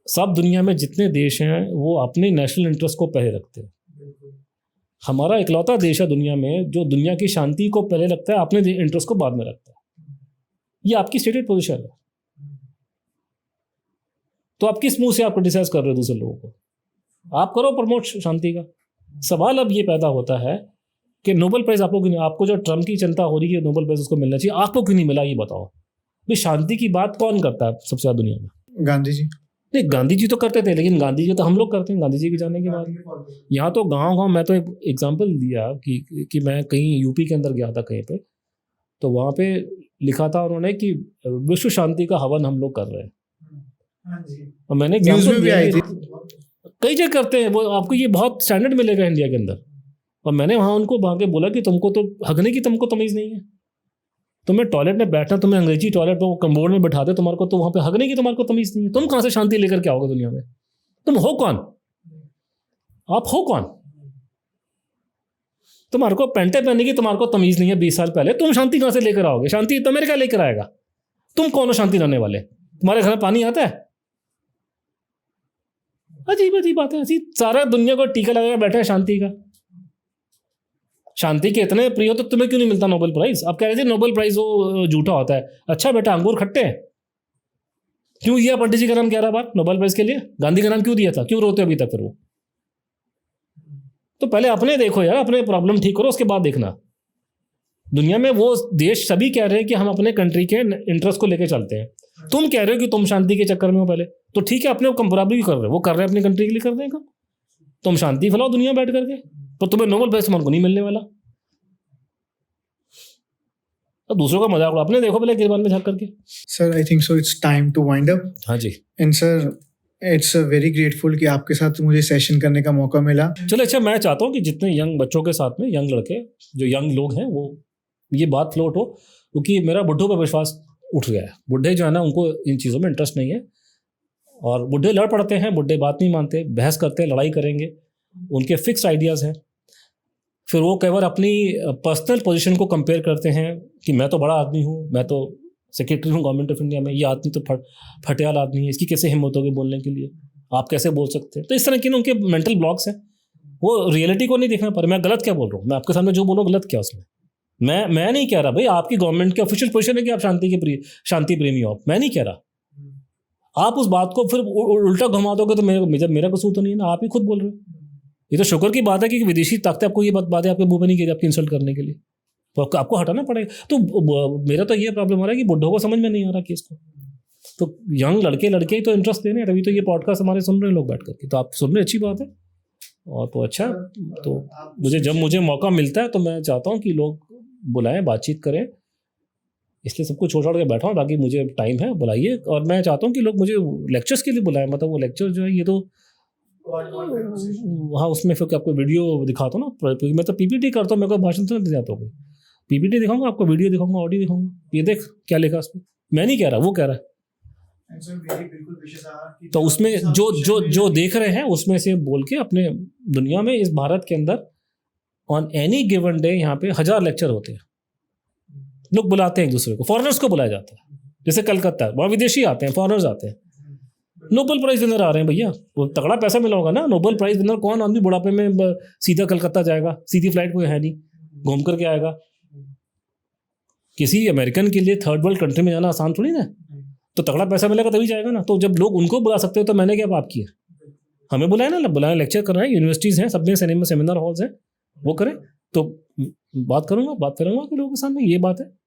Speaker 2: सब दुनिया में जितने देश हैं वो अपने नेशनल इंटरेस्ट को पहले रखते हैं। हमारा इकलौता देश है दुनिया में जो दुनिया की शांति को पहले रखता है, अपने इंटरेस्ट को बाद में रखता है। ये आपकी स्टेटेड पोजीशन है, तो आप किस मुंह से आप क्रिटिसाइज कर रहे हो दूसरे लोगों को? आप करो प्रमोट शांति का। सवाल अब ये पैदा होता है कि नोबेल प्राइज आपको जो ट्रम्प की चिंता हो रही है नोबेल प्राइज उसको मिलना चाहिए, आपको क्यों नहीं मिला? ये बताओ भाई, शांति की बात कौन करता है सबसे ज्यादा दुनिया में?
Speaker 1: गांधी जी।
Speaker 2: नहीं, गांधी जी तो करते थे, लेकिन गांधी जी तो हम लोग करते हैं गांधी जी के जाने के बाद। यहाँ तो गाँव मैं तो एक एग्जाम्पल दिया कि मैं कहीं यूपी के अंदर गया था कहीं पे, तो वहाँ पे लिखा था उन्होंने कि विश्व शांति का हवन हम लोग कर रहे हैं। और मैंने
Speaker 1: न्यूज़ में भी आई थी,
Speaker 2: कई जगह करते हैं, वो आपको ये बहुत स्टैंडर्ड मिलेगा इंडिया के अंदर। और मैंने वहाँ उनको वहाँ के बोला कि तुमको तो हगने की तुमको तमीज़ नहीं है, तुम्हें टॉयलेट में बैठना, तुम्हें अंग्रेजी टॉयलेट में वो कम्बोर्ड में बैठाते तुम्हारे को, तो वहाँ पे हगने की तुम्हारे को तमीज़ नहीं है। तुम कहाँ से शांति लेकर के आओगे दुनिया में? तुम हो कौन? आप हो कौन? तुम्हारे को पैंटे पहनने की तुम्हारे को तमीज़ नहीं है 20 साल पहले, तुम शांति कहाँ से लेकर आओगे? शांति तो अमेरिका लेकर आएगा, तुम कौन हो शांति लाने वाले? तुम्हारे घर में पानी आता है? अजीब अजीब बात है, ऐसी सारा दुनिया को टीका लगा बैठा है शांति का। शांति के इतने प्रिय हो तो तुम्हें क्यों नहीं मिलता नोबेल प्राइज? आप कह रहे थे नोबेल प्राइज वो झूठा होता है। अच्छा बेटा, अंगूर खट्टे हैं, क्यों दिया पंडित जी का नाम 11 बार नोबेल प्राइज के लिए? गांधी का नाम क्यों दिया था? क्यों रोते हो अभी तक फिर वो? तो पहले अपने देखो यार, अपने प्रॉब्लम ठीक करो, उसके बाद देखना। दुनिया में वो देश सभी कह रहे हैं कि हम अपने कंट्री के इंटरेस्ट को लेकर चलते हैं, तुम कह रहे हो कि तुम शांति के चक्कर में हो पहले, तो ठीक है, अपने कम बराबरी भी कर रहे हो, वो कर रहे हैं अपनी कंट्री के लिए, कर रहे हैं काम। तुम शांति फैलाओ दुनिया बैठ करके, पर तुम्हें नोबेल प्राइज तुमको नहीं मिलने वाला। तो दूसरों का मजाक उड़ा, अपने देखो पहले गिरबान में झाँक करके।
Speaker 1: Sir I think so it's time to wind up.
Speaker 2: हाँ जी।
Speaker 1: And sir it's very grateful कि आपके साथ मुझे सेशन करने का मौका मिला।
Speaker 2: चलो अच्छा, मैं चाहता हूँ कि जितने यंग बच्चों के साथ में, यंग लड़के जो यंग लोग हैं, वो ये बात फ्लोट हो, क्योंकि मेरा बुड्ढों पर विश्वास उठ गया है। बुढ़े जो है ना, उनको इन चीज़ों में इंटरेस्ट नहीं है, और बुढ़े लड़ पड़ते हैं, बुढ़े बात नहीं मानते, बहस करते हैं, लड़ाई करेंगे, उनके फिक्स आइडियाज़ हैं। फिर वो कई बार अपनी पर्सनल पोजीशन को कंपेयर करते हैं कि मैं तो बड़ा आदमी हूँ, मैं तो सेक्रेटरी हूँ गवर्नमेंट ऑफ इंडिया में, ये आदमी तो फटियाल आदमी है, इसकी कैसे हिम्मत होगी बोलने के लिए, आप कैसे बोल सकते हैं? तो इस तरह के ना उनके मेंटल ब्लॉक्स हैं, वो रियलिटी को नहीं देखना पर मैं गलत क्या बोल रहा हूँ, मैं आपके सामने जो बोल रहा हूँ गलत क्या उसमें। मैं नहीं कह रहा भाई आपकी गवर्नमेंट की ऑफिशियल पोजीशन है कि आप शांति प्रेमी हो, मैं नहीं कह रहा। आप उस बात को फिर उल्टा घुमा दोगे तो मेरा कसूर तो नहीं है ना, आप ही खुद बोल रहे हो। ये तो शुक्र की बात है कि विदेशी ताकतें आपको ये बातें आपके मुंह पे नहीं की आपकी इंसल्ट करने के लिए, तो आपको हटाना पड़ेगा। तो मेरा तो ये प्रॉब्लम हो रहा है कि बुढ़ों को समझ में नहीं आ रहा केस को, तो यंग लड़के ही तो इंटरेस्ट देने, तभी तो ये पॉडकास्ट हमारे सुन रहे हैं लोग बैठ करके, तो आप सुन रहे, अच्छी बात है। और तो अच्छा, तो जब मुझे मौका मिलता है तो मैं चाहता हूँ कि लोग बुलाएं, बातचीत करें, इसलिए सब कुछ छोड़ के बैठा हूँ, बाकी मुझे टाइम है, बुलाइए। और मैं चाहता हूँ कि लोग मुझे लेक्चर्स के लिए बुलाएं, मतलब वो लेक्चर जो है ये तो हाँ, उसमें फिर आपको वीडियो दिखाता हूँ ना, मैं तो पीपीटी करता हूँ, मेरे को भाषण तो नहीं जाता हूँ, पीपीटी दिखाऊंगा आपको, वीडियो दिखाऊंगा, ऑडियो दिखाऊंगा, ये देख क्या लिखा उसमें, मैं नहीं कह रहा, वो कह रहा है। तो उसमें जो देख रहे हैं उसमें से बोल के अपने दुनिया में, इस भारत के अंदर ऑन एनी गिवन डे यहाँ पे 1000 लेक्चर होते हैं, लोग बुलाते हैं एक दूसरे को, फॉरेनर्स को बुलाया जाता है, जैसे कलकत्ता वहाँ विदेशी आते हैं, फॉरेनर्स आते हैं, नोबेल प्राइज विनर आ रहे हैं भैया, वो तगड़ा पैसा मिला होगा ना। नोबेल प्राइज विनर कौन आदमी बुढ़ापे में सीधा कलकत्ता जाएगा, सीधी फ्लाइट कोई है नहीं, घूम करके आएगा। किसी अमेरिकन के लिए थर्ड वर्ल्ड कंट्री में जाना आसान थोड़ी ना, तो तगड़ा पैसा मिलेगा तभी जाएगा ना। तो जब लोग उनको बुला सकते हो तो मैंने क्या बात की है, हमें बुलाया ना, बुलाया, लेक्चर कर रहे हैं, यूनिवर्सिटीज़ हैं, सब में सेमिनार हॉल्स हैं, वो करें, तो बात करूँगा कि लोगों के सामने ये बात है।